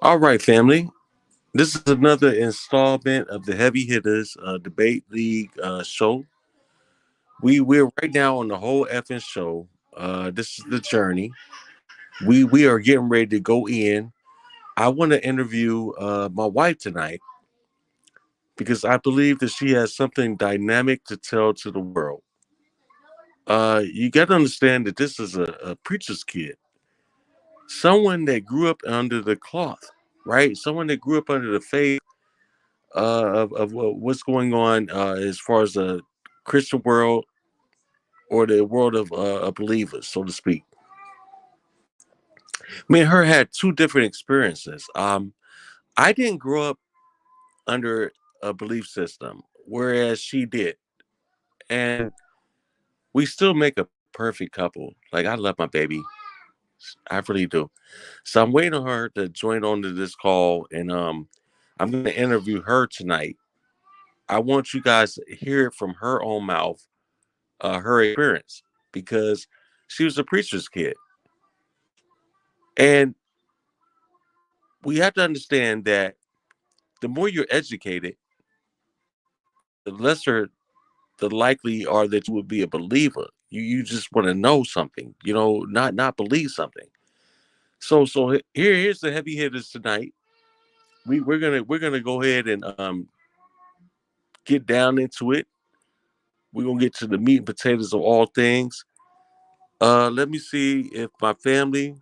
All right, family. This is another installment of the Heavy Hitters Debate League show. We're right now on the whole effing show. This is the journey. We are getting ready to go in. I want to interview my wife tonight because I believe that she has something dynamic to tell to the world. You got to understand that this is a preacher's kid, someone that grew up under the cloth, right? Someone that grew up under the faith of what's going on as far as the Christian world or the world of believers, so to speak. Me and her had two different experiences. I didn't grow up under a belief system, whereas she did, and we still make a perfect couple. Like I love my baby, I really do. So I'm waiting on her to join on to this call, and I'm going to interview her tonight. I want you guys to hear it from her own mouth, her experience, because she was a preacher's kid. And we have to understand that the more you're educated, the lesser the likely are that you would be a believer. You just want to know something, not believe something. So here's the heavy hitters tonight. We're gonna go ahead and get down into it. We're gonna get to the meat and potatoes of all things. Let me see if my family.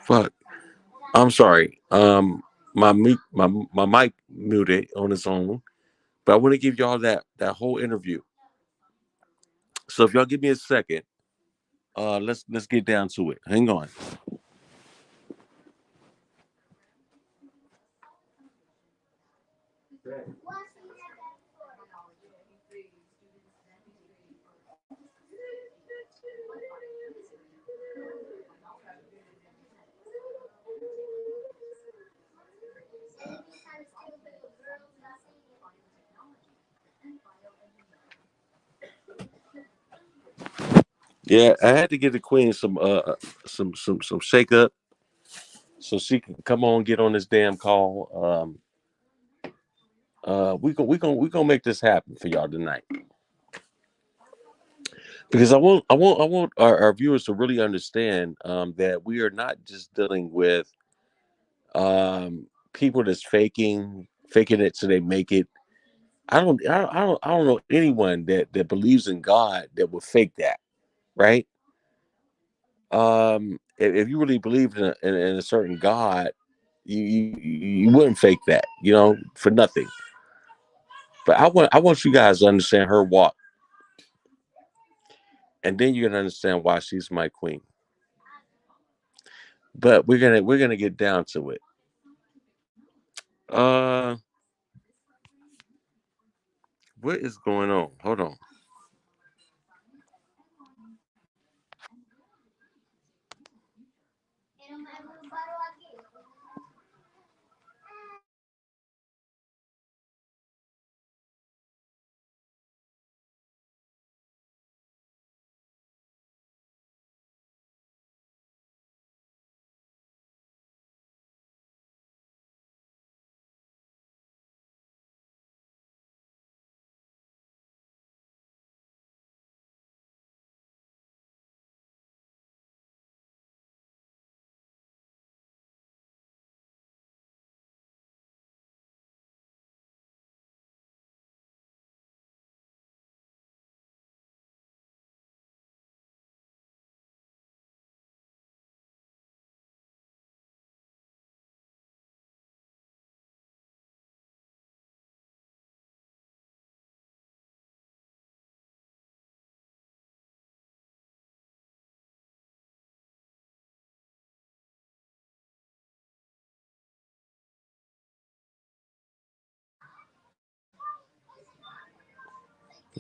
Fuck. I'm sorry. My mic muted on its own, but I want to give y'all that whole interview. So if y'all give me a second, let's get down to it. Hang on. Yeah, I had to give the queen some shake up so she can come on get on this damn call. We gonna make this happen for y'all tonight because I want our viewers to really understand that we are not just dealing with people that's faking it so they make it. I don't know anyone that believes in God that would fake that, right? If you really believed in a certain God, you wouldn't fake that, for nothing. But I want you guys to understand her walk, and then you're gonna understand why she's my queen. But we're gonna get down to it. Uh, what is going on? Hold on.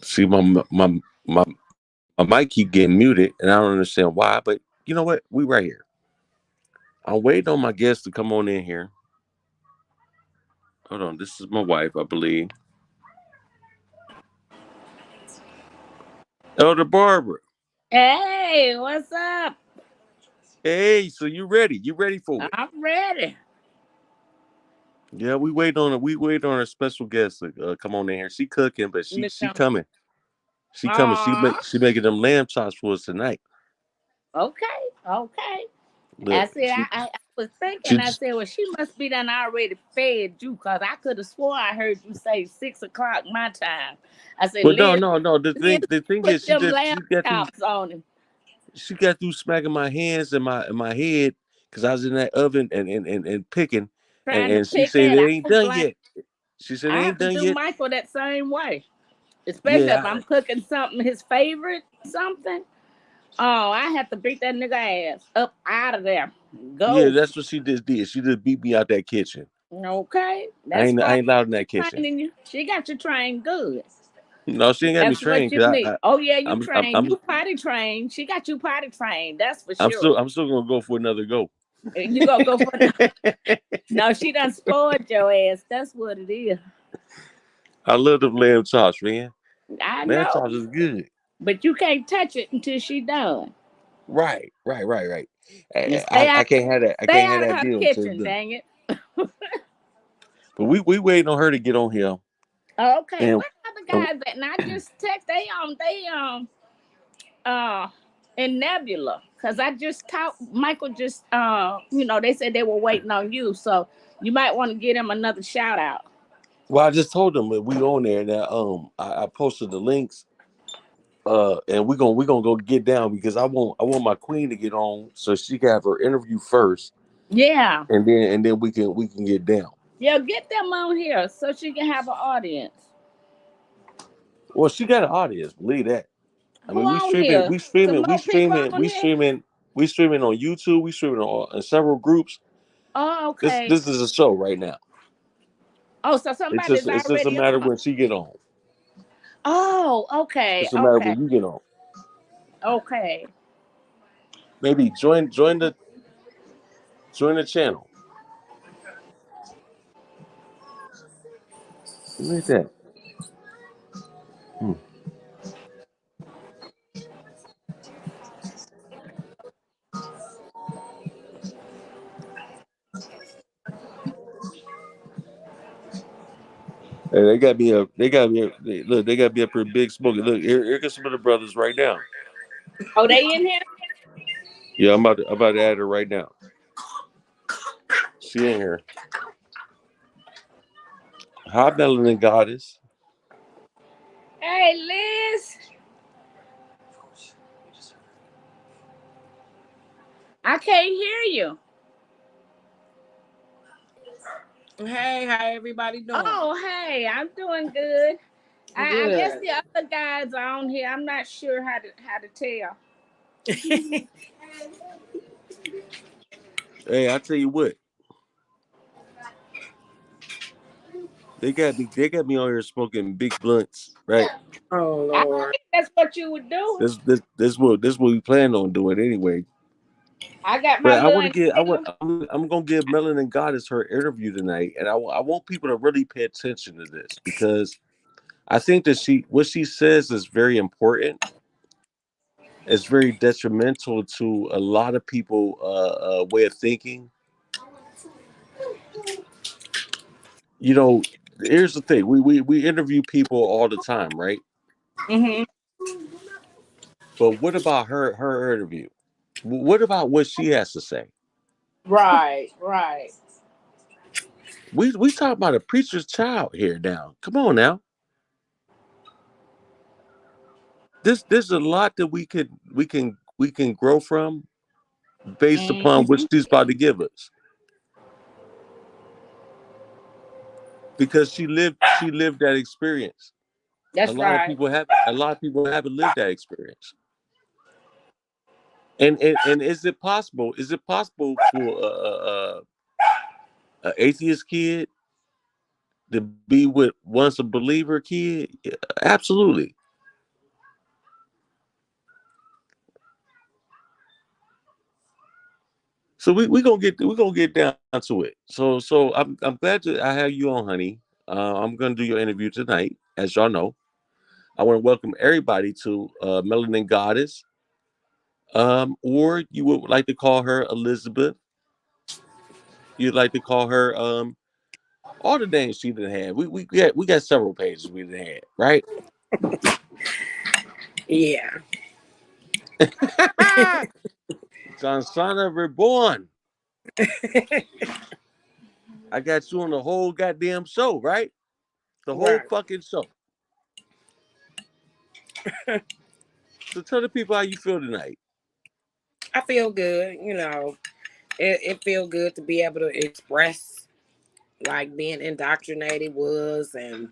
See, my mic keep getting muted, and I don't understand why. But you know what? We right here. I'm waiting on my guest to come on in here. Hold on, this is my wife, I believe. Elder Barbara. Hey, what's up? Hey, so you ready? You ready for it? I'm ready. Yeah, we wait on a special guest to come on in here. She cooking, but she Become. coming. She coming. Aw, She making them lamb chops for us tonight. okay, okay. I Look, said, I was she thinking, I said, well, she must be done already fed you because I could have swore I heard you say 6 o'clock my time. I said, But no, Liz, no, no. The Liz, thing put is, them lamb she got through chops on him. smacking my hands and my head because I was in that oven and picking, Trying to and she pick said that. it I ain't don't done blame. yet. She said it I ain't have to done do yet. Michael that same way, especially if Yeah, I'm cooking something his favorite something. Oh, I have to beat that nigga ass up out of there. yeah. Go. That's what she just did. She just beat me out that kitchen. Okay, that's I why ain't loud in that kitchen. training you. She got you trained good. No, she ain't got me That's what trained you because need. Oh yeah, you I'm trained. I'm You potty trained. She got you potty trained. That's for I'm sure. still gonna go for another go. You gonna go for no? She done spoiled your ass. That's what it is. I love them lamb chops, man. I Lamb know, chops is good. but you can't touch it until she done. Right. You stay I out. can't have that. I Stay can't have out of that her deal until it's kitchen. done. Dang it. But we waiting on her to get on here, Okay, and, what other and guys that? Not just text. They uh in Nebula because I just talked. Michael just they said they were waiting on you, so you might want to give them another shout out. well, I just told them that we on there that I posted the links, and we gonna go get down because I want my queen to get on so she can have her interview first, Yeah, and then we can get down. yeah, get them on here so she can have an audience. Well, she got an audience, believe that. I Who mean, on here? Some more people on here. we streaming on YouTube. We streaming on in several groups. Oh, This okay. this is a show right now. Oh, so somebody's It's just a already matter on. when she get on. Oh, okay, It's a matter okay, when you get on. okay. Maybe join the channel. Look at that. Hmm. Hey, they got me up here big smoking. Look, here comes some of the brothers right now. Oh, they in here. Yeah, I'm about to add her right now. She in here. Hi, Melanin Goddess. Hey, Liz. I can't hear you. Hey, how everybody doing? Oh, hey, I'm doing good. I guess Good. the other guys are on here. I'm not sure how to tell. Hey, I tell you what, they got me on here smoking big blunts, right? Oh I Lord. think that's what you were doing. This what we plan on doing anyway. I got my But I little want to get inhaler. I'm gonna give Melanin Goddess her interview tonight, and I want people to really pay attention to this because I think that what she says is very important. It's very detrimental to a lot of people way of thinking. You know, here's the thing: we interview people all the time, right? Hmm. But what about her interview? What about what she has to say? Right, right. We talk about a preacher's child here now. Come on now. There's a lot that we can grow from based upon what Hmm. she's about to give us because she lived that experience. That's right. A lot of people haven't lived that experience. And is it possible? Is it possible for a atheist kid to be with once a believer kid? Yeah, absolutely. So we gonna get down to it. So I'm glad I have you on, honey. I'm gonna do your interview tonight, as y'all know. I want to welcome everybody to Melanin Goddess, or you would like to call her Elizabeth. You'd like to call her all the names she done had. We got several pages we done had, right? Yeah. Sansana Reborn. I got you on the whole goddamn show, right? The whole Right. fucking show. So tell the people how you feel tonight. I feel good. It feel good to be able to express like being indoctrinated was and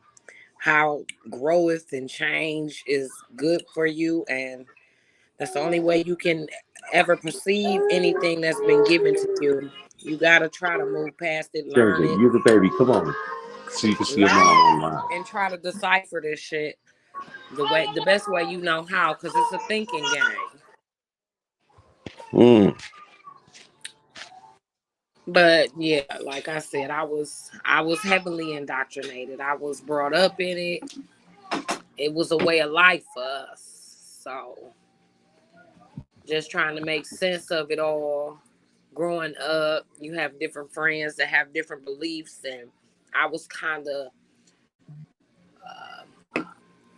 how growth and change is good for you, and that's the only way you can ever perceive anything that's been given to you. You gotta try to move past it, learn Jennifer, it, you're the baby. Come on. So you can see your learn mom it, online. and try to decipher this shit the best way you know how, because it's a thinking game. Mm. But yeah, like I said, I was heavily indoctrinated. I was brought up in it. It was a way of life for us. So just trying to make sense of it all. Growing up, you have different friends that have different beliefs, and I was kind of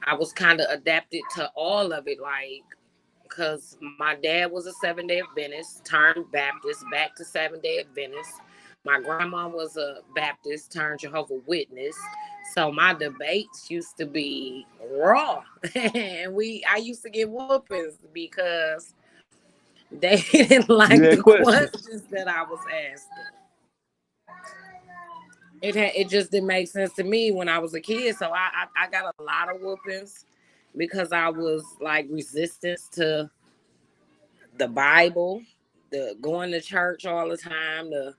I was kind of adapted to all of it, like, because my dad was a 7-day Adventist, turned Baptist, back to 7-day Adventist. My grandma was a Baptist, turned Jehovah Witness. So my debates used to be raw, and I used to get whoopings because they didn't You like had the questions. questions that I was asking. It just didn't make sense to me when I was a kid. So I got a lot of whoopings because I was like resistance to the Bible, the going to church all the time, the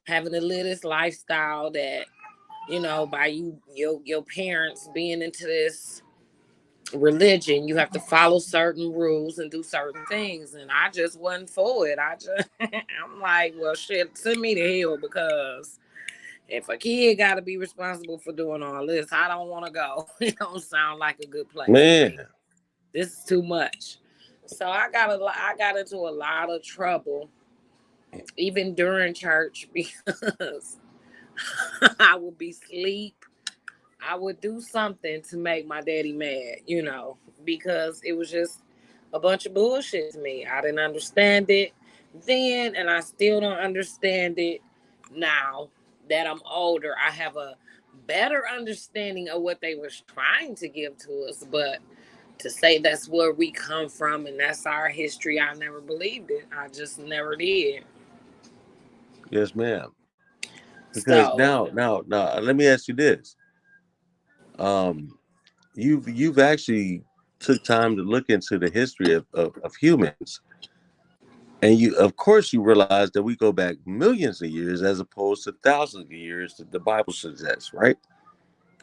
having to live this lifestyle that, by your parents being into this religion, you have to follow certain rules and do certain things. And I just wasn't for it. I'm like, well, shit, send me to hell, because if a kid got to be responsible for doing all this, I don't want to go. It don't sound like a good place to Man. me. This is too much. So I got into a lot of trouble, even during church, because I would be asleep. I would do something to make my daddy mad, because it was just a bunch of bullshit to me. I didn't understand it then, and I still don't understand it now that I'm older. I have a better understanding of what they was trying to give to us, but to say that's where we come from and that's our history, I never believed it. I just never did. Yes, ma'am. Because So, now, let me ask you this. Um, you've actually took time to look into the history of humans, and you, of course, you realize that we go back millions of years as opposed to thousands of years that the Bible suggests, right?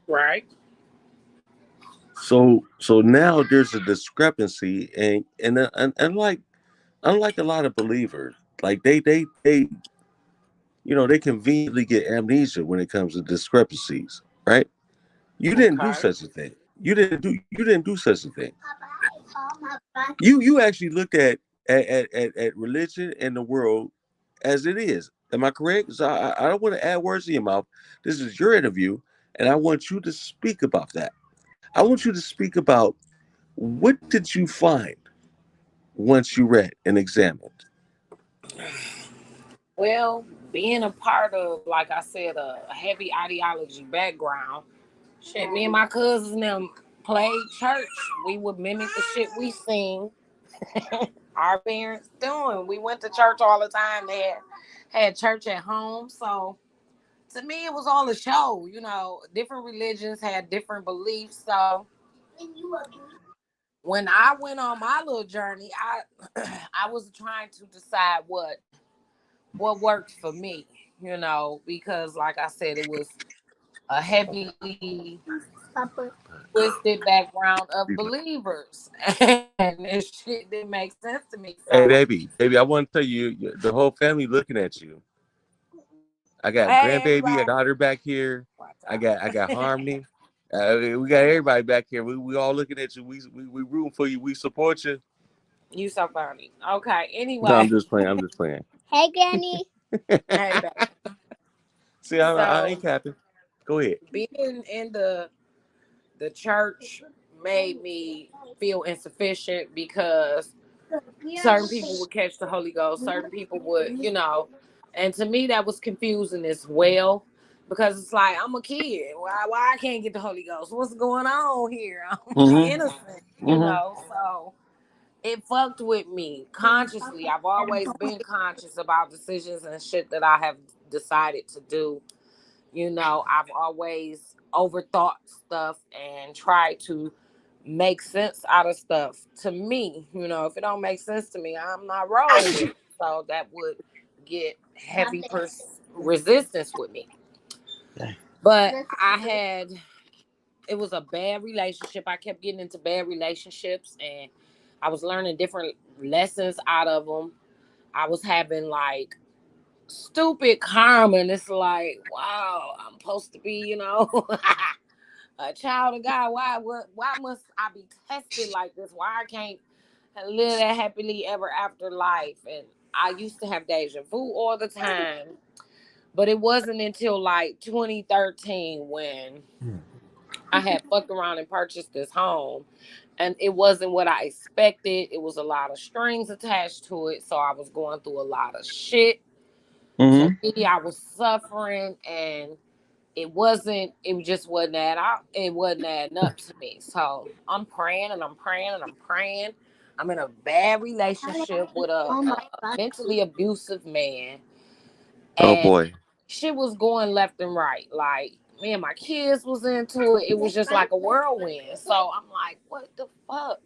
right? So now there's a discrepancy, and unlike a lot of believers, like they they conveniently get amnesia when it comes to discrepancies, right? You didn't do Okay. such a thing. You didn't do such a thing. You actually looked at religion and the world as it is. Am I correct? So I don't want to add words in your mouth. This is your interview, and I want you to speak about that. I want you to speak about what did you find once you read and examined. Well, being a part of, like I said, a heavy ideology background, shit, me and my cousins and them played church. We would mimic the shit we sing our parents doing. We went to church all the time. They had church at home. So to me, it was all a show. Different religions had different beliefs. So when I went on my little journey, I was trying to decide what worked for me, because like I said, it was a heavy twisted background of believers, and this shit didn't make sense to me. Hey, So, baby, I want to tell you, the whole family looking at you. I got hey, grandbaby, a everybody, daughter back here. watch I out. got Harmony. We got everybody back here. We all looking at you. We rooting for you. We support you. You so funny. Okay. No, I'm Anyway, just playing. I'm just playing. Hey, Granny. hey, baby. See, I So ain't capping. Go ahead. being in the church made me feel insufficient because certain people would catch the Holy Ghost, certain people would, and to me that was confusing as well because it's like I'm a kid. Why I can't get the Holy Ghost? What's going on here? I'm Mm-hmm. innocent, Mm-hmm. So it fucked with me consciously. I've always been conscious about decisions and shit that I have decided to do. I've always overthought stuff and tried to make sense out of stuff. To me, if it don't make sense to me, I'm not rolling with it. So that would get heavy resistance with me. But it was a bad relationship. I kept getting into bad relationships and I was learning different lessons out of them. I was having like stupid karma, and it's like, wow, I'm supposed to be, a child of God. Why must I be tested like this? Why I can't live that happily ever after life? And I used to have deja vu all the time, but it wasn't until like 2013 when I had fucked around and purchased this home. And it wasn't what I expected. It was a lot of strings attached to it. So I was going through a lot of shit. To Mm-hmm. me, I was suffering and it wasn't adding up to me. So I'm praying and I'm praying and I'm praying. I'm in a bad relationship with a mentally abusive man. Oh And boy. shit was going left and right. Like, me and my kids was into it. It was just like a whirlwind. So I'm like, what the fuck?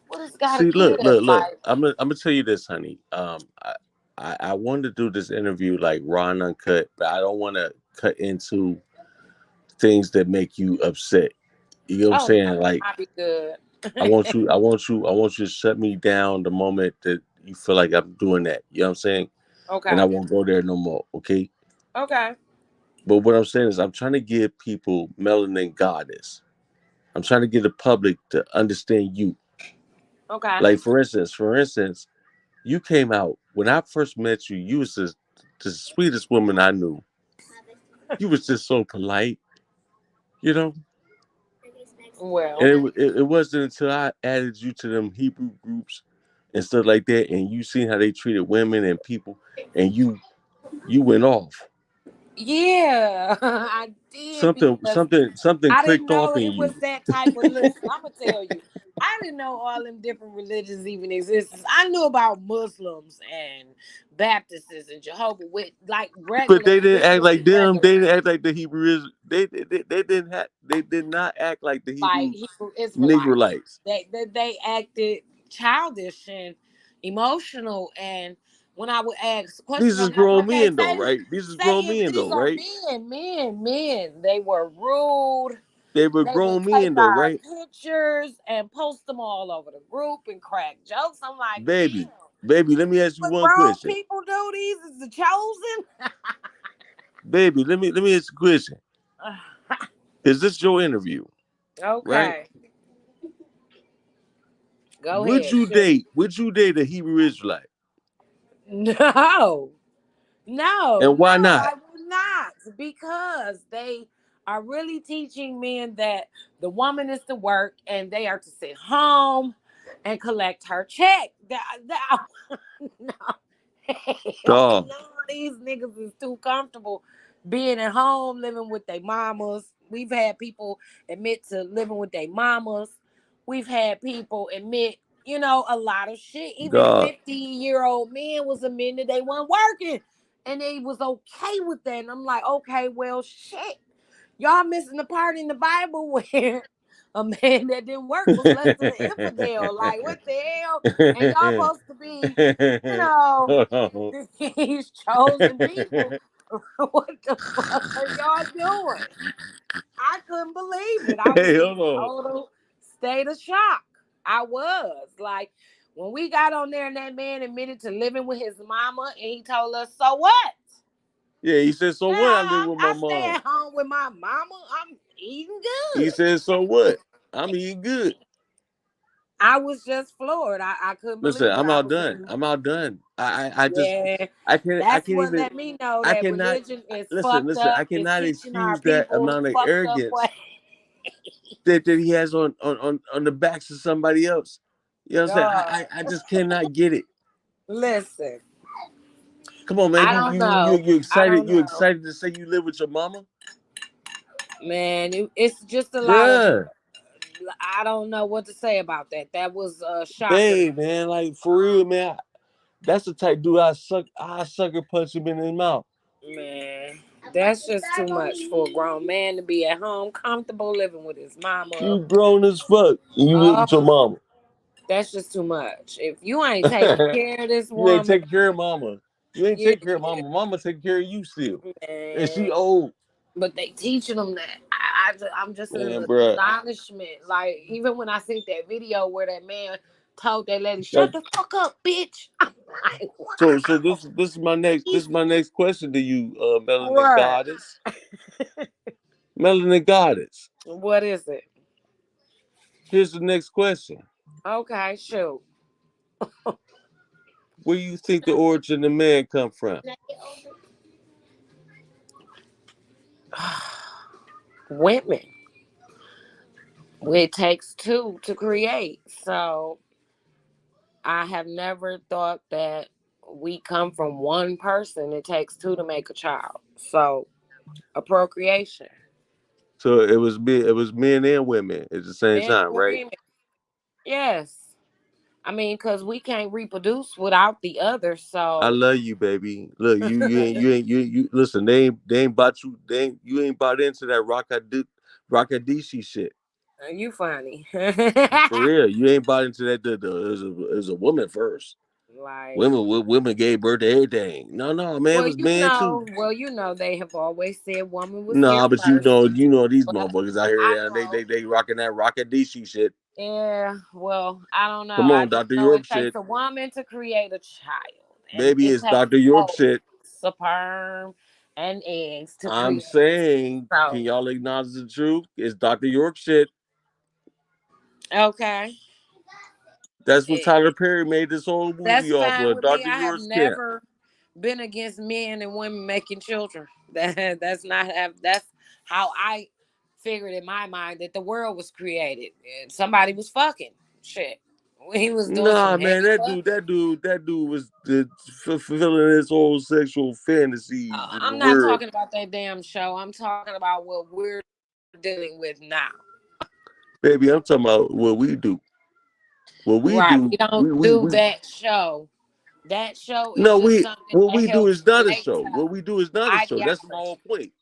What does gotta See, give? look. Like, I'm gonna tell you this, honey. I wanted to do this interview like raw and uncut, but I don't want to cut into things that make you upset. You know what I'm oh no, saying? Like I'll be good. I want you to shut me down the moment that you feel like I'm doing that. You know what I'm saying? And I Okay. won't go there no more. Okay. Okay. But what I'm saying is I'm trying to give people melanin goddess. I'm trying to get the public to understand you. Okay. Like for instance, you came out when I first met you. You was the sweetest woman I knew. You was just so polite, you know. And Well, it wasn't until I added you to them Hebrew groups and stuff like that, and you seen how they treated women and people, and you went off. yeah, I did Something because something something I didn't clicked off know in it was you. that type of. Listen, I'm gonna tell you, I didn't know all them different religions even existed. I knew about Muslims and Baptists and Jehovah Witness, like But regular they didn't act Christians like is them. regular, They didn't act like the Hebrew is. They didn't have. They did not act like the like Hebrew Hebrew Israelites. Negroites. They acted childish and emotional, and when I would ask questions, These is I'm like, grown okay, men though, right? These is say grown it. men These though, are right? men. They were rude. They were They would grown men take though, our right? pictures and post them all over the group and crack jokes. I'm like, Baby, damn, baby, let me ask you what one grown question. people do? These is the chosen. Baby, let me ask you a question. Is this your interview, right? Okay, go Would ahead, you shoot. date? Would you date a Hebrew Israelite? No, no, And why I not? will not, because they are really teaching men that the woman is to work and they are to sit home and collect her check. No, hell Dog. no, these niggas is too comfortable being at home, living with their mamas. We've had people admit to living with their mamas. We've had people admit, a lot of shit. Even Dog. 50-year-old men was admitting that they weren't working. And they was okay with that. And I'm like, okay, well, shit. Y'all missing the part in the Bible where a man that didn't work was less than an infidel. Like, what the hell? And y'all supposed to be, you know, Hold on. these chosen people. What the fuck are y'all doing? I couldn't believe it. I was Hey, in hold on. total state of shock. I was like, when we got on there and that man admitted to living with his mama, and he told us, "So what? Yeah, he said, so Yeah, what? I live with my I stay mom. at home with my mama. I'm eating He good." said, so what? I'm eating good. I was just floored. I couldn't Listen, believe it. I'm I was outdone. in, I'm outdone. I just yeah. I That's can't what even let me know I that cannot religion is listen, fucked I up. It's cannot teaching our excuse that people amount of fucked up way. arrogance that he has on the backs of somebody else. You know what I'm saying? God, I just cannot get it. listen. Come on, man. I don't know. You I excited? don't You know, excited to say you live with your mama? man. It's just a lot of. Bruh. I don't know what to say about that. That was a shocker. Hey man, like for real, man. That's the type dude I sucker punch him in his mouth. Man, that's just too much for a grown man to be at home, comfortable living with his mama. You grown as fuck. And you live Oh, with your mama. that's just too much. If you ain't taking care of this You ain't woman, taking care of mama. You ain't yeah, taking care of mama. Mama taking care of you still. And man. she old. But they teaching them that. I'm just in Man, bruh. astonishment. Like, even when I see that video where that man told that lady, That, "Shut the fuck up, bitch." I'm like, so wow. this is my next question to you, Melanin Word. Goddess. Melanin Goddess. What is it? Here's the next question. Okay, shoot. Where you think the origin of man come from? Women. It takes two to create. So I have never thought that we come from one person. It takes two to make a child. So a procreation. So it was men and women at the same Men time, and right? women. Yes. I mean, because we can't reproduce without the other. I So love you, baby. Look, you listen, they ain't bought you you ain't bought into that Rockadishi shit. you funny. For real. You ain't bought into that as a woman first. Like, Women gave birth to everything. No, man, it was man too. they have always said woman was here Nah, but first. you know these But motherfuckers out I here, know. they rocking that Rockadishi shit. Yeah, well, I don't know. Come I on, just Dr. know York it takes shit. a woman to create a child, and Baby, it it's takes Dr. York both shit. sperm and eggs to I'm create. saying, can So, y'all acknowledge the truth? It's Dr. York shit. okay, That's what it, Tyler Perry made this whole movie that's off fine of. with me. Dr. I have York's camp. never been against men and women making children. That's not that's how I figured in my mind that the world was created. And somebody was fucking shit. He was doing some Nah, man, heavy fucking. that dude was fulfilling his whole sexual fantasies in the I'm not world. talking about that damn show. I'm talking about what we're dealing with now. Baby, I'm talking about what we do. What we Right. do, We don't do we that show. That show is no, just we something what that we do helps is not a show. later What we do is not a show. That's my ideology. whole point.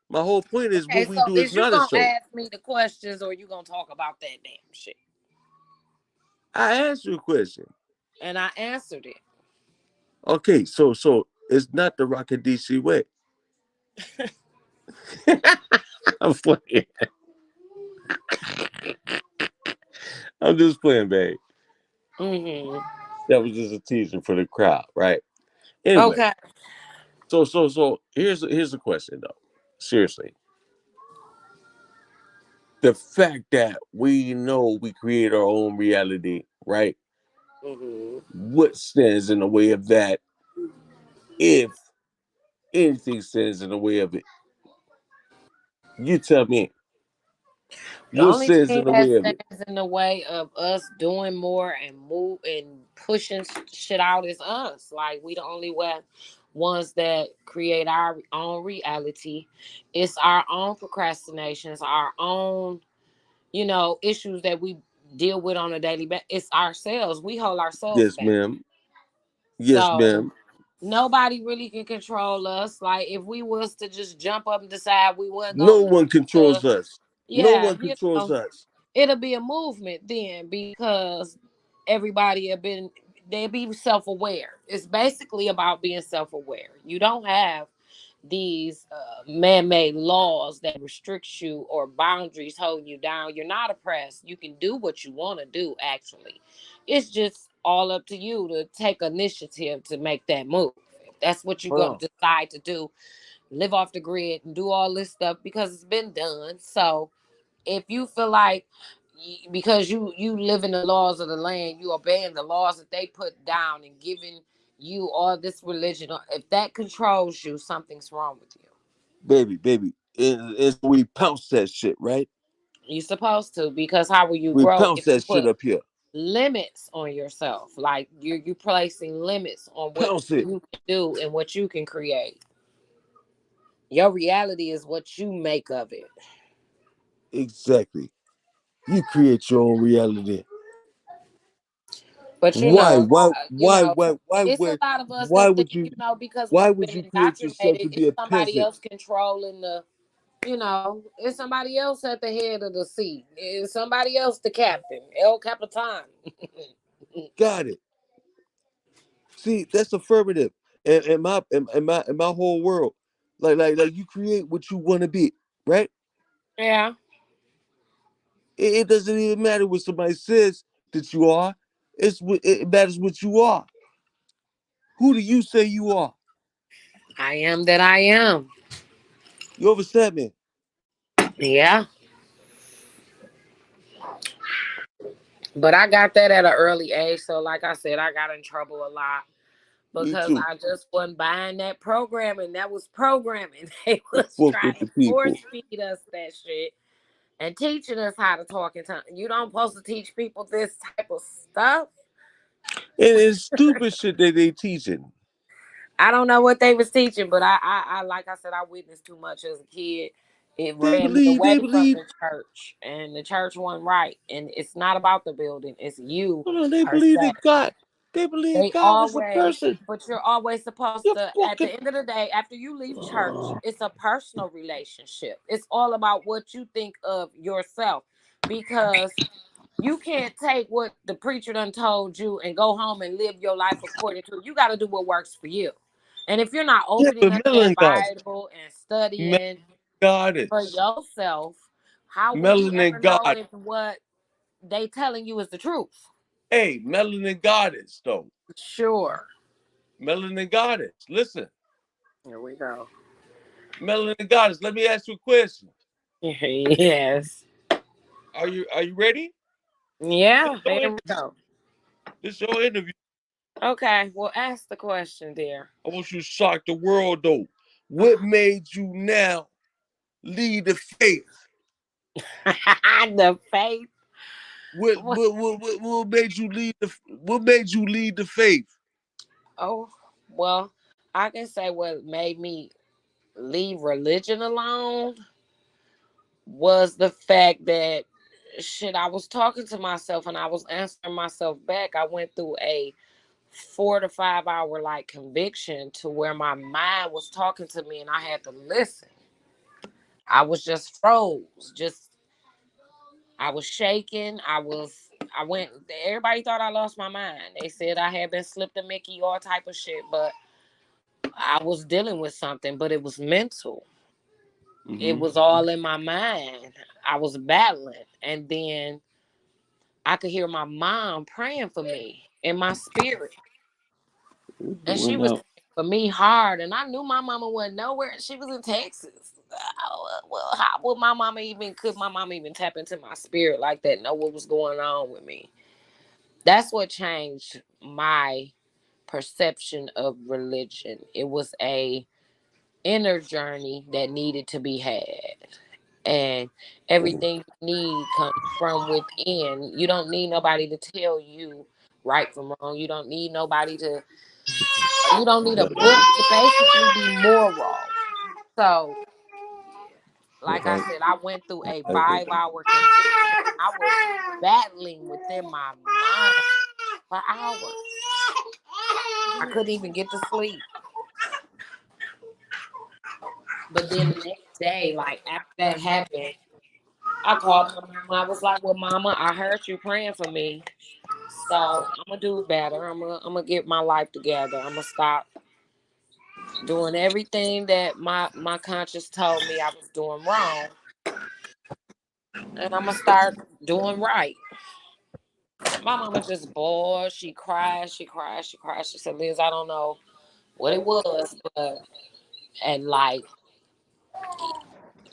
My whole point is Okay, what we so do is is you not a gonna show. ask me the questions or you gonna talk about that damn shit? I asked you a question. And I answered it. Okay, so it's not the Rocket DC way. I'm playing. I'm just playing, babe. Mm-hmm. That was just a teaser for the crowd, right? Anyway, Okay. so here's the question though. Seriously, the fact that we know we create our own reality, right? Mm-hmm. What stands in the way of that? If anything stands in the way of it, you tell me. The What only stands in thing the that way of it? stands in the way of us doing more and move and pushing shit out is us. Like, we the only ones that create our own reality. It's our own procrastinations, our own, issues that we deal with on a daily basis. It's ourselves. We hold ourselves Yes, back. ma'am. Yes, So ma'am. nobody really can control us. Like, if we was to just jump up and decide we wasn't No gonna one do controls us. No yeah, one controls us. it'll be a movement then because everybody they'll be self-aware. It's basically about being self-aware. You don't have these man-made laws that restrict you or boundaries holding you down. You're not oppressed. You can do what you want to do, actually. It's just all up to you to take initiative to make that move. If that's what you're going Wow. to decide to do, live off the grid and do all this stuff because it's been done. So if you feel like because you live in the laws of the land, you obeying the laws that they put down and giving you all this religion, if that controls you, something's wrong with you. Baby. It's we pounce that shit, right? You're supposed to, because how will you We grow pounce if you that shit put up here. limits on yourself? Like you placing limits on what Pounce it. you can do and what you can create. Your reality is what you make of it. Exactly. You create your own reality. But Why? Why? Why? Why? Why it's a would? lot of us Why that think, would you? because Why we've would been you create yourself indoctrinated, to it's be a somebody peasant? else controlling the, it's somebody else at the head of the seat. It's somebody else the captain, El Capitan. Got it. See, that's affirmative. And in my whole world, like you create what you want to be, right? Yeah, It doesn't even matter what somebody says that you are. It matters what you are. Who do you say you are? I am that I am. You understand me? Yeah, but I got that at an early age. So, like I said, I got in trouble a lot Me because too. I just wasn't buying that programming. That was programming. They The was fuck trying with to the people. force feed us that shit and teaching us how to talk in tongues. You don't supposed to teach people this type of stuff. And it's stupid shit that they teaching. I don't know what they was teaching, but I like I said, I witnessed too much as a kid. It They ran me believe. away They from believe. the church, and the church wasn't right. And it's not about the building; it's you Hold on. They per believe se. that God. They believe They God was a always, person. but you're always supposed You to. At the fucking. end of the day, after you leave church, it's a personal relationship. It's all about what you think of yourself, because you can't take what the preacher done told you and go home and live your life according to it. You got to do what works for you. And if you're not Yeah, opening but up that melanin goddess. Bible and Melanin studying for goddess. yourself, how will you Melanin ever know goddess. if what they telling you is the truth? Hey, melanin goddess though. Sure. Melanin goddess. Listen. Here we go. Melanin goddess. Let me ask you a question. Yes. Are you ready? This Yeah, your here we interview. go. This your interview. Okay, well, ask the question, dear. I want you to shock the world though. What made you now lead the faith? The faith. What What? what, what made you lead the what made you lead the faith? Oh, well, I can say what made me leave religion alone was the fact that shit, I was talking to myself and I was answering myself back. I went through a 4 to 5 hour like conviction to where my mind was talking to me and I had to listen. I was just froze. I was shaking. I went, everybody thought I lost my mind. They said I had been slipped a Mickey, all type of shit, but I was dealing with something, but it was mental. It Mm-hmm. was all in my mind. I was battling. And then I could hear my mom praying for me in my spirit. And she Doing was out. praying for me hard. And I knew my mama wasn't nowhere. She was in Texas. Well, how would my mama even, could my mama even tap into my spirit like that, know what was going on with me? That's what changed my perception of religion. It was a inner journey that needed to be had. And everything you need comes from within. You don't need nobody to tell you right from wrong. You don't need a book to basically be moral. So, like I said, I went through a 5 hour conviction. I was battling within my mind for hours. I couldn't even get to sleep. But then the next day, like after that happened, I called my mama. I was like, "Well, mama, I heard you praying for me. So I'm gonna do better. I'm gonna get my life together. I'm gonna stop doing everything that my conscience told me I was doing wrong, and I'm gonna start doing right. My mama just bored. She cried. She cried. She cried. She said, "Liz, I don't know what it was, but at like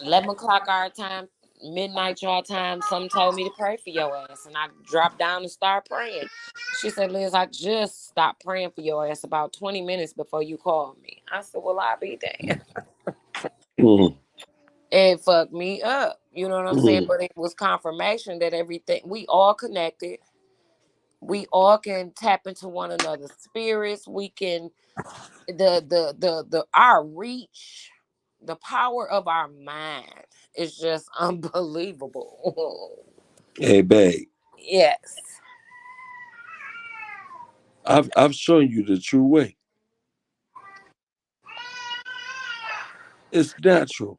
11 o'clock our time, midnight your time, some told me to pray for your ass, and I dropped down and started praying." She said, "Liz, I just stopped praying for your ass about 20 minutes before you called me." I said, "Well, I'll be damned." Mm, It fucked me up. You know what I'm saying? mm. But it was confirmation that everything, we all connected. We all can tap into one another's spirits. We can the our reach, the power of our mind is just unbelievable. Hey, babe, Yes. I've shown you the true way. It's natural.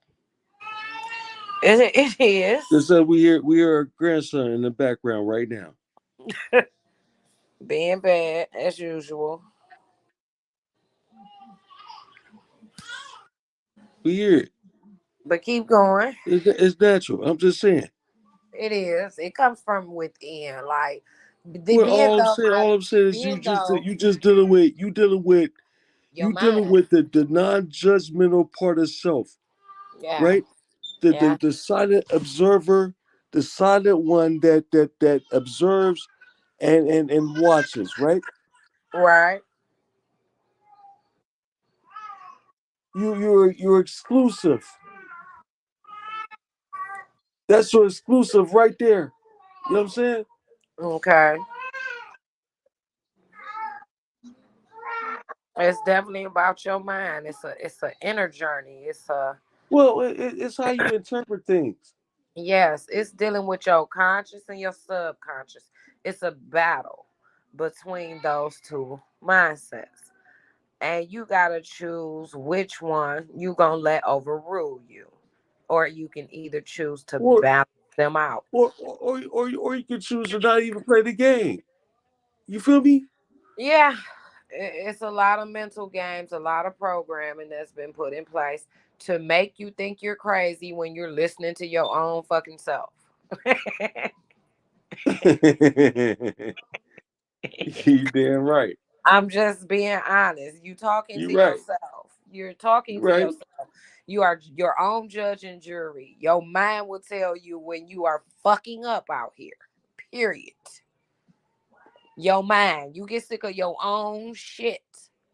It is. Just we hear our grandson in the background right now. Being bad as usual. We hear it. But keep going. It's natural. I'm just saying. It is. It comes from within. Like Well, being though all my I'm saying is being though you just dealing with your dealing mind. with the non-judgmental part of self, Yeah. right? Yeah. The silent observer, the silent one that observes and watches, right? Right. You're exclusive. That's your exclusive right there. You know what I'm saying? Okay. It's definitely about your mind. It's a inner journey. It's a Well, it's how you interpret things. yes, it's dealing with your conscious and your subconscious. It's a battle between those two mindsets. And you gotta choose which one you gonna let overrule you. Or you can either choose to Or balance them out. or you could choose to not even play the game. You feel me? Yeah, it's a lot of mental games, a lot of programming that's been put in place to make you think you're crazy when you're listening to your own fucking self. You damn right. I'm just being honest. You talking You to right. yourself. You're You talking to right. yourself. You are your own judge and jury. Your mind will tell you when you are fucking up out here. Period. Your mind. You get sick of your own shit.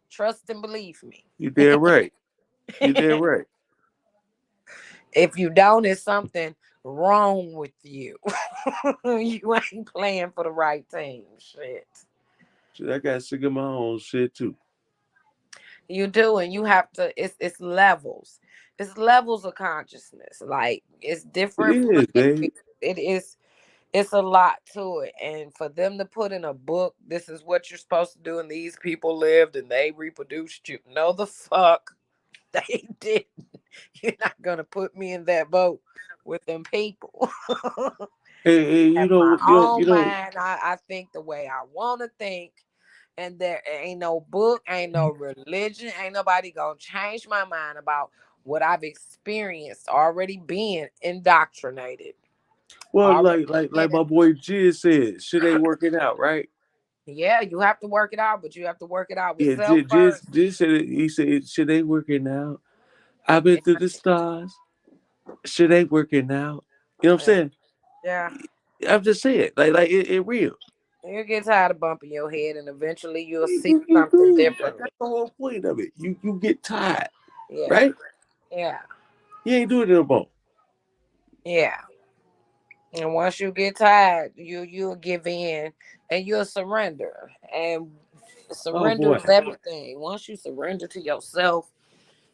Trust and believe me. You damn right. You damn right. If you don't, it's something wrong with you. You ain't playing for the right team. Shit. Shit, I got sick of my own shit too. You do, and you have to. It's levels. It's levels of consciousness. Like it's It different is, planes. babe. It is. It's a lot to it, and for them to put in a book, this is what you're supposed to do, and these people lived and they reproduced you. No, the fuck they didn't. You're not gonna put me in that boat with them people. Hey, Have my own mind. I think the way I want to think. And there ain't no book, ain't no religion, ain't nobody gonna change my mind about what I've experienced, already being indoctrinated. well, Already like being, my boy G said, shit ain't working out, right? yeah, you have to work it out, but you have to work it out with Yeah, self first. G said it, he said shit ain't working out. I've been through the stars. Shit ain't working out. You know what I'm Yeah, saying? yeah. I'm just saying, like it real. You get tired of bumping your head, and eventually you'll see You something do. differently. That's the whole point of it. You get tired, Yeah, right? yeah, You ain't doing it no more. yeah. And once you get tired, you'll give in and you'll surrender. And Oh surrender boy. is everything. Once you surrender to yourself,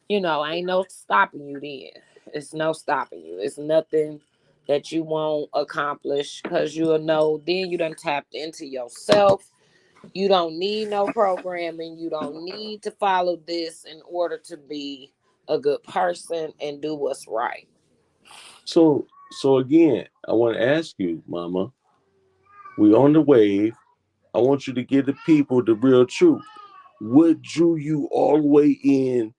ain't no stopping you then. It's no stopping you. It's nothing that you won't accomplish because you'll know then you done tapped into yourself. You don't need no programming. You don't need to follow this in order to be a good person and do what's right. So again, I want to ask you, Mama. We on the wave. I want you to give the people the real truth. What drew you all the way in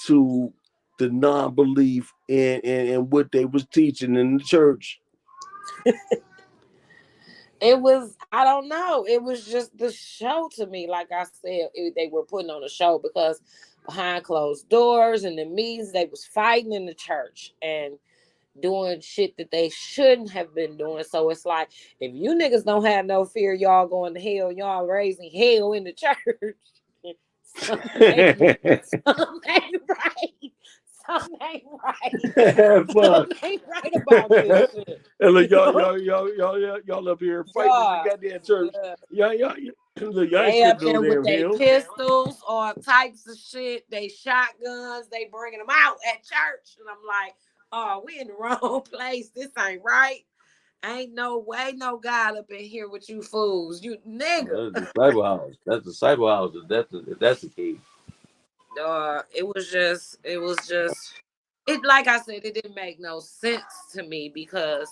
to the non-belief in what they was teaching in the church? It was, I don't know. It was just the show to me. Like I said, they were putting on a show because behind closed doors and the meetings, they was fighting in the church and doing shit that they shouldn't have been doing. So it's like, if you niggas don't have no fear, y'all going to hell, y'all raising hell in the church. Something ain't right. Something ain't right. Fuck. Something ain't right about this shit. And look, y'all up here fighting in the God. goddamn church. Y'all look, y'all ain't They up putting no there with damn their hell. pistols, all types of shit. They shotguns. They bringing them out at church, and I'm like, oh, we in the wrong place. This ain't right. Ain't no way, no God up in here with you fools, you nigga. That's the cyber house. That's the cyber house. That's the case. It like I said, it didn't make no sense to me because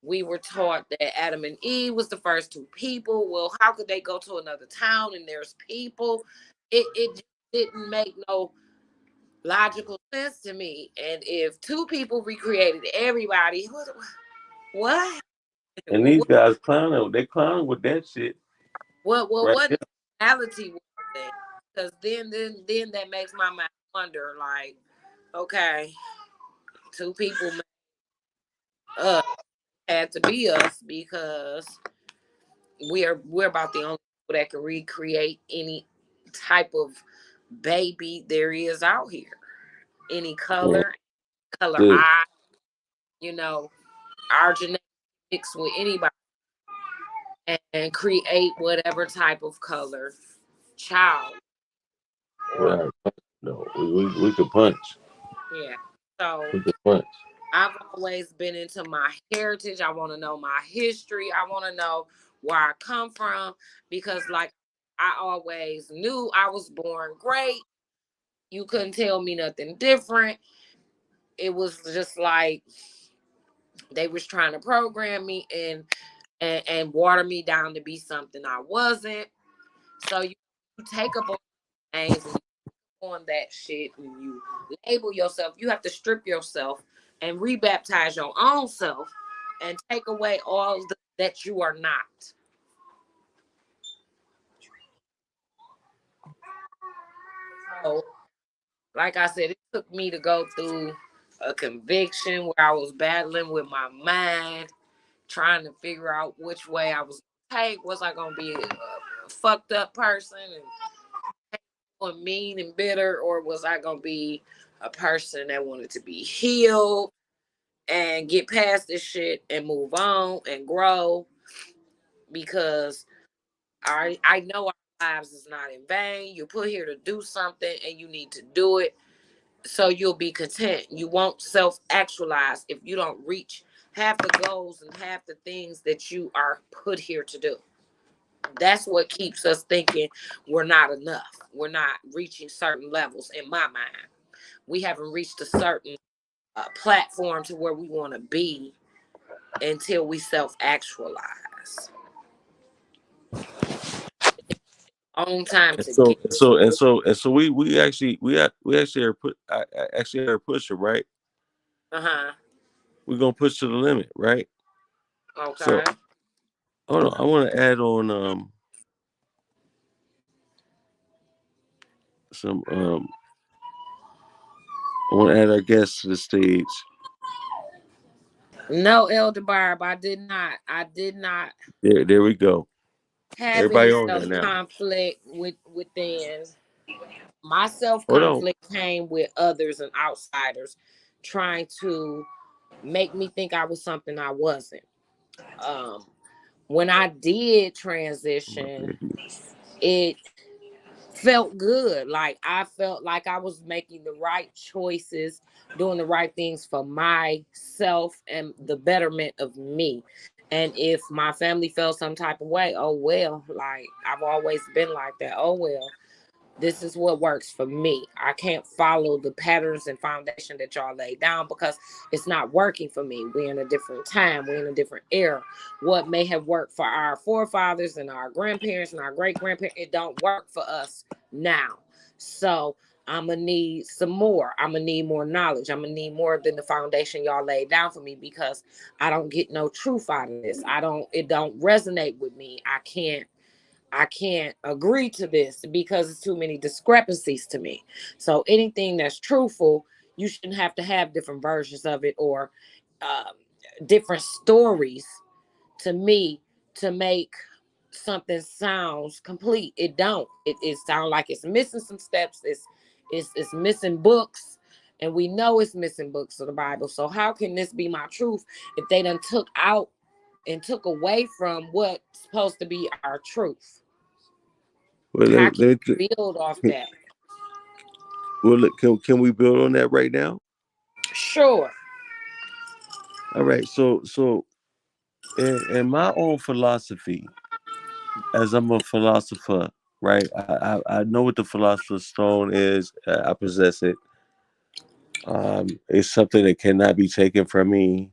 we were taught that Adam and Eve was the first two people. Well, how could they go to another town and there's people? It just didn't make no logical sense to me. And if two people recreated everybody, what? And these guys clowning. They clowning with that shit. What reality was that? Because then that makes my mind wonder. Like, okay, two people had to be us because we're about the only people that can recreate any type of baby there is out here. Any color Dude. eye, our genetics mix with anybody and create whatever type of color child. Right. No, we could punch. Yeah. So We could punch. I've always been into my heritage. I want to know my history. I want to know where I come from because, like, I always knew I was born great. You couldn't tell me nothing different. It was just like they was trying to program me and water me down to be something I wasn't. So you take up on names and on that shit and you label yourself. You have to strip yourself and rebaptize your own self and take away all that you are not. So, like I said, it took me to go through a conviction where I was battling with my mind, trying to figure out which way I was going to take. Was I going to be a fucked up person and mean and bitter, or was I going to be a person that wanted to be healed and get past this shit and move on and grow? Because I know our lives is not in vain. You're put here to do something and you need to do it so you'll be content. You won't self-actualize if you don't reach half the goals and half the things that you are put here to do. That's what keeps us thinking we're not enough. We're not reaching certain levels in my mind. We haven't reached a certain platform to where we want to be until we self-actualize. On time And to so get. we actually are pushing, right? Uh-huh. We're gonna push to the limit, right? So Okay. hold on, I want to add on some I want to add our guests to the stage. No, Elder Barb, I did not. I did not There we go. have Everybody any on there now. self-conflict within. My Hold on. self-conflict came with others and outsiders trying to make me think I was something I wasn't. When I did transition, it felt good. Like I felt like I was making the right choices, doing the right things for myself and the betterment of me. And if my family felt some type of way, oh well, like I've always been like that. Oh well, this is what works for me. I can't follow the patterns and foundation that y'all laid down because it's not working for me. We're in a different time. We're in a different era. What may have worked for our forefathers and our grandparents and our great grandparents, it don't work for us now. So I'm gonna need some more. I'm gonna need more knowledge. I'm gonna need more than the foundation y'all laid down for me, because I don't get no truth out of this. It don't resonate with me. I can't agree to this because it's too many discrepancies to me. So anything that's truthful, you shouldn't have to have different versions of it, or um, different stories to me to make something sounds complete. It don't. It sounds like it's missing some steps. It's missing books, and we know it's missing books of the Bible. So how can this be my truth if they done took out and took away from what's supposed to be our truth? Well, How can we build off can, that? well, look, can we build on that right now? Sure. All right. So in my own philosophy, as I'm a philosopher, right? I know what the philosopher's stone is. I possess it. It's something that cannot be taken from me,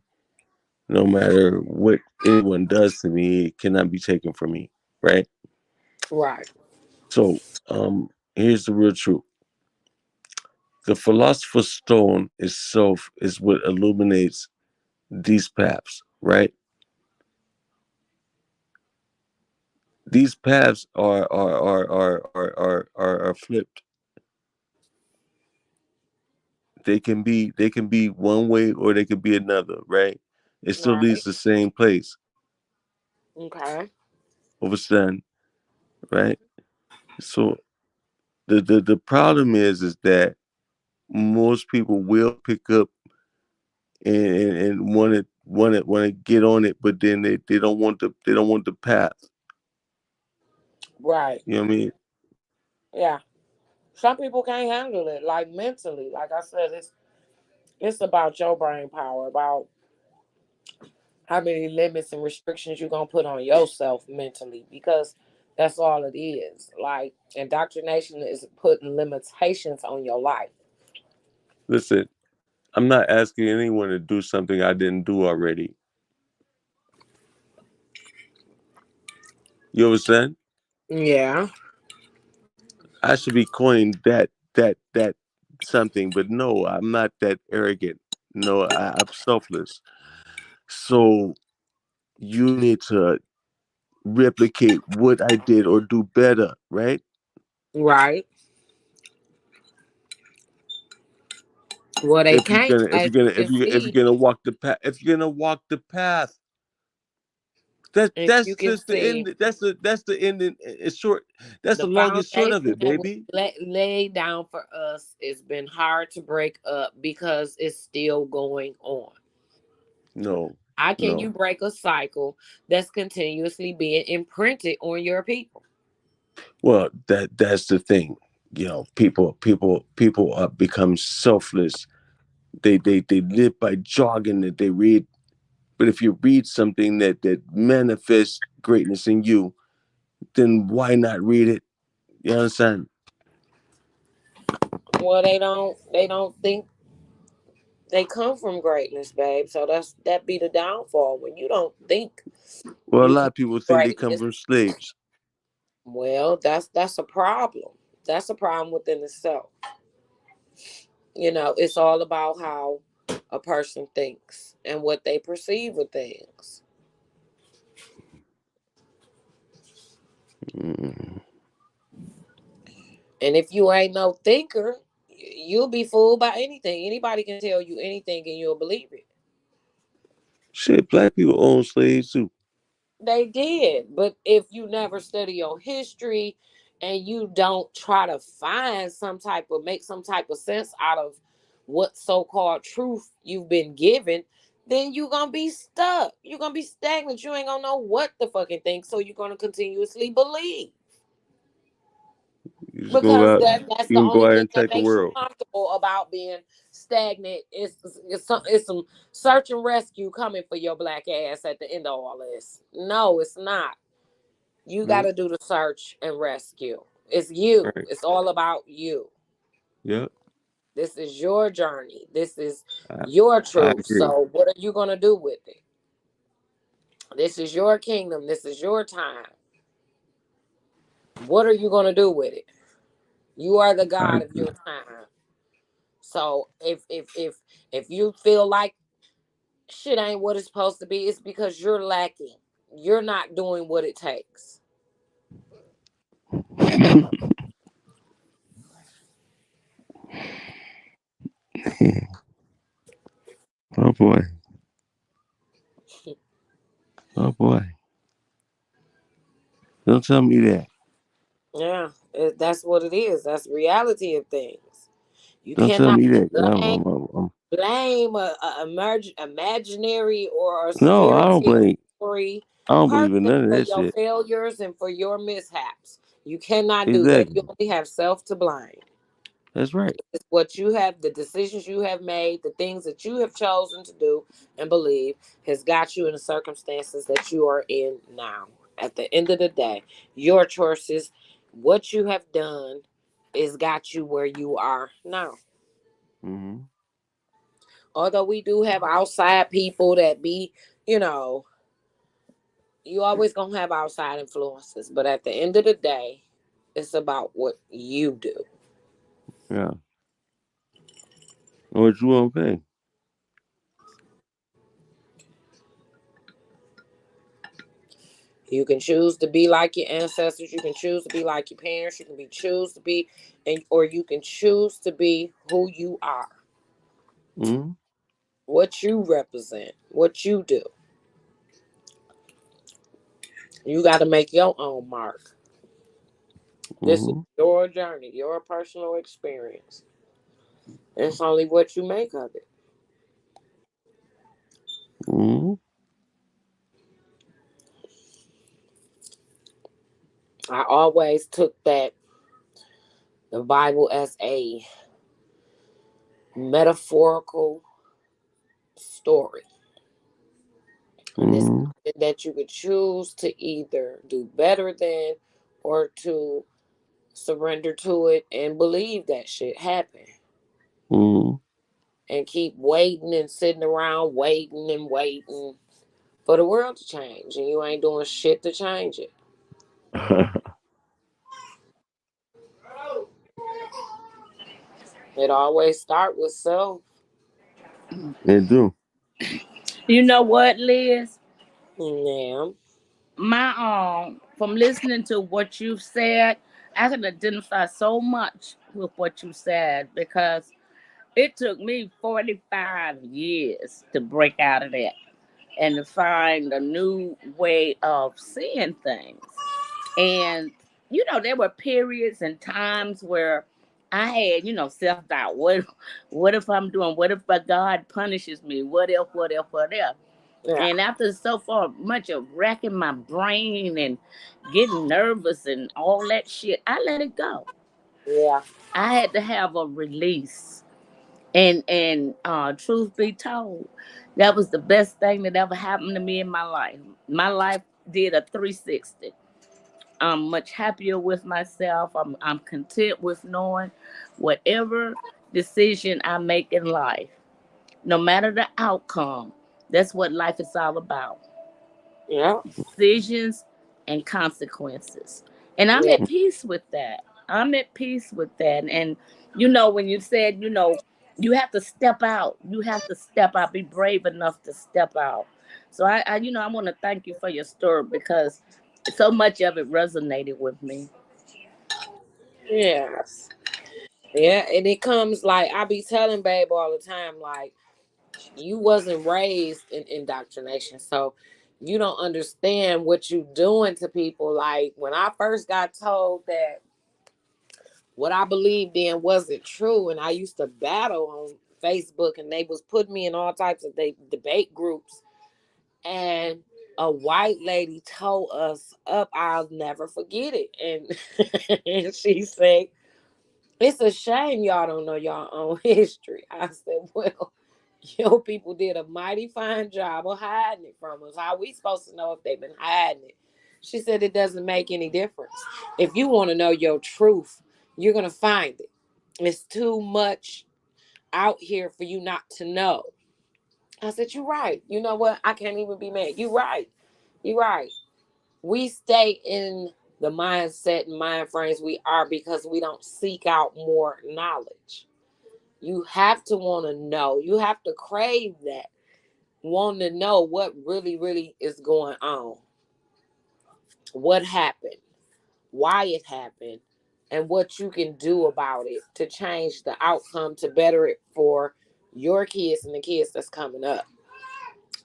no matter what anyone does to me. It cannot be taken from me, right? Right. So, here's the real truth: the philosopher's stone itself is what illuminates these paths, right? These paths are flipped. They can be one way or they could be another, right? It still leads Right. to the same place. Okay. Understand, right? So the problem is that most people will pick up and want to get on it, but then they don't want the path. Right. You know what I mean? Yeah. Some people can't handle it, like mentally. Like I said, it's about your brain power, about how many limits and restrictions you're gonna put on yourself mentally, because that's all it is. Like, indoctrination is putting limitations on your life. Listen, I'm not asking anyone to do something I didn't do already. You understand? Yeah. I should be coining that something, but no, I'm not that arrogant. No, I'm selfless. So you need to replicate what I did or do better, right? Right. Well, they If you're can't, gonna if as you're gonna you if can you if see. you're gonna walk the path if you're gonna walk the path, that If you that's can just the see, end. That's the ending. It's short. That's the the longest short of foundation it, that was baby. laid down for us, it's been hard to break up because it's still going on. No, How can you no. break a cycle that's continuously being imprinted on your people? Well, that's the thing. People become selfless. They live by jogging that they read. But if you read something that manifests greatness in you, then why not read it? You understand? Well, they don't think they come from greatness, babe. So that be the downfall. When you don't think Well, a you lot can of people do think they come greatness, from slaves. well, that's a problem. That's a problem within itself. It's all about how a person thinks and what they perceive of things. Mm. And if you ain't no thinker, you'll be fooled by anything. Anybody can tell you anything and you'll believe it. Shit, black people own slaves too. They did. But if you never study your history and you don't try to make some type of sense out of what so-called truth you've been given, then you're gonna be stuck. You're gonna be stagnant. You ain't gonna know what to fucking think. So you're gonna continuously believe. You just go Because out. that's You the can go only out thing and that attack the makes you world. comfortable about being stagnant. It's some search and rescue coming for your black ass at the end of all this. No, it's not. You got Yep. to do the search and rescue. It's you. Right. It's all about you. Yep. This is your journey. This is I, your I truth. agree. So what are you going to do with it? This is your kingdom. This is your time. What are you going to do with it? You are the I God of agree. your time. So if you feel like shit ain't what it's supposed to be, it's because you're lacking. You're not doing what it takes. Oh boy. Oh boy. Don't tell me that. Yeah, that's what it is. That's the reality of things. You Don't tell cannot me that. 'Cause blame blame imaginary or a no, I spirit don't blame. free I don't believe in person none of for that your shit. failures and for your mishaps. You cannot do that. You Exactly. only have self to blame. That's right. It's what you have, the decisions you have made, the things that you have chosen to do and believe has got you in the circumstances that you are in now. At the end of the day, your choices, what you have done, is got you where you are now. Hmm. Although we do have outside people that be, you know, you always gonna have outside influences, but at the end of the day, it's about what you do. Yeah. What you want to pay? You can choose to be like your ancestors. You can choose to be like your parents. You can be choose to be, and or you can choose to be who you are, Hmm. what you represent, what you do. You got to make your own mark. This is Hmm. your journey, your personal experience. It's only what you make of it. Hmm. I always took the Bible as a metaphorical story. And it's Hmm. something that you could choose to either do better than or to surrender to it and believe that shit happened. Hmm. And keep waiting and sitting around waiting and waiting for the world to change. And you ain't doing shit to change it. It always start with self. They do. You know what, Liz? Yeah. My from listening to what you've said, I can identify so much with what you said because it took me 45 years to break out of that and to find a new way of seeing things. And there were periods and times where I had, self doubt. What if I'm doing? What if God punishes me? What if? What if? What if? Yeah. And after so far much of racking my brain and getting nervous and all that shit, I let it go. Yeah. I had to have a release. And truth be told, that was the best thing that ever happened to me in my life. My life did a 360. I'm much happier with myself. I'm content with knowing whatever decision I make in life, no matter the outcome, that's what life is all about. Yeah. Decisions and consequences. And I'm Yeah. at peace with that. I'm at peace with that. And when you said, you have to step out. You have to step out. Be brave enough to step out. So I want to thank you for your story because so much of it resonated with me. Yes. Yeah. And it comes like I be telling babe all the time, like, you wasn't raised in indoctrination, so you don't understand what you doing to people. Like when I first got told that what I believed in wasn't true, and I used to battle on Facebook, and they was putting me in all types of debate groups, and a white lady told us up, I'll never forget it, and and she said, "It's a shame y'all don't know your own history." I said, "Well, your people did a mighty fine job of hiding it from us. How we supposed to know if they've been hiding it?" She said, "It doesn't make any difference. If you want to know your truth, you're going to find it. It's too much out here for you not to know." I said, "You're right. You know what? I can't even be mad. You're right. You're right. We stay in the mindset and mind frames we are because we don't seek out more knowledge. You have to want to know. You have to crave that. Want to know what really, really is going on. What happened, why it happened, and what you can do about it to change the outcome to better it for your kids and the kids that's coming up.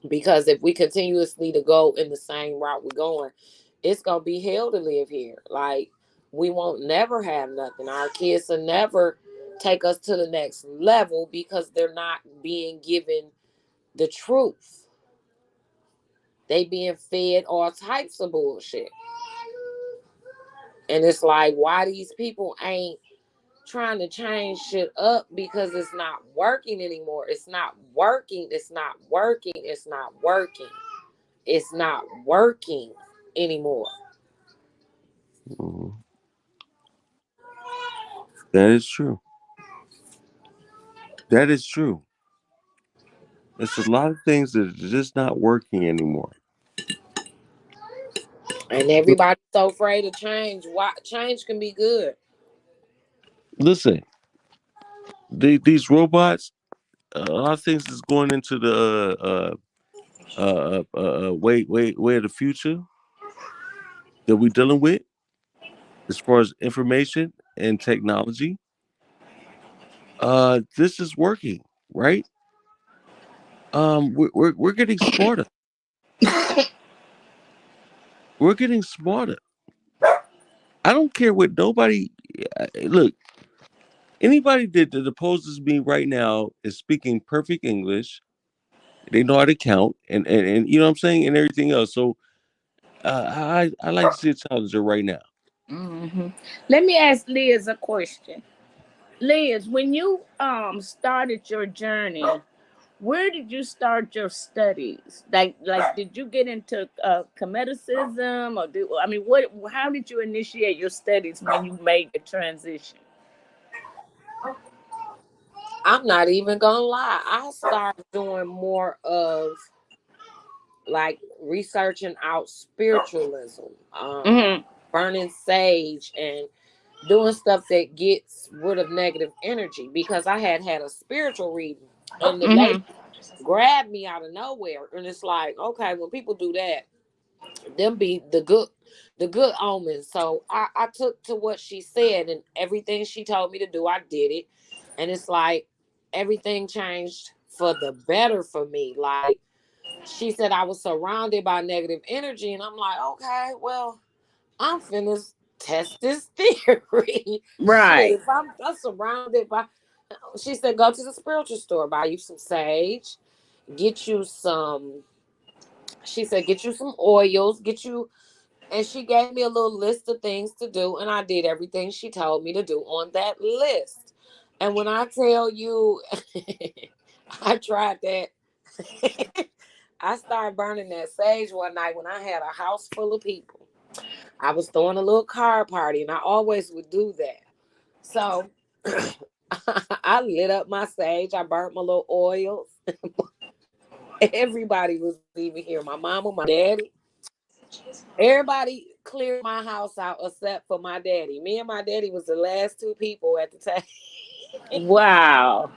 Because if we continuously to go in the same route we're going, it's gonna be hell to live here. Like, we won't never have nothing. Our kids will never take us to the next level because they're not being given the truth. They being fed all types of bullshit. And it's like, why these people ain't trying to change shit up, because it's not working anymore. It's not working. It's not working. It's not working. It's not working anymore. Mhm. That is true. That is true. It's a lot of things that are just not working anymore. And everybody's so afraid of change. Why? Change can be good. Listen, these robots, a lot of things is going into the way of the future that we're dealing with as far as information and technology. This is working, right? We're getting smarter. We're getting smarter. I don't care what nobody look. Anybody that opposes me right now is speaking perfect English. They know how to count and you know what I'm saying, and everything else. So I like to see a challenger right now. Hmm. Let me ask Liz a question. Liz, when you started your journey, where did you start your studies? Like did you get into Comedicism, or I mean, what? How did you initiate your studies when you made the transition? I'm not even gonna lie. I started doing more of like researching out spiritualism, Hmm. burning sage, and doing stuff that gets rid of negative energy, because I had a spiritual reading and the lady Hmm. grabbed me out of nowhere, and it's like, okay, when people do that, them be the good omens. So I took to what she said, and everything she told me to do, I did it. And it's like everything changed for the better for me. Like, she said I was surrounded by negative energy, and I'm like, okay, well, I'm finna test this theory. Shit, Right. if I'm surrounded by, she said, go to the spiritual store, buy you some sage, get you some, she said, get you some oils, get you, and she gave me a little list of things to do, and I did everything she told me to do on that list. And when I tell you, I tried that. I started burning that sage one night when I had a house full of people. I was throwing a little card party, and I always would do that. So I lit up my sage. I burnt my little oils. Everybody was even here. My mama, my daddy. Everybody cleared my house out except for my daddy. Me and my daddy was the last two people at the time. Wow.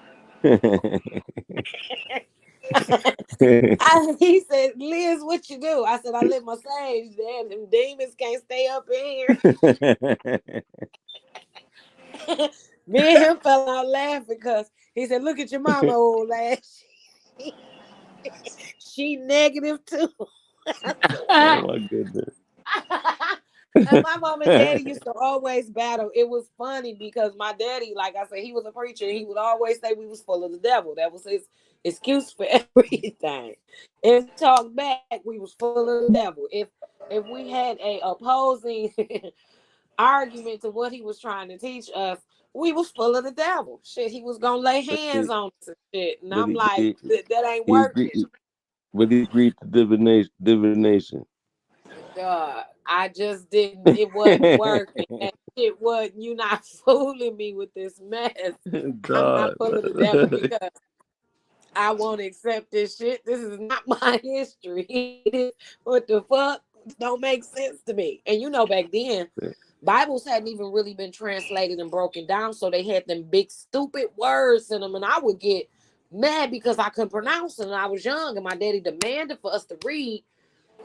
He said, Liz, what you do? I said, I lit my sage. Damn, them demons can't stay up in here. Me and him fell out laughing because he said, look at your mama, old ass. She negative too. Oh my goodness. And my mom and daddy used to always battle. It was funny because my daddy, like I said, he was a preacher. He would always say we was full of the devil. That was his excuse for everything. If we talked back, we was full of the devil. If we had a opposing argument to what he was trying to teach us, we was full of the devil. Shit, he was gonna lay But hands he, on us and shit. And but I'm like, that ain't he working. agreed, but he agreed to divination. I just didn't. It wasn't working. That shit wasn't. You not fooling me with this mess. I'm not God. full of the devil because I won't accept this shit. This is not my history. What the fuck? don't make sense to me. And you know, back then, Yeah. Bibles hadn't even really been translated and broken down, so they had them big stupid words in them, and I would get mad because I couldn't pronounce them. And I was young, and my daddy demanded for us to read,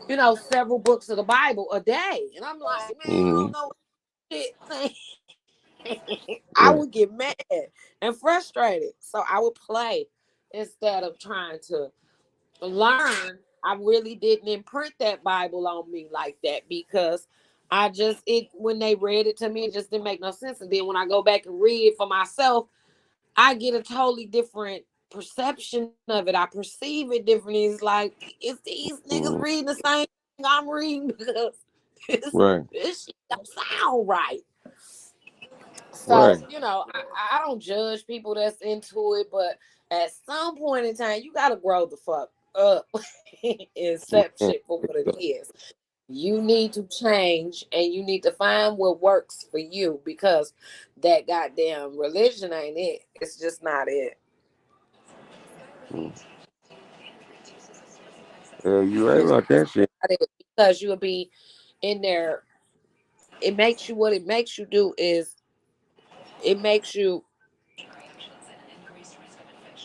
you know, several books of the Bible a day, and I'm like, man, I don't Mm-hmm. know what shit saying. I Right. would get mad and frustrated, so I would play instead of trying to learn. I really didn't imprint that Bible on me like that because I just it when they read it to me, it just didn't make no sense. And then when I go back and read it for myself, I get a totally different perception of it. I perceive it differently. It's like it's these niggas Mm-hmm. reading the same thing I'm reading because Right. this shit don't sound right. So, Right. you know, I don't judge people that's into it, but at some point in time, you got to grow the fuck up and accept shit for what it is. You need to change and you need to find what works for you because that goddamn religion ain't it. It's just not it. Mm. Yeah, you're right It's about just that shit. not it because you'll be in there. It makes you, what it makes you do is it makes you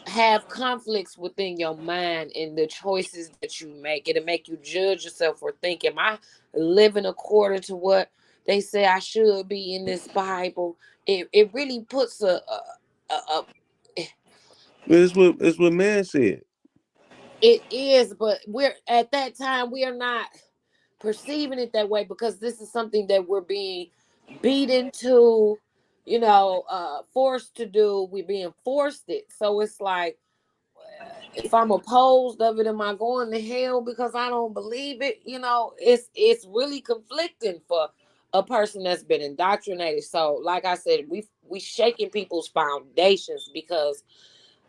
have conflicts within your mind in the choices that you make. It'll make you judge yourself for thinking, am I living according to what they say I should be in this Bible? It really puts a It's what man said. it is, but we're at that time we are not perceiving it that way because this is something that we're being beat into, you know, forced to do. We're being forced it. So it's like if I'm opposed of it, am I going to hell because I don't believe it? You know, it's really conflicting for a person that's been indoctrinated. So, like I said, we shaking people's foundations because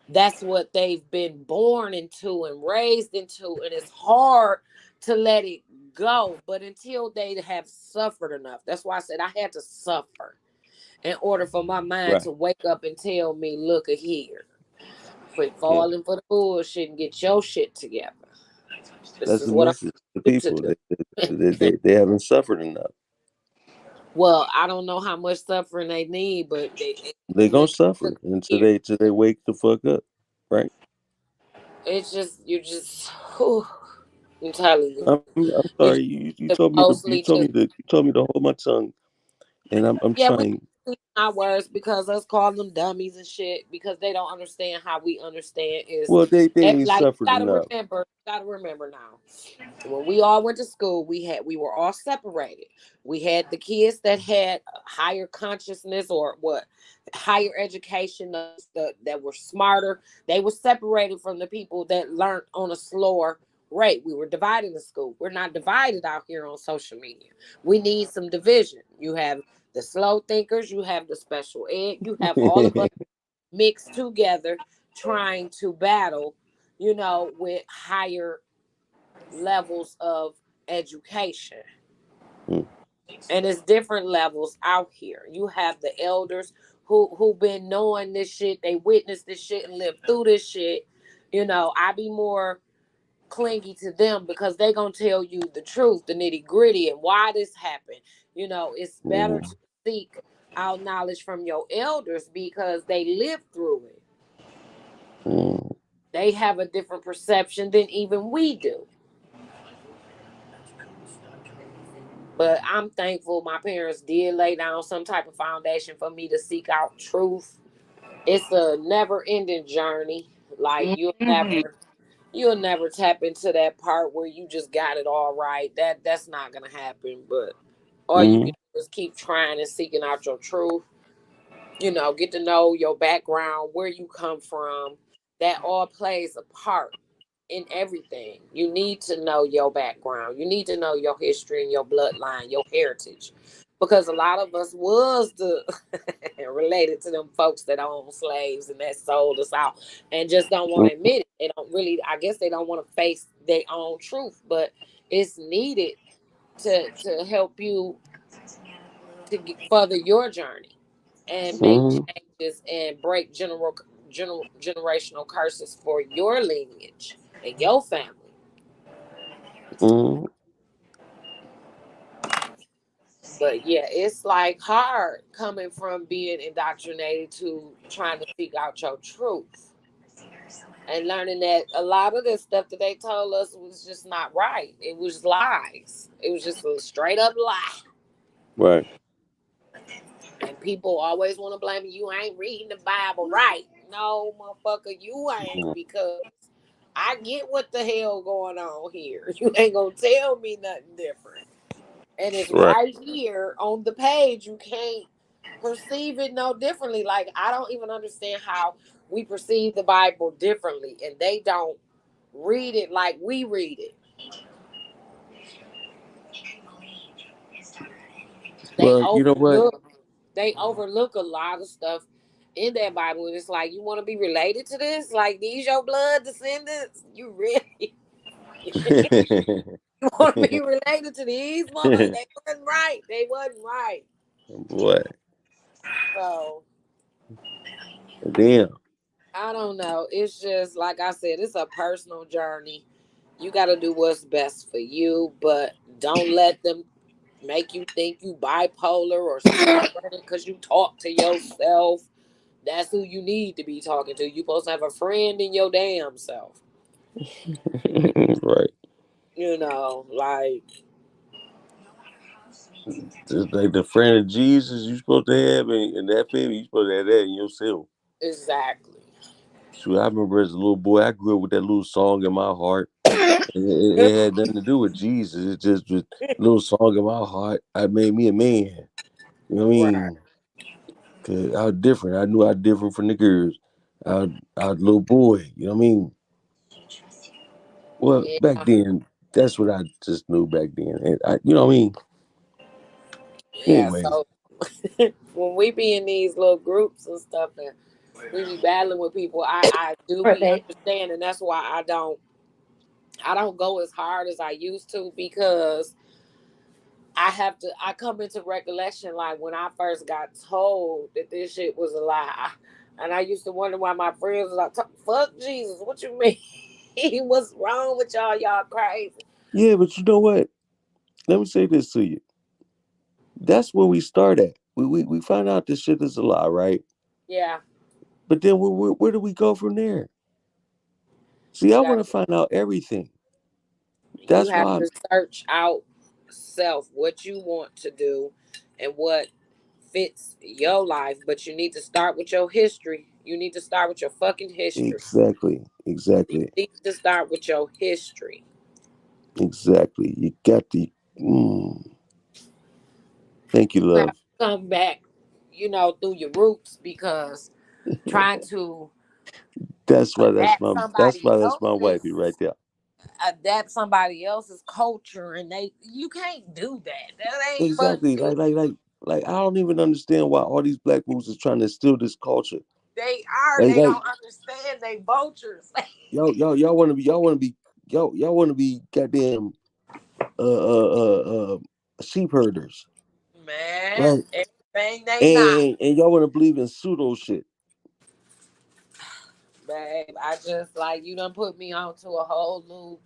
that's what they've been born into and raised into, and it's hard to let it go. But until they have suffered enough, that's why I said I had to suffer in order for my mind Right. to wake up and tell me, look at here. Quit Yeah. falling for the bullshit and get your shit together. This That's is the what I message to need to people. do. They haven't suffered enough. Well, I don't know how much suffering they need, but They're gonna they suffer until here. they wake the fuck up. Right. It's just you just whew, I'm telling you. I'm We sorry. just You have told me to mostly just hold my tongue, and I'm yeah, we trying. our words because us calling them dummies and shit because they don't understand how we understand is Well, they ain't like suffered enough. you gotta remember now. When we all went to school, we were all separated. We had the kids that had higher consciousness or what higher education, that were smarter. They were separated from the people that learned on a slower rate. We were divided in school. We're not divided out here on social media. We need some division. You have the slow thinkers, you have the special ed, you have all of us mixed together trying to battle, you know, with higher levels of education. Mm, And it's different levels out here. You have the elders who been knowing this shit, they witnessed this shit and lived through this shit. You know, I be more clingy to them because they gonna tell you the truth, the nitty gritty, and why this happened. You know, it's better mm, to seek out knowledge from your elders because they lived through it. mm, They have a different perception than even we do. But I'm thankful my parents did lay down some type of foundation for me to seek out truth. It's a never ending journey. Like Mhm. you'll never tap into that part where you just got it all right. That's not gonna happen. But all you can mm, do is keep trying and seeking out your truth. You know, get to know your background, where you come from. That all plays a part in everything. You need to know your background. You need to know your history and your bloodline, your heritage. Because a lot of us was the related to them folks that owned slaves and that sold us out and just don't want mm, to admit it. They don't really, I guess they don't want to face their own truth, but it's needed to help you to further your journey and make mm, changes and break generational curses for your lineage and your family. mm. But yeah, it's like hard coming from being indoctrinated to trying to seek out your truth and learning that a lot of the stuff that they told us was just not right. It was lies. It was just a straight up lie. Right. And people always want to blame you. Ain't reading the Bible right. No, motherfucker, you ain't, Mhm. because I get what the hell going on here. You ain't gonna tell me nothing different. And it's Right. right here on the page. You can't perceive it no differently. Like, I don't even understand how we perceive the Bible differently, and they don't read it like we read it. They Well, you know what? overlook they overlook a lot of stuff in that Bible, and it's like, you want to be related to this? Like, these your blood descendants? You really want to be related to these motherfuckers? They wasn't right. They wasn't right. Boy, So damn. I don't know. It's just like I said, it's a personal journey. You got to do what's best for you, but don't let them make you think you bipolar or schizophrenic because you talk to yourself. That's who you need to be talking to. You supposed to have a friend in your damn self. Right. Like, Just like the friend of Jesus you supposed to have in that family, you supposed to have that in yourself. exactly. Shoot, I remember as a little boy, I grew up with that little song in my heart. And it had nothing to do with Jesus. It just was a little song in my heart. I made me a man. You know what I Right. mean? Cause I was different. I knew I was different from the girls. I was a little boy. You know what I mean? Well, back Yeah. then, that's what I just knew back then. And you know what I mean? Yeah. Anyways, So when we be in these little groups and stuff and we be battling with people, I do Right, be babe. understanding. That's why I don't go as hard as I used to, because I come into recollection like when I first got told that this shit was a lie. And I used to wonder why my friends was like, fuck Jesus, what you mean? What's wrong with y'all? Y'all crazy. yeah, but you know what? Let me say this to you. That's where we start at. We find out this shit is a lie, right? Yeah. But then where do we go from there? See, You I got want to find out everything. you That's have why to search out self, what you want to do and what fits your life. But you need to start with your history. You need to start with your fucking history. exactly, You exactly, need to start with your history. exactly. You got the. Mm, thank you, You have love. to come back, through your roots, because trying to adapt That's somebody why that's my wifey right else's there. culture, and you can't do that. That ain't for Exactly. you. I don't even understand why all these black moves is trying to steal this culture. They are. Like They like don't understand. They vultures. y'all want to be y'all want to be goddamn sheep herders, Man, right? everything they not. And y'all want to believe in pseudo shit. Babe, I just, like, you done put me onto a whole loop.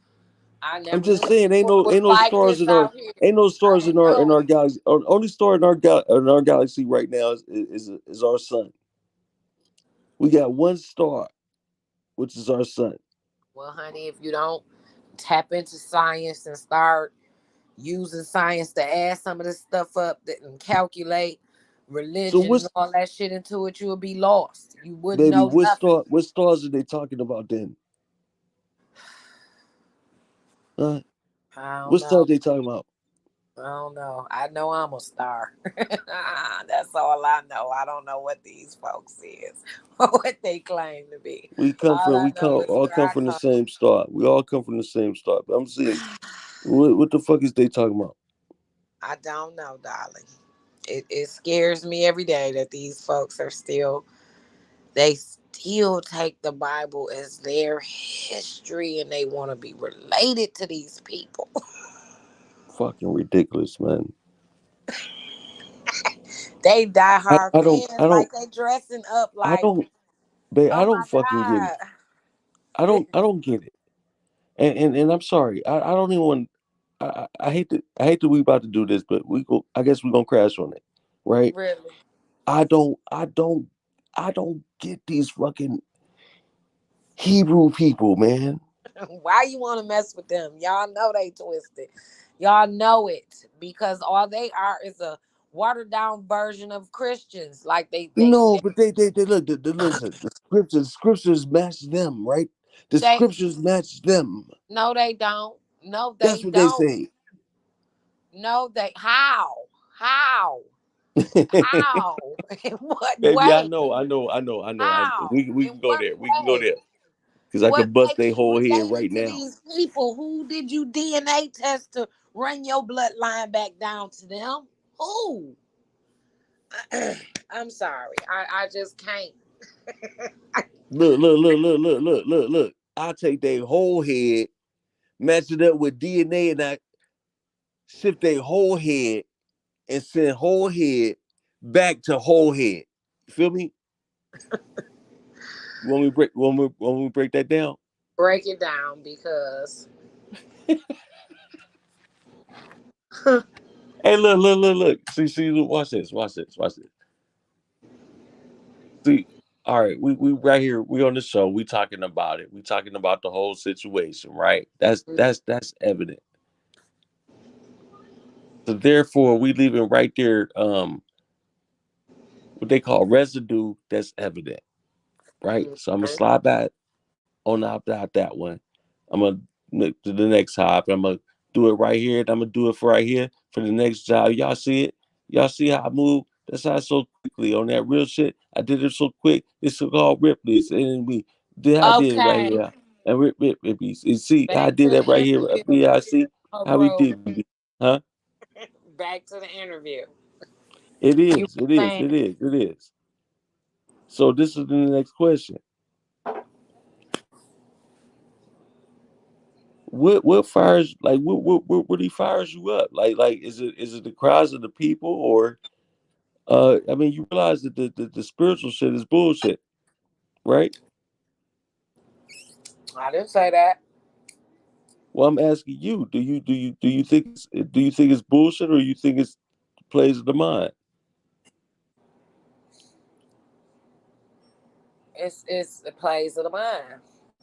I I'm never knew just saying, it was ain't no like stars this in our out here. ain't no I stars didn't know in our it. galaxy. Only star in our galaxy right now is our sun. We got one star, which is our sun. Well, honey, if you don't tap into science and start using science to add some of this stuff up and calculate So religion and what's all that shit into it, you would be lost. You wouldn't baby? know nothing. What stars are they talking about then? Huh? I don't What stars know. they talking about? I don't know. I know I'm a star. That's all I know. I don't know what these folks is or what they claim to be. All I We know come is all where come I from the come. same star. We all come from the same star. But I'm saying, what the fuck is they talking about? I don't know, darling. It scares me every day that these folks they still take the Bible as their history, and they want to be related to these people. Fucking ridiculous, man. They die hard fans, I like don't they dressing up I like, don't babe, I oh don't my fucking get it. God. I don't get it. And I'm sorry. I don't even want. I hate that we about to do this, but I guess we're gonna crash on it, right? Really. I don't I don't I don't get these fucking Hebrew people, man. Why you want to mess with them? Y'all know they twisted. Y'all know it because all they are is a watered down version of Christians. Like No, but they look. Listen, the scriptures match them, right? The they scriptures match them. no they don't. No That's they what they don't. say. No they how how in what Baby, I way? know, I know, I know, I know. How We in can go what there. We can go way? there because I What could bust their makes you whole head related right to now. these people? Who did you DNA test to run your bloodline back down to them? Who? I'm sorry. I just can't. Look. I take their whole head, match it up with DNA, and I shift their whole head and send whole head back to whole head. You feel me? Want we break that down? Break it down because Hey, look. See, look, watch this. See, all right, we right here, we on the show, we talking about it. We talking about the whole situation, right? That's evident. So therefore, we leaving right there, what they call residue that's evident, right? So I'm gonna okay. slide back on out that one. I'm gonna to the next hop. I'm gonna do it right here. And I'm gonna do it for right here for the next job. Y'all see it? Y'all see how I move? That's how so quickly on that real shit. I did it so quick. It's called Ripley's, and we did I did it right Okay. here. And Ripley's. You see how I Back did to that the right here? interview. Yeah, see how we Bro. did, baby. Huh? Back to the interview. It You is. were It is. saying It is. It is. So this is the next question. What fires like what he fires you up like is it the cries of the people or I mean you realize that the spiritual shit is bullshit, right? I didn't say that. Well, I'm asking you, do you think it's bullshit or you think it's plays of the mind? It's the plays of the mind.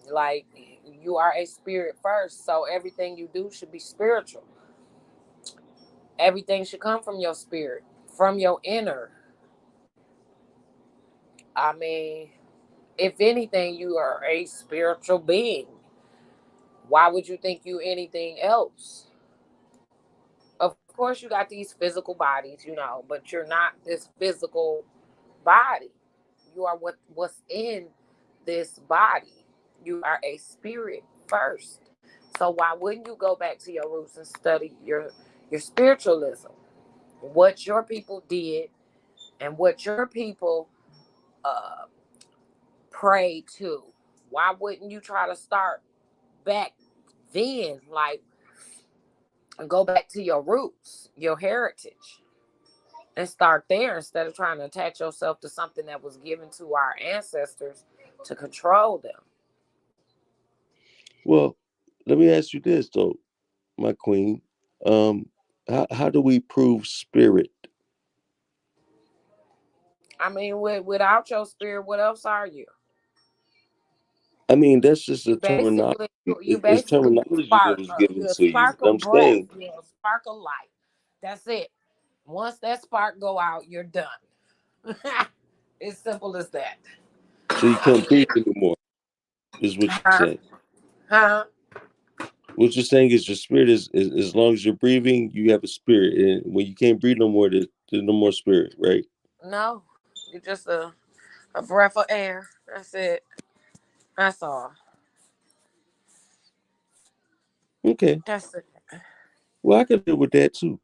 Like you are a spirit first, so everything you do should be spiritual. Everything should come from your spirit, from your inner. I mean, if anything, you are a spiritual being. Why would you think you anything else? Of course, you got these physical bodies, but you're not this physical body. You are what's in this body. You are a spirit first. So why wouldn't you go back to your roots and study your spiritualism? What your people did and what your people uh, prayed to. Why wouldn't you try to start back then, like go back to your roots, your heritage, and start there instead of trying to attach yourself to something that was given to our ancestors to control them? Well, let me ask you this though, my queen. um how do we prove spirit? I mean, without your spirit, what else are you? I mean that's just a You terminology. basically you It's basically a terminology that spark. was given You're a to you, spark but of I'm breath. saying You're a spark of light. That's it. Once that spark go out, you're done. It's simple as that. so you can't breathe anymore is what you're Huh? saying. Huh? What you're saying is your spirit is as long as you're breathing, you have a spirit, and when you can't breathe no more, there's no more spirit, right? No, you're just a breath of air. That's it. That's all. Okay. That's it. Well, I can live with that too.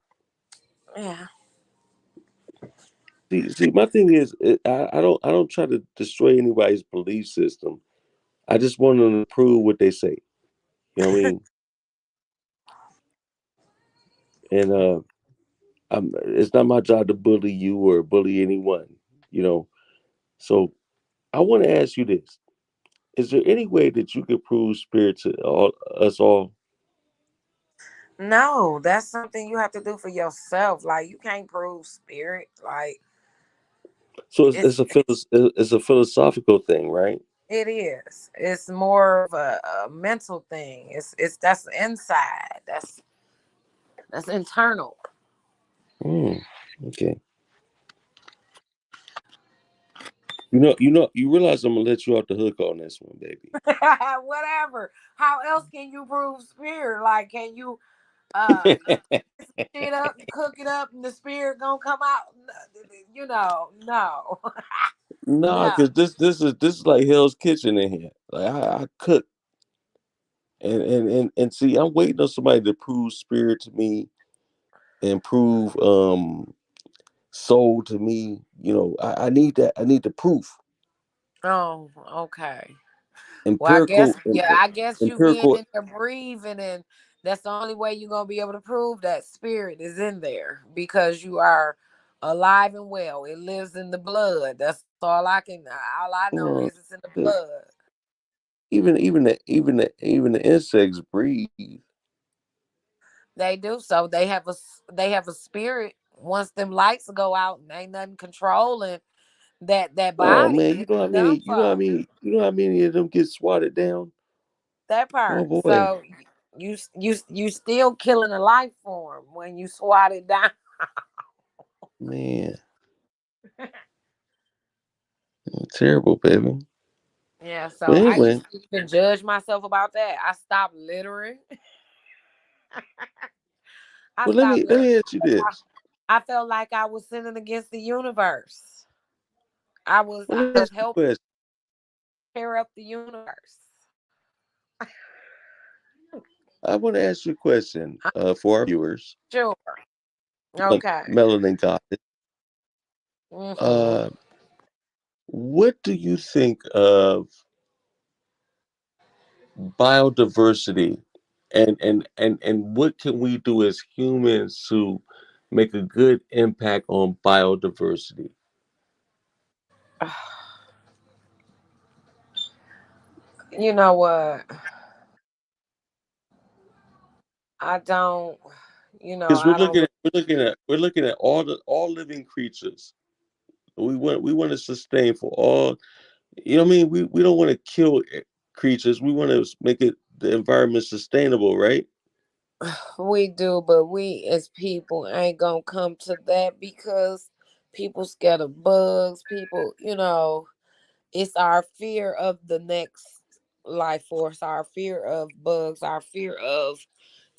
Yeah. See, my thing is, I don't try to destroy anybody's belief system. I just want them to prove what they say. You know what I mean? And it's not my job to bully you or bully anyone. You know. So I want to ask you this: is there any way that you could prove spirit to us all? No, that's something you have to do for yourself. Like you can't prove spirit. Like So it's it's a philosophical thing, right? it is. It's more of a mental thing. It's that's inside. That's internal. Mm, okay. You realize I'm gonna let you off the hook on this one, baby. Whatever. How else can you prove spirit? Like, can you uh shit up, cook it up, and the spirit gonna come out? No, Nah, no. cause this is like Hell's Kitchen in here. Like I cook and see, I'm waiting on somebody to prove spirit to me and prove soul to me. I need that. I need the proof. Oh, okay. Well, Empirical, I guess you being empirical. in there breathing, and that's the only way you're gonna be able to prove that spirit is in there because you are alive and well. It lives in the blood. That's all I know is Uh, it's in the blood. even the insects breathe. They do. So they have a spirit. Once them lights go out and ain't nothing controlling that Oh body, man, it's done for. you know how many of them get swatted down. That Oh part. boy, So you still killing a life form when you swat it down. man, terrible, baby. Yeah, But so I anyway, used to even judge myself about that. I stopped littering. I well let stopped me let littering. me ask you this. I felt like I was sinning against the universe. Well, I let me was ask you a helping question. tear up the universe. I want to ask you a question I'm for our viewers, sure. Okay. Melanin Goddess. Hmm. Uh, what do you think of biodiversity, and what can we do as humans to make a good impact on biodiversity? You know what? I don't. Because I don't. we're looking at all living creatures. We want to sustain for all. You know what I mean? We don't want to kill creatures. We want to make it the environment sustainable, right? We do, but we as people ain't gonna come to that because people scared of bugs. People, it's our fear of the next life force, our fear of bugs, our fear of,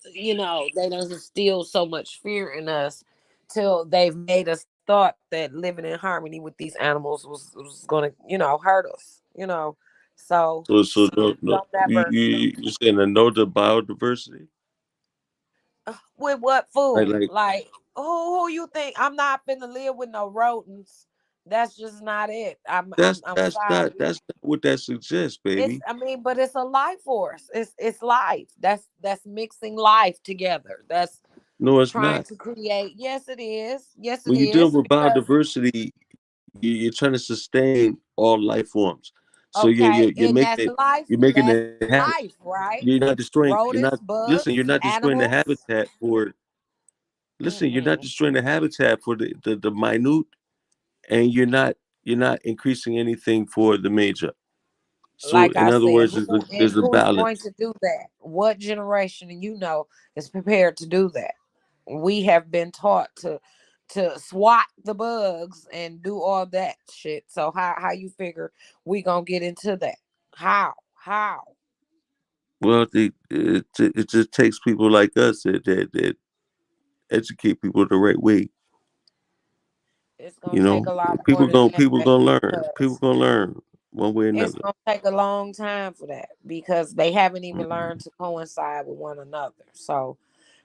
they don't instill so much fear in us till they've made us thought that living in harmony with these animals was gonna, hurt us. So So no, we no, don't never you're saying a no to biodiversity? with what Like food? like Like who you think I'm not finna live with no rodents? That's just not it. I'm sorry. that's not what that suggests, It's baby. I mean, but it's a life force. It's life. That's mixing life together. That's No, it's trying not. to create. Yes, it is. Yes, it When you're dealing is. with Because biodiversity, you're trying to sustain all life forms. So okay, you're and making that's it life. you're making That's it happen. life, right? You're not destroying. You're Rodents, not listen. You're bugs, not destroying the animals. habitat for. Listen, you're not Mm-mm. destroying the habitat for the minute, and you're not increasing anything for the major. So Like in I other said, words, who and there's a who's going balance. to do that? What generation, is prepared to do that? We have been taught to swat the bugs and do all that shit. So how you figure we gonna get into that? How Well, it just takes people like us that educate people the right way. it's gonna take a lot more People than going that, people baby, gonna learn. People because gonna learn one way or it's another. gonna take a long time for that because they haven't even learned Mhm. to coincide with one another. So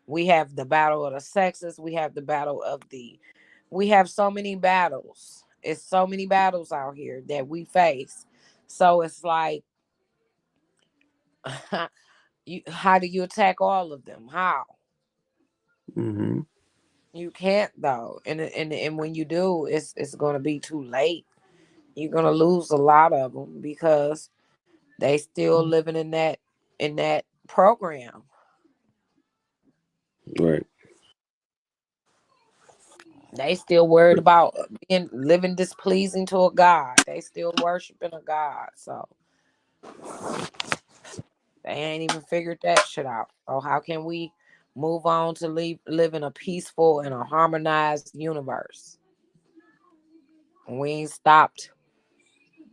we have the battle of the sexes. We have so many battles. It's so many battles out here that we face. So it's like, how do you attack all of them? How? Mhm. You can't though. And when you do, it's gonna be too late. You're gonna lose a lot of them because they still living in that program. Right. They still worried about being living displeasing to a God. They still worshiping a God. So they ain't even figured that shit out. So how can we move on to live in a peaceful and a harmonized universe? We ain't stopped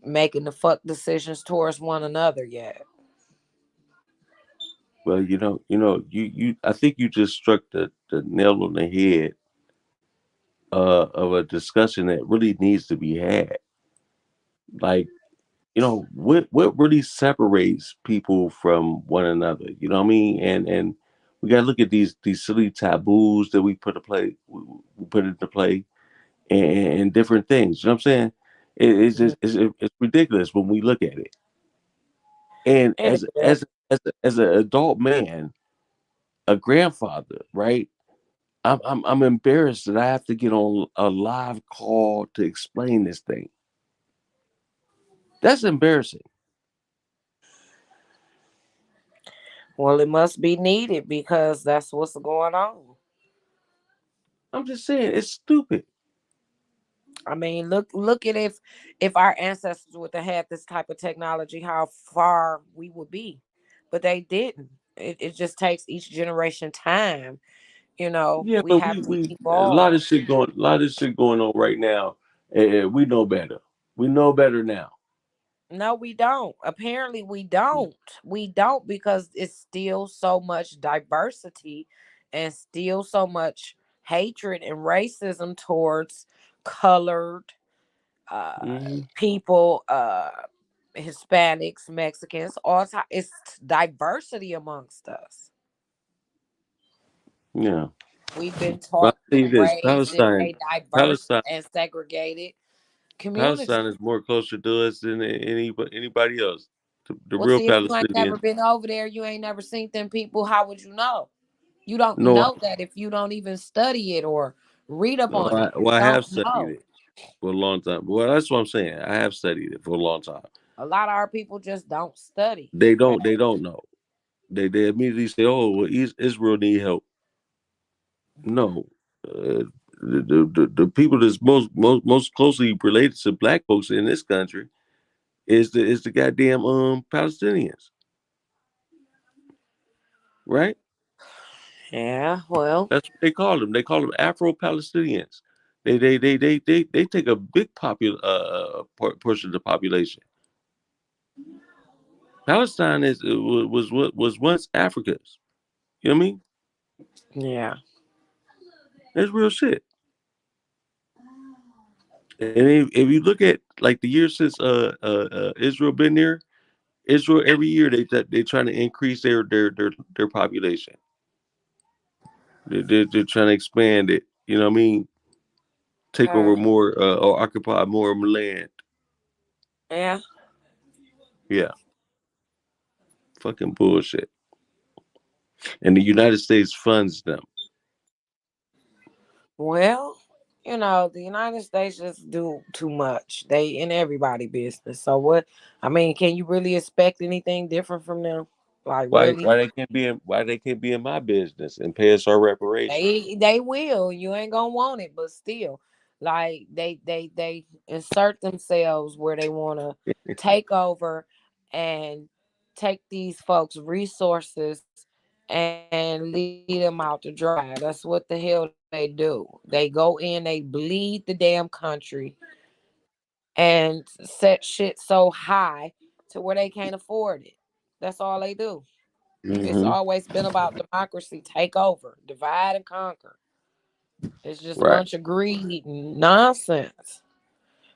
making the fuck decisions towards one another yet. Well, you. I think you just struck the nail on the head of a discussion that really needs to be had. Like, what really separates people from one another? You know what I mean? And we gotta look at these silly taboos that we put into play, and different things. You know what I'm saying? It's Mhm. just it's ridiculous when we look at it. And It as is. as as an adult man, a grandfather, right? I'm embarrassed that I have to get on a live call to explain this thing. That's embarrassing. Well, it must be needed because that's what's going on. I'm just saying it's stupid. I mean, look at if our ancestors would have had this type of technology, how far we would be. But they didn't. It just takes each generation time. Yeah, We but have to we evolve. a lot of shit going on right now. We know better. We know better now. No, we don't. Apparently, we don't. We don't because it's still so much diversity and still so much hatred and racism towards colored people, Hispanics, Mexicans, all time. It's diversity amongst us. Yeah. We've been But taught I and see this raised in a diverse Palestine, and segregated community. Palestine is more closer to us than anybody else. The Well, real see, if you ain't never Palestinians. been over there, you ain't never seen them people. How would you know? You don't No, know that if you don't even study it or read up no, on it. You I have don't studied know. it for a long time. Well, that's what I'm saying. I have studied it for a long time. A lot of our people just don't study. They don't know. They immediately say, "Oh, well, Israel need help." No, the people that's most closely related to black folks in this country is the goddamn Palestinians, right? Yeah, well, That's what they call them. They call them Afro Palestinians. They take a big portion of the population. Palestine was what was once Africa's. You know what I mean? yeah. That's real shit. And if you look at like the years since Israel been there, Israel every year they trying to increase their population. They're trying to expand it. You know what I mean? Take over Okay. more or occupy more land. Yeah. Yeah, fucking bullshit. And the United States funds them. Well, the United States just do too much. They in everybody business. So what? I mean, can you really expect anything different from them? Like really? Why they can't be in my business and pay us our reparations? They will. You ain't gonna want it, but still, like they insert themselves where they want to take over and take these folks' resources and lead them out to dry. That's what the hell they do. They go in, they bleed the damn country and set shit so high to where they can't afford it. That's all they do. It's Hmm. always been about democracy, take over, divide and conquer. It's just a Right. bunch of greed and nonsense.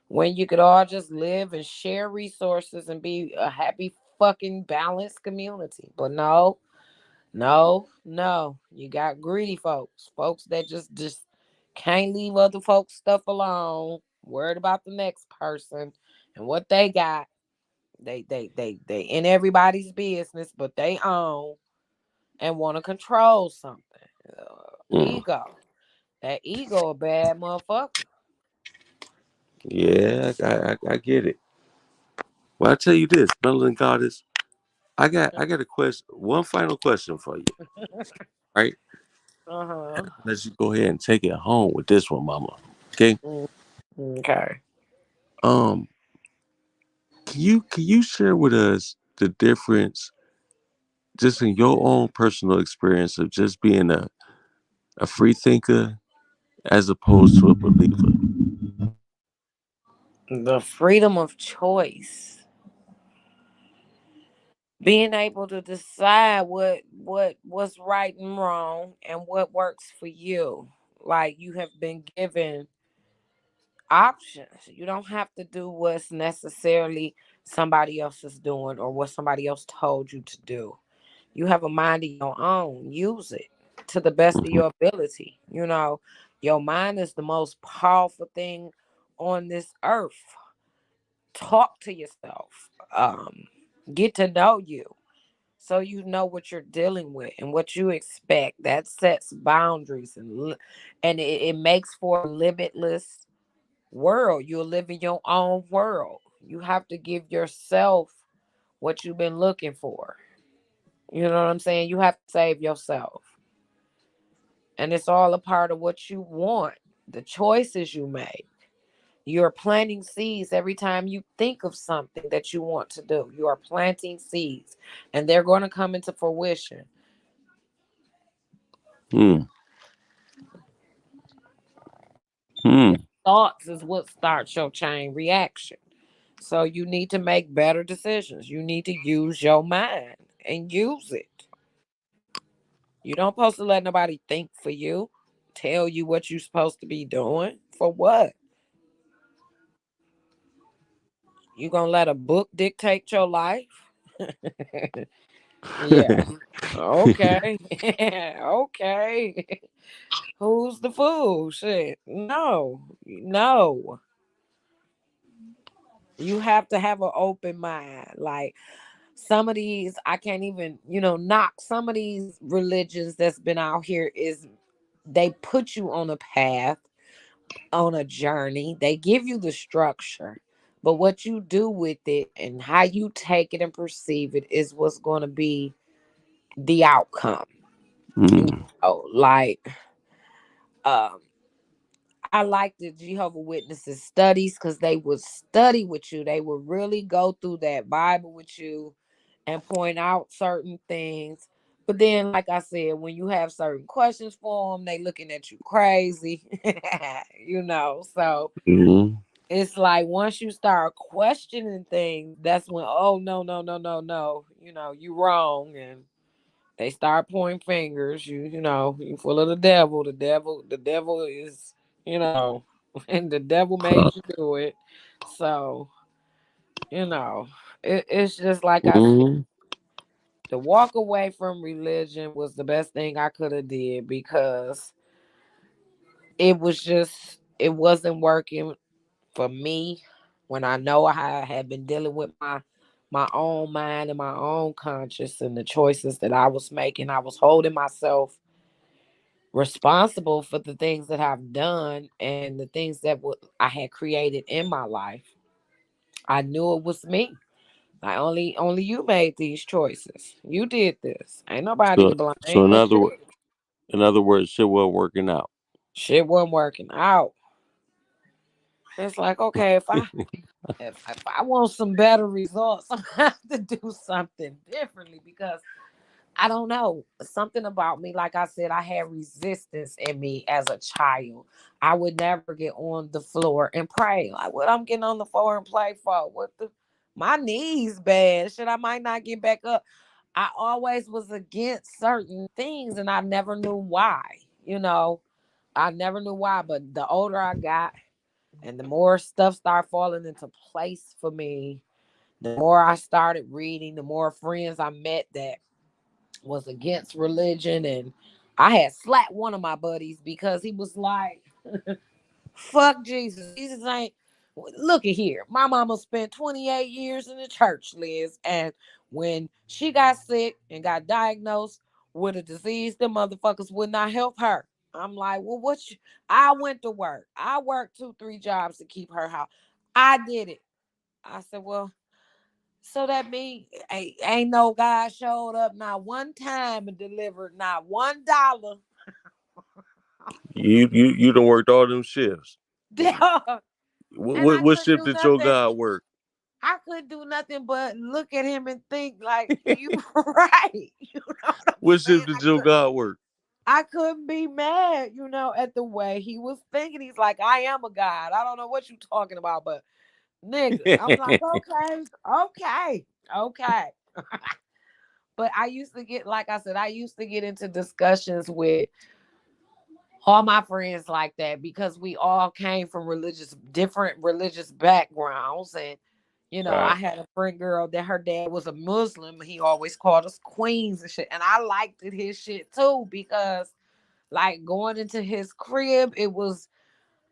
When you could all just live and share resources and be a happy fucking balanced community. But no, no, no. You got greedy folks. Folks that just can't leave other folks' stuff alone. Worried about the next person and what they got. They in everybody's business, but they own and want to control something. Mm. Ego. That ego a bad motherfucker. Yeah, I get it. Well, I tell you this, Melanin Goddess, I got a question, one final question for you, right? Uh-huh. Let you go ahead and take it home with this one, Mama. Okay. Okay. Um, can you share with us the difference, just in your own personal experience of just being a free thinker as opposed to a believer? The freedom of choice. Being able to decide what's right and wrong and what works for you. Like you have been given options. You don't have to do what's necessarily somebody else is doing or what somebody else told you to do. You have a mind of your own. Use it to the best of Mhm. your ability. Your mind is the most powerful thing on this earth. Talk to yourself. Get to know you so you know what you're dealing with and what you expect. That sets boundaries and it makes for a limitless world. You'll live in your own world. You have to give yourself what you've been looking for. You know what I'm saying? You have to save yourself. And it's all a part of what you want, the choices you make. You're planting seeds every time you think of something that you want to do. You are planting seeds and they're going to come into fruition. Hmm. Hmm. Thoughts is what starts your chain reaction. So you need to make better decisions. You need to use your mind and use it. You don't supposed to let nobody think for you, tell you what you're supposed to be doing. For what? You gonna let a book dictate your life? Yeah. Okay. Okay. Who's the fool? Shit. No. No. You have to have an open mind. Like some of these, I can't even, knock some of these religions that's been out here is they put you on a path, on a journey. They give you the structure, but what you do with it and how you take it and perceive it is what's going to be the outcome. Hmm. Like, um, I like the Jehovah Witnesses studies because they would study with you. They would really go through that Bible with you and point out certain things. But then, like I said, when you have certain questions for them, they looking at you crazy, So Hmm. it's like once you start questioning things, that's when, oh no, no, no, no, no, you wrong, and they start pointing fingers. You full of the devil. The devil is, and the devil made you do it. So, you know, it's just like I said, Hmm. to walk away from religion was the best thing I could have did because it wasn't working for me when I know I had been dealing with my own mind and my own conscience and the choices that I was making. I was holding myself responsible for the things that I've done and the things that I had created in my life. I knew it was me. I only you made these choices. You did this. Ain't nobody So, to so blame in but other you. words, shit wasn't working out. Shit wasn't working out. It's like, okay, if I want some better results, I have to do something differently because I don't know. Something about me, like I said, I had resistance in me as a child. I would never get on the floor and pray. Like, what I'm getting on the floor and play for? My knees bad. Shit, I might not get back up. I always was against certain things and I never knew why. You know, I never knew why. But the older I got and the more stuff started falling into place for me, the more I started reading, the more friends I met that was against religion. And I had slapped one of my buddies because he was like, fuck Jesus. Jesus ain't. Look at here. My mama spent 28 years in the church, Liz. And when she got sick and got diagnosed with a disease, the motherfuckers would not help her. I'm like, well, I went to work. I worked 2, 3 jobs to keep her house. I did it. I said, well, so that means ain't no God showed up not one time and delivered not $1 You done worked all them shifts. Dog. What And I what couldn't shift do did your nothing. God work? I couldn't do nothing but look at him and think like, you right. You know what I'm What saying? shift did your God work? I couldn't be mad, at the way he was thinking. He's like, I am a god. I don't know what you talking about, but nigga, I'm like, okay, okay, okay. But I used to get, like I said, I used to get into discussions with all my friends like that because we all came from different religious backgrounds. And, I Right. had a friend girl that her dad was a Muslim. He always called us queens and shit. And I liked his shit too because, like, going into his crib, it was,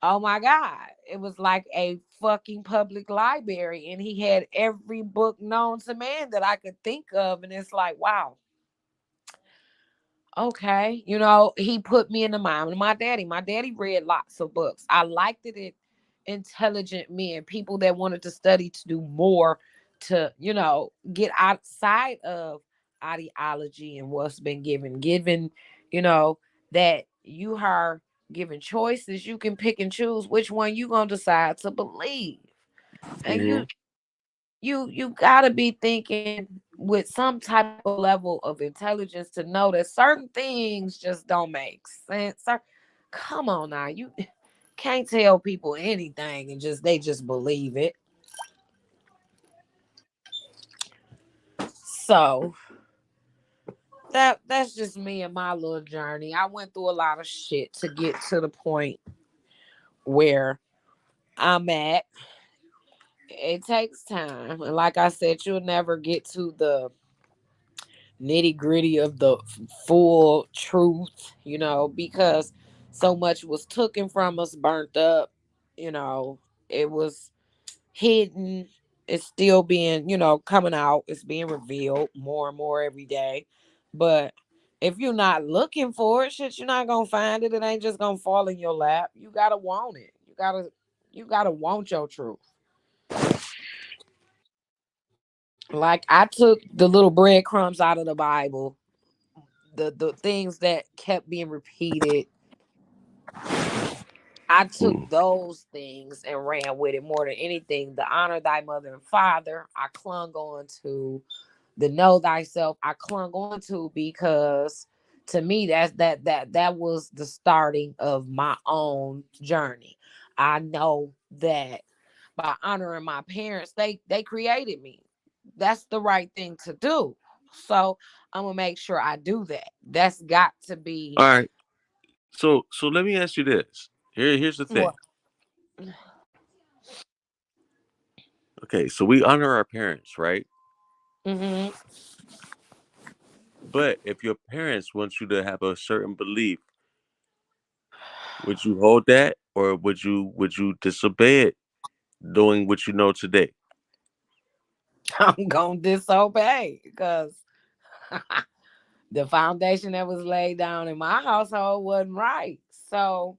oh my God, it was like a fucking public library. And he had every book known to man that I could think of. And it's like, wow, okay. He put me in the mind of my daddy. My daddy read lots of books. I liked it. Intelligent men, people that wanted to study to do more, to, get outside of ideology and what's been given, that you are given choices. You can pick and choose which one you gonna decide to believe. And Mm-hmm. you gotta be thinking with some type of level of intelligence to know that certain things just don't make sense. Come on now, you can't tell people anything and they just believe it. So that's just me and my little journey. I went through a lot of shit to get to the point where I'm at. It takes time, and like I said, you'll never get to the nitty gritty of the full truth, because so much was taken from us, burnt up, it was hidden. It's still being, coming out. It's being revealed more and more every day. But if you're not looking for it, shit, you're not gonna find it. It ain't just gonna fall in your lap. You gotta want it. You gotta want your truth. Like, I took the little breadcrumbs out of the Bible, the things that kept being repeated. I took those things and ran with it more than anything. The honor thy mother and father, I clung on to. The know thyself, I clung on to, because to me that was the starting of my own journey. I know that by honoring my parents, they created me. That's the right thing to do. So I'm gonna make sure I do that. That's got to be All right. So let me ask you this. Here's the thing. what. Okay, so we honor our parents, right? Hmm. But if your parents want you to have a certain belief, would you hold that, or would you disobey it, doing what you know today? I'm gonna disobey because the foundation that was laid down in my household wasn't right. So,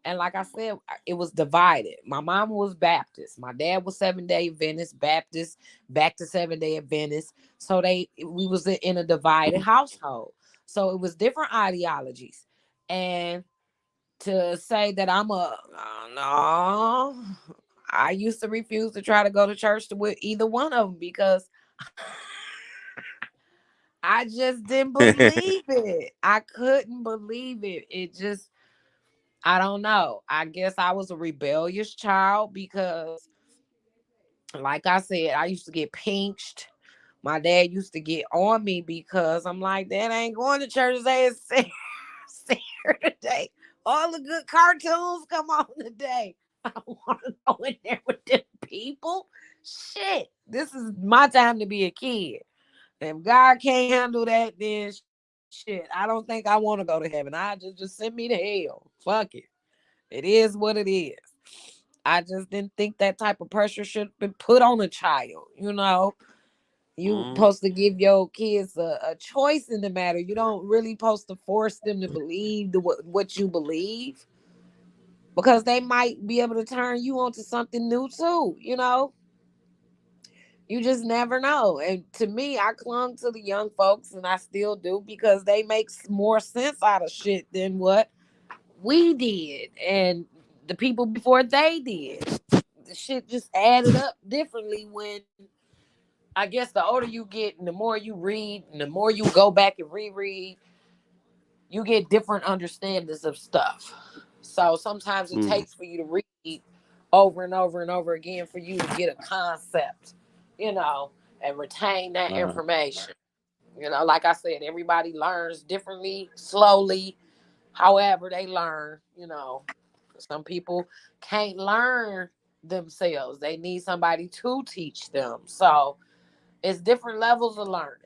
and like I said, it was divided. My mom was Baptist. My dad was 7-day Adventist, Baptist, back to 7-day Adventist. So we was in a divided household. So it was different ideologies. And to say that I'm no, I used to refuse to try to go to church with either one of them because I just didn't believe it. I couldn't believe it. It just, I don't know. I guess I was a rebellious child because, like I said, I used to get pinched. My dad used to get on me because I'm like, Dad, I ain't going to church today. It's Saturday. All the good cartoons come on today. I don't want to go in there with them people. Shit, this is my time to be a kid. If God can't handle that, then shit, I don't think I want to go to heaven. I just send me to hell. Fuck it. It is what it is. I just didn't think that type of pressure should be put on a child. You Mm. supposed to give your kids a choice in the matter. You don't really supposed to force them to believe what you believe, because they might be able to turn you onto something new too. You just never know. And to me, I clung to the young folks, and I still do, because they make more sense out of shit than what we did and the people before they did. The shit just added up differently when I guess the older you get and the more you read and the more you go back and reread, you get different understandings of stuff. So sometimes it takes for you to read over and over and over again for you to get a concept, and retain that information. Like I said, everybody learns differently, slowly, however they learn. Some people can't learn themselves. They need somebody to teach them. So it's different levels of learning.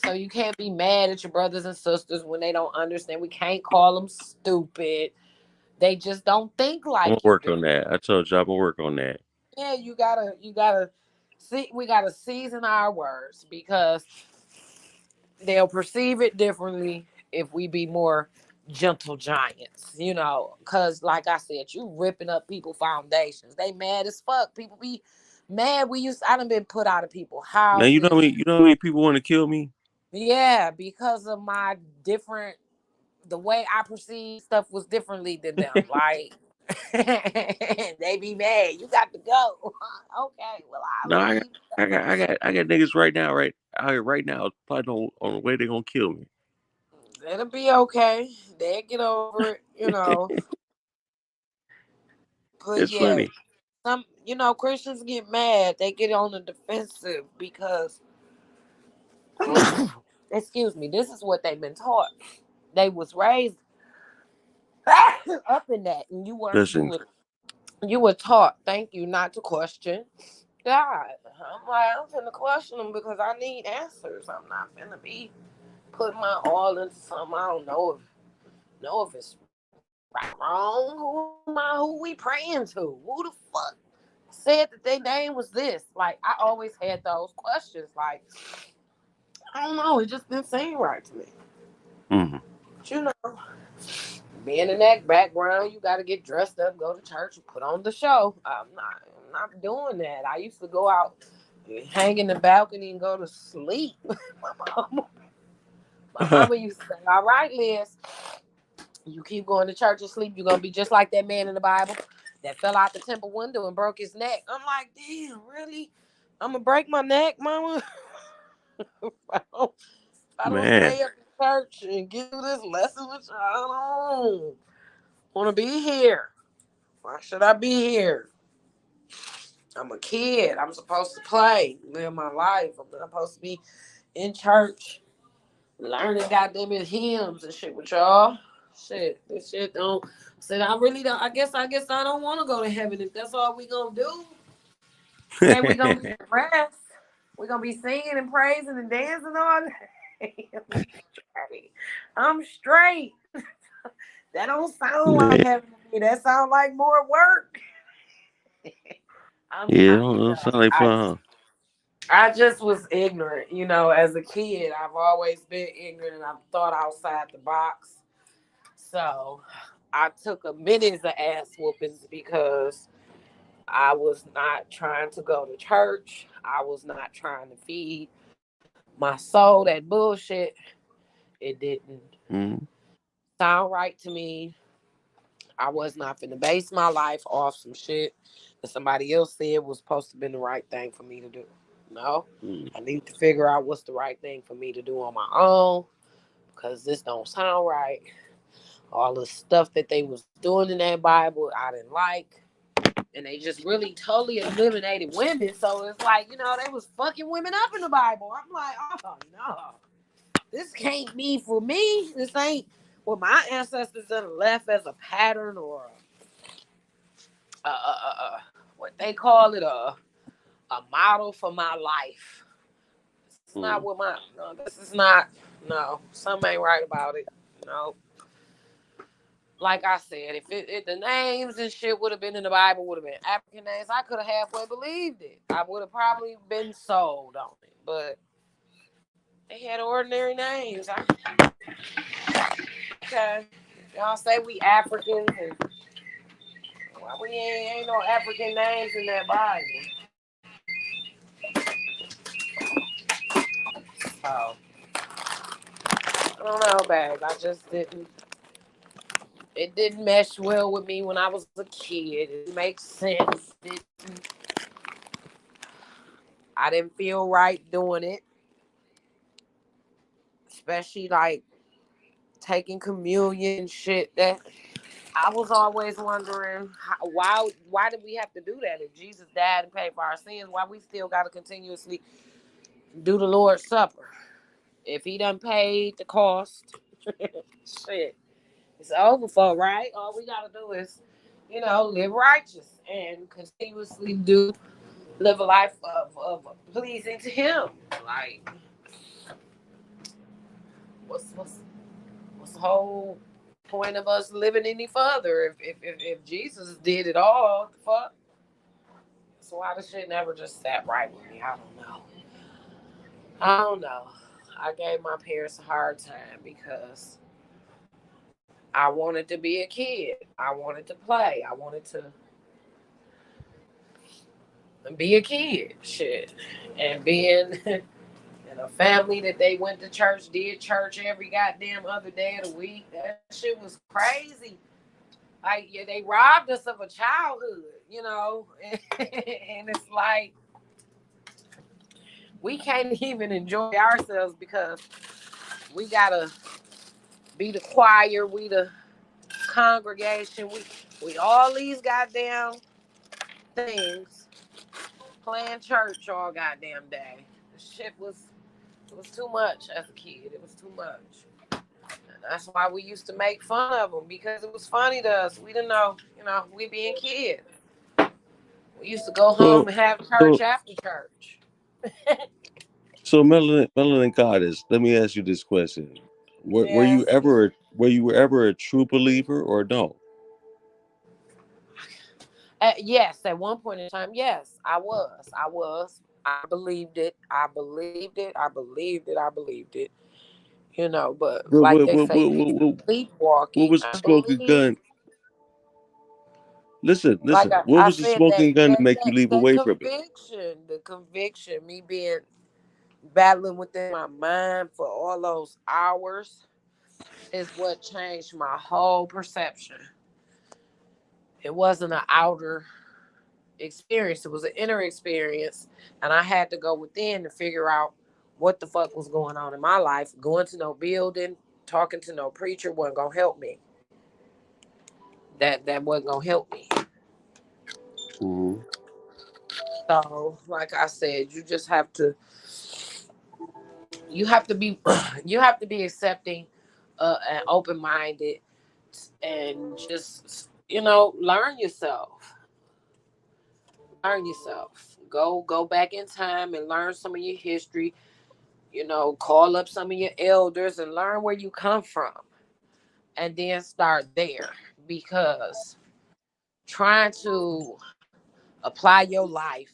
So you can't be mad at your brothers and sisters when they don't understand. We can't call them stupid. They just don't think I'm gonna like you work do. on that. I told you I'm gonna work on that. Yeah, you gotta see. We gotta season our words because they'll perceive it differently if we be more gentle giants. Because like I said, you ripping up people foundations. They mad as fuck. People be mad. I done been put out of people's Now you know houses. me. You know how many people want to kill me. Yeah, because of my different, the way I perceive stuff was differently than them. Like, they be mad. You got to go. Okay, well, No, I'll leave. I got niggas right now, right out here, right now, plotting on the way they gonna kill me. It'll be okay. They'll get over it. But It's yeah, funny. Christians get mad. They get on the defensive because, excuse me, this is what they've been taught. They was raised up in that, and Listen, you were taught. Thank you, not to question God. I'm like, I'm finna question them because I need answers. I'm not finna be putting my all into something I don't know if it's right, wrong. Who we praying to? Who the fuck said that their name was this? Like, I always had those questions. Like, I don't know. It just didn't seem right to me. mm-hmm. But being in that background, you got to get dressed up, go to church, and put on the show. I'm not doing that. I used to go out, hang in the balcony, and go to sleep. My mama used to say, "All right, Liz, you keep going to church and sleep, you're gonna be just like that man in the Bible that fell out the temple window and broke his neck." I'm like, damn, really? I'm gonna break my neck, mama? if I don't Man, stay at the church and give this lesson with y'all, I don't want to be here. Why should I be here? I'm a kid. I'm supposed to play, live my life. I'm not supposed to be in church learning goddamn hymns and shit with y'all. Shit, this shit don't. Said I really don't. I guess I don't want to go to heaven if that's all we gonna do. Hey, we gonna be rest. We gonna be singing and praising and dancing all day. I'm straight. That don't sound like man. heaven to me. That sounds like more work. Yeah, don't sound like fun. I just was ignorant, as a kid. I've always been ignorant and I've thought outside the box. So I took a minute of ass whoopings because I was not trying to go to church. I was not trying to feed my soul that bullshit. It didn't sound right to me. I was not finna base my life off some shit that somebody else said was supposed to be the right thing for me to do. No, I need to figure out what's the right thing for me to do on my own because this don't sound right. All the stuff that they was doing in that Bible, I didn't like. And they just really totally eliminated women. So it's like, they was fucking women up in the Bible. I'm like, oh, no. This can't be for me. This ain't what my ancestors done left as a pattern or what they call it, a model for my life. It's not what this is not, no, something ain't right about it. No. Like I said, if the names and shit would have been in the Bible, would have been African names, I could have halfway believed it. I would have probably been sold on it. But they had ordinary names. Okay. Y'all say we Africans and well, we ain't no African names in that Bible. So I don't know, babe. I just didn't It didn't mesh well with me when I was a kid. It makes sense. I didn't feel right doing it, especially like taking communion and shit. That I was always wondering why did we have to do that? If Jesus died and paid for our sins, why we still got to continuously do the Lord's Supper? If he done paid the cost, shit, it's over for, right? All we got to do is, live righteous and continuously live a life of pleasing to him. Like, what's the whole point of us living any further if Jesus did it all? What the fuck? So why the shit never just sat right with me? I don't know. I gave my parents a hard time because I wanted to be a kid. I wanted to play. I wanted to be a kid. Shit. And being in a family that they went to church, did church every goddamn other day of the week. That shit was crazy. Like, yeah, they robbed us of a childhood, and it's like we can't even enjoy ourselves because we gotta be the choir, we the congregation, we all these goddamn things playing church all goddamn day. The shit it was too much as a kid. It was too much. And that's why we used to make fun of them because it was funny to us. We didn't know, we being kids. We used to go home Well, and have church so after church. so Melanin Goddess, let me ask you this question: Yes. were you ever a true believer or no? Yes, at one point in time, yes, I was. I believed it. I believed it. I believed it. I believed it. But What like what they what say, what what, what sleepwalking. was the I smoking believe, gun? like Listen. What I was the said, smoking gun to make you leave that away from it? conviction, the conviction, me being battling within my mind for all those hours is what changed my whole perception. It wasn't an outer experience. It was an inner experience. And I had to go within to figure out what the fuck was going on in my life. Going to no building, talking to no preacher wasn't gonna help me. That wasn't gonna help me. Hmm. So, like I said, you have to be you have to be accepting and open minded and just learn yourself. Learn yourself. Go back in time and learn some of your history. Call up some of your elders and learn where you come from, and then start there. Because trying to apply your life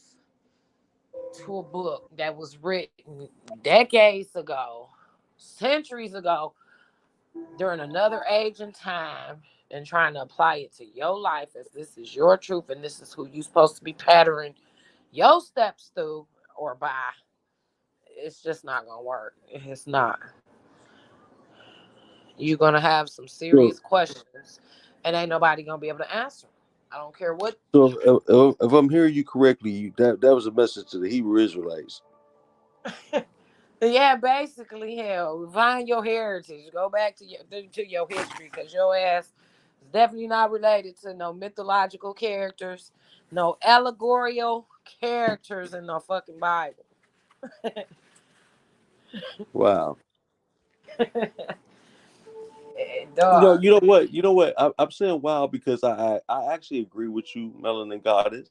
to a book that was written decades ago, centuries ago, during another age and time, and trying to apply it to your life as this is your truth and this is who you're supposed to be patterning your steps through or by, it's just not gonna work. It's not. You're gonna have some So serious questions, and ain't nobody gonna be able to answer them. I don't care what. if I'm hearing you correctly, that was a message to the Hebrew Israelites. Yeah, basically, hell, find your heritage. Go back to your history, because your ass is definitely not related to no mythological characters, no allegorical characters in the fucking Bible. Wow. Dog. You know what? I'm saying wow because I actually agree with you, Melanin Goddess.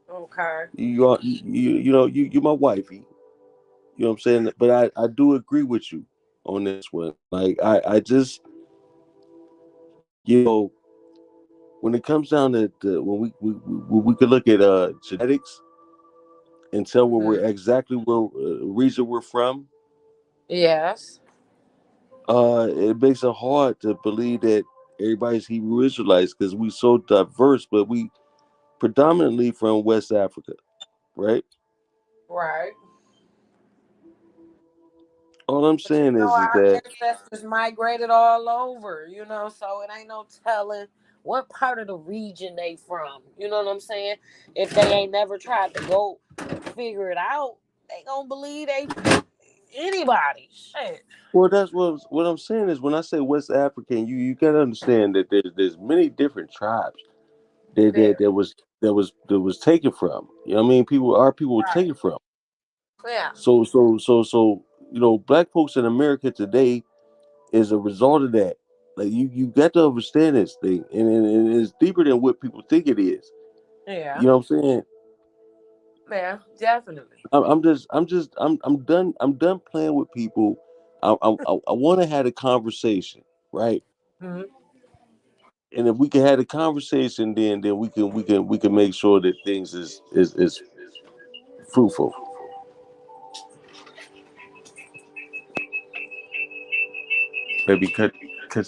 Okay. You my wifey. You know what I'm saying? But I do agree with you on this one. Like I just when it comes down to when we could look at genetics and tell where Mhm. we're exactly where reason we're from, Yes. it makes it hard to believe that everybody's Hebrew Israelites because we so diverse, but we predominantly from West Africa, right? Right. All I'm But saying is our that ancestors migrated all over, so it ain't no telling what part of the region they from. You know what I'm saying? If they ain't never tried to go figure it out, they gonna believe they anybody. Shit. well, that's what I'm saying is when I say West African, you gotta understand that there's many different tribes There. that was taken from. You know what I mean? People were Right. taken from. Yeah. So black folks in America today is a result of that. Like you got to understand this thing, and it's deeper than what people think it is. Yeah. You know what I'm saying? Yeah. Definitely. I'm done. I'm done playing with people. I want to have a conversation, right? Hmm. And if we can have a conversation, then we can make sure that things is fruitful. Baby, cut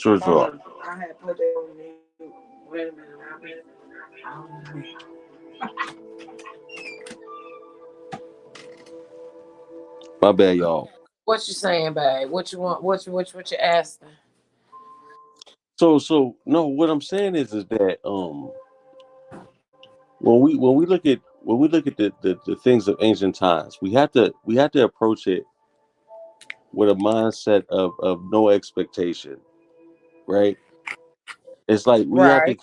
yours Hold off. on. I had put that on mute. Wait a minute. My bad, y'all. What you saying, babe? What you want? What you asking? So no, what I'm saying is that when we look at the things of ancient times, we have to approach it with a mindset of no expectation, right? It's like Right.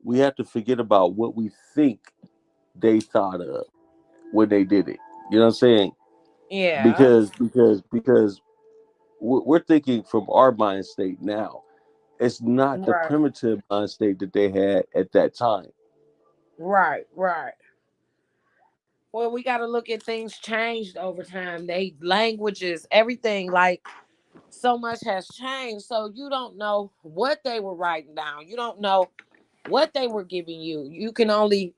we have to forget about what we think they thought of when they did it. You know what I'm saying? Yeah. Because we're thinking from our mind state now. It's not the Right. primitive mind state that they had at that time. Right. Right. Well, we got to look at things changed over time. They languages, everything, like so much has changed. So you don't know what they were writing down. You don't know what they were giving you. You can only,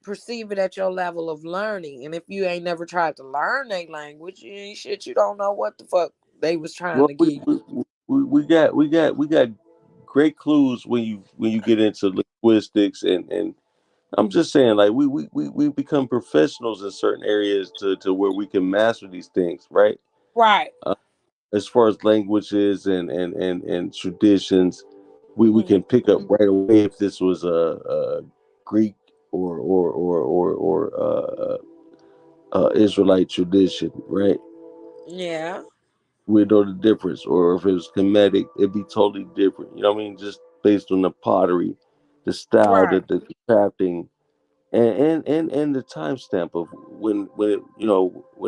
perceive it at your level of learning. And if you ain't never tried to learn a language, you ain't shit. You don't know what the fuck they was trying Well, to give you. we got great clues when you get into linguistics and I'm just saying like we become professionals in certain areas to where we can master these things, right? Right. Uh, as far as languages and traditions, we Mhm. can pick up right away if this was a Greek or Israelite tradition, right? Yeah. We know the difference. Or if it was Kemetic, it'd be totally different. You know what I mean? Just based on the pottery, the style, Right. the crafting, and the timestamp of when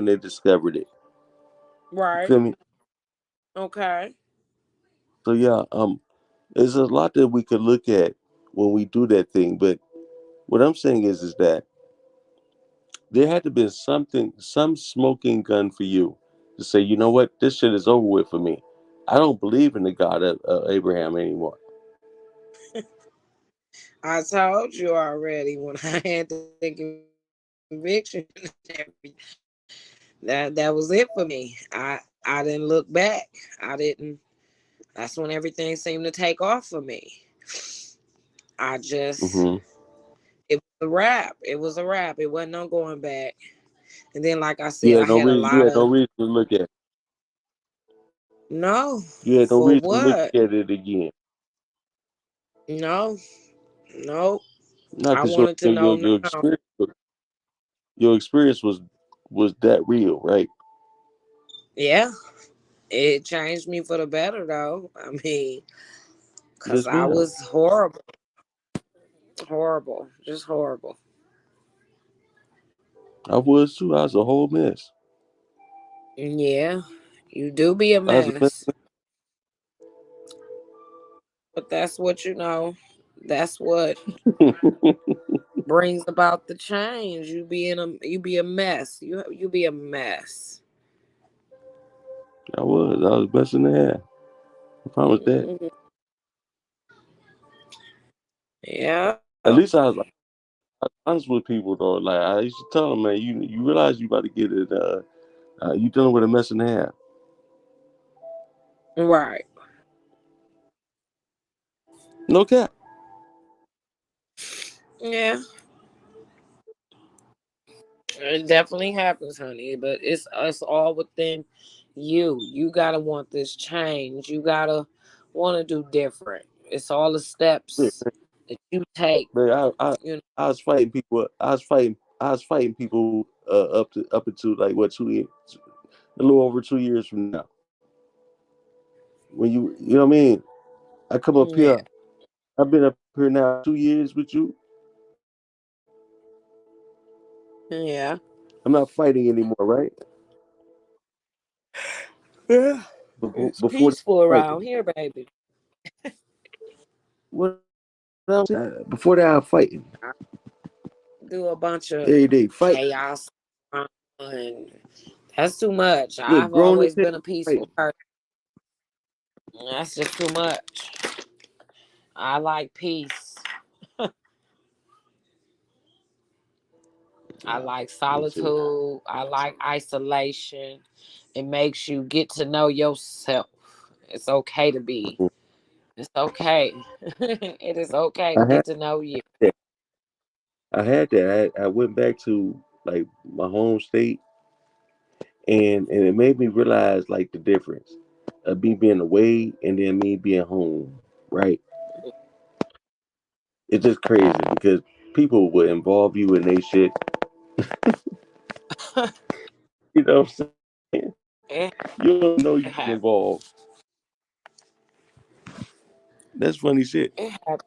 they discovered it. You Right. feel me? Okay. So yeah, there's a lot that we could look at when we do that thing. But what I'm saying is that there had to be some smoking gun for you to say, you know what, this shit is over with for me. I don't believe in the God of Abraham anymore. I told you already when I had the conviction. That was it for me. I didn't look back. I didn't. That's when everything seemed to take off for me. I just Hmm. it was a wrap. It was a wrap. It wasn't no going back. And then, like I You said, I had no had a reason. You lot had no of reason to look at. no You had no for reason to look what? at it again. No, no. Not I because wanted to know now. your experience was that real, right? Yeah, it changed me for the better though. I mean, cause Yes, I ma'am. was horrible, horrible, just horrible. I was too. I was a whole mess. Yeah, you do be a I was a mess. mess, but that's what you know. That's what brings about the change. You be a mess. You be a mess. I was. I was messing the hair. I promise that. Mhm. Yeah. At least I was honest with people though. Like I used to tell them, man, you realize you about to get it. You dealing with a mess in the hair. Right. No cap. Yeah. It definitely happens, honey. But it's us all within You gotta want this change. You gotta want to do different. It's all the Yeah, steps that you take. man, You I was fighting people. I was fighting people up into like what 2 years, a little over 2 years from now. When you know what I mean? I come up know. Yeah. here. I've been up here now 2 years with you. Yeah. I'm not fighting anymore, right? Yeah. Before It's before that, peaceful around fighting. here, baby. What else? Before that, I'm fighting I do a bunch of every day. Fight. chaos, and that's too much. Look, I've grown as always hell. been a peaceful Fighting. person. That's just too much. I like peace. I Yeah, like me too. solitude. I like isolation. It makes you get to know yourself. It's okay to be. It's okay. It is okay to I had get to know you. that. I had that. I went back to like my home state, and it made me realize like the difference of me being away and then me being home. Right? It's just crazy because people will involve you in they shit. You know what I'm saying? It, You don't know it you get happens. involved. That's funny shit. It happens.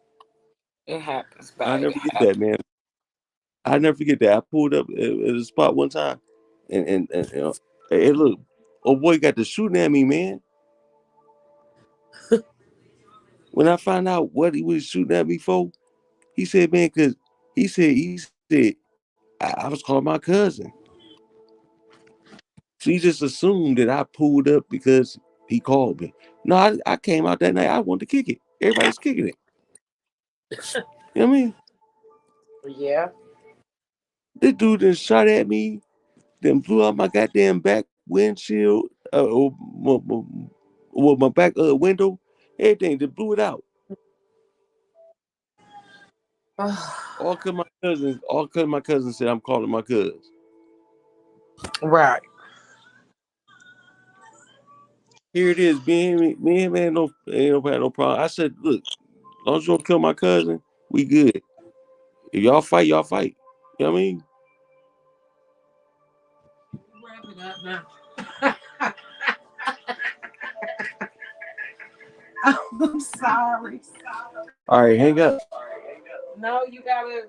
It happens, I baby. never It forget that, happens. man. I never forget that. I pulled up at a spot one time, and hey, look, oh boy got to shooting at me, man. When I found out what he was shooting at me for, he said, man, because he said I was calling my cousin. So he just assumed that I pulled up because he called me. No, I came out that night. I wanted to kick it. Everybody's kicking it. You know what I mean? Yeah. This dude then shot at me, then blew out my goddamn back windshield, or my back window, everything. Just blew it out. All cause my cousin said I'm calling my cousins. Right. Here it is, me and man, no, ain't nobody no problem. I said, look, as long as you don't kill my cousin, we good. If y'all fight, y'all fight. You know what I mean? Wrap it up now. I'm sorry. All right, hang up. No, you gotta,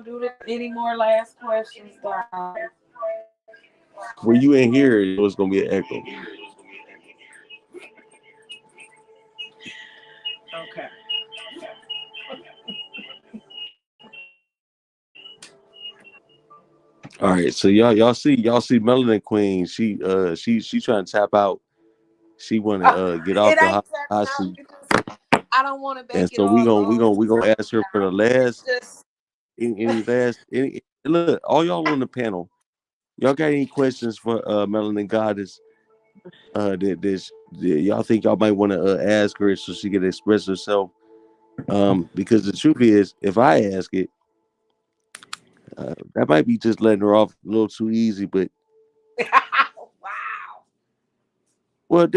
do any more last questions, dog. When you in here, it was gonna be an echo. Okay. All right, so y'all see Melanin Queen. She trying to tap out. She want to get off It the ain't hot tapping out seat, because I don't want to and make it so we all gonna we long. gonna we gonna ask her for the It's last just, any last any look. All y'all on the panel, y'all got any questions for Melanin Goddess? That y'all think y'all might want to ask her so she can express herself. Because the truth is, if I ask it, that might be just letting her off a little too easy. But wow. well,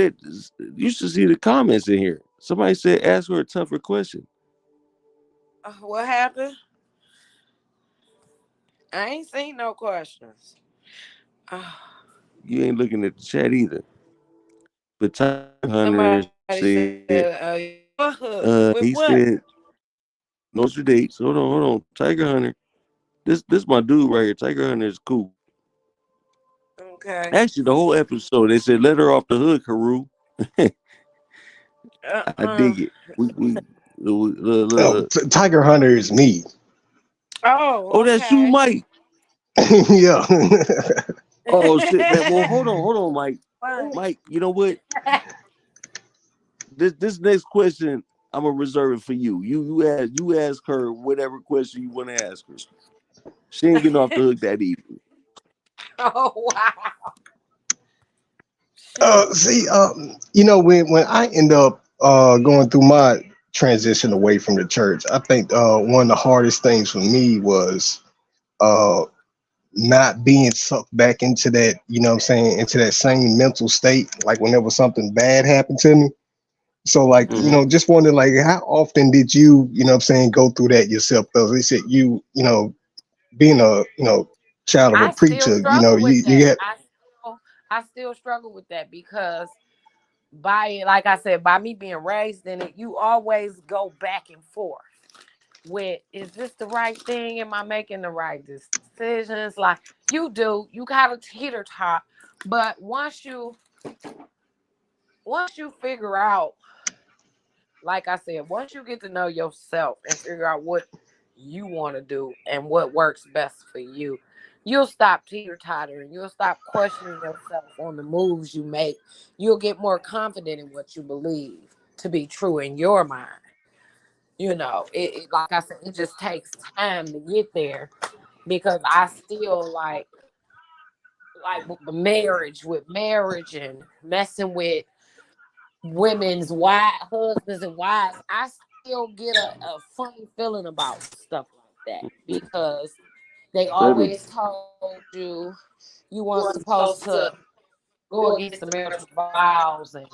you should see the comments in here. Somebody said ask her a tougher question. What happened? I ain't seen no questions. Uh, You ain't looking at the chat either. But Tiger Hunter Somebody said, said, with he what? said, "Notes your dates." Hold on. Tiger Hunter. This my dude right here. Tiger Hunter is cool. Okay. Actually, the whole episode they said let her off the hook, Haru. I Uh-uh. dig it. We Tiger Hunter is me. Oh, oh, that's you, okay. Mike. Yeah. Oh shit, man. Well, hold on, Mike. Fine. Mike, you know what? This next question, I'm gonna reserve it for you. You ask her whatever question you want to ask her. She ain't getting off the hook that easy. Oh, wow. Shoot. See, when I end up going through my transition away from the church, I think one of the hardest things for me was uh, not being sucked back into that, you know what I'm saying, into that same mental state, like whenever something bad happened to me. So like, you Mm-hmm. know, just wondering like how often did you, you know what I'm saying, go through that yourself? Because they said you know, being a, you know, child of a I still preacher, you know, struggle with you that. get I still struggle with that because like I said, by me being raised in it, you always go back and forth with, is this the right thing? Am I making the right decisions? Like you gotta teeter tot. But once you figure out, like I said, once you get to know yourself and figure out what you want to do and what works best for you, you'll stop teeter-tottering. You'll stop questioning yourself on the moves you make. You'll get more confident in what you believe to be true in your mind. You know, like I said, it just takes time to get there because I still like marriage and messing with husbands and wives. I still get a funny feeling about stuff like that because they Baby. always told you weren't supposed to go against the marital vows, and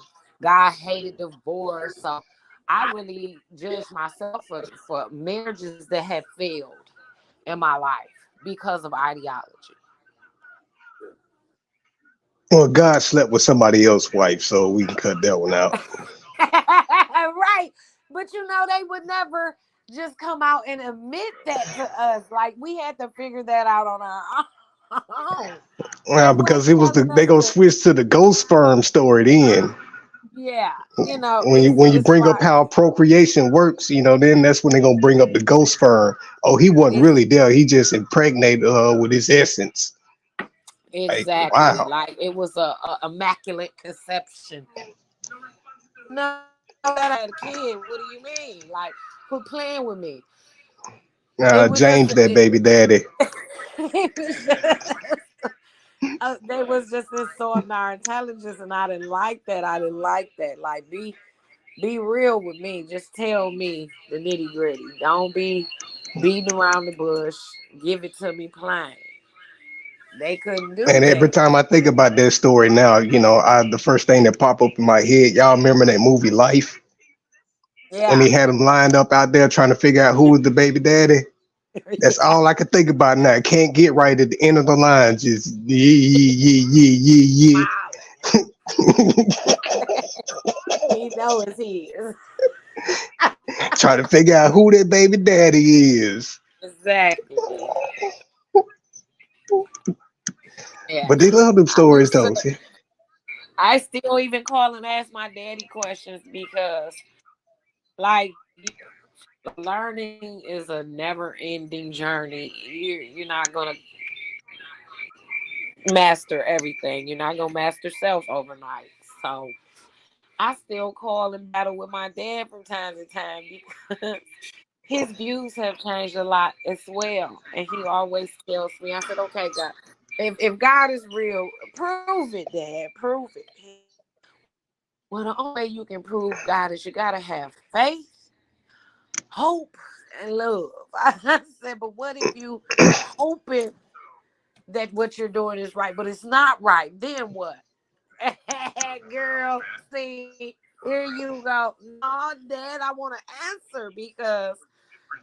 God hated divorce. So I really judge myself for marriages that have failed in my life because of ideology. well, God slept with somebody else's wife, so we can cut that one out. Right. But they would never just come out and admit that to us. Like we had to figure that out on our own. They Well, because wasn't it was telling they us gonna to, switch to the ghost sperm story then. yeah, When you it's bring up like, how procreation works, you know, then that's when they're gonna bring up the ghost sperm. Oh, he wasn't it's really there. He just impregnated her with his essence. Like, exactly wow. like it was a immaculate conception. No, that I had a kid. What do you mean? Like, quit playing with me. It was just James, that baby daddy. it was just, they was just insulting our intelligence, and I didn't like that. Like, be real with me. Just tell me the nitty gritty. Don't be beating around the bush. Give it to me plain. They couldn't do And every that. time I think about that story now, you know, the first thing that pop up in my head, y'all remember that movie Life when Yeah. he had them lined up out there trying to figure out who was the baby daddy? That's Yeah. all I could think about now. Can't get right at the end of the line. Just yeah. Wow. He knows he is. Trying to figure out who that baby daddy is. Exactly. Yeah. But they love them I stories used to. though. See? I still even call and ask my daddy questions because, like, learning is a never-ending journey. You're not gonna master everything. You're not gonna master self overnight. So I still call and battle with my dad from time to time because his views have changed a lot as well. And he always tells me, I said, okay, God, if God is real, prove it, Dad. Prove it. Well, the only way you can prove God is you gotta have faith, hope, and love. I said, but what if you hoping that what you're doing is right, but it's not right? Then what? Girl, see, here you go. No, Dad, I want to answer because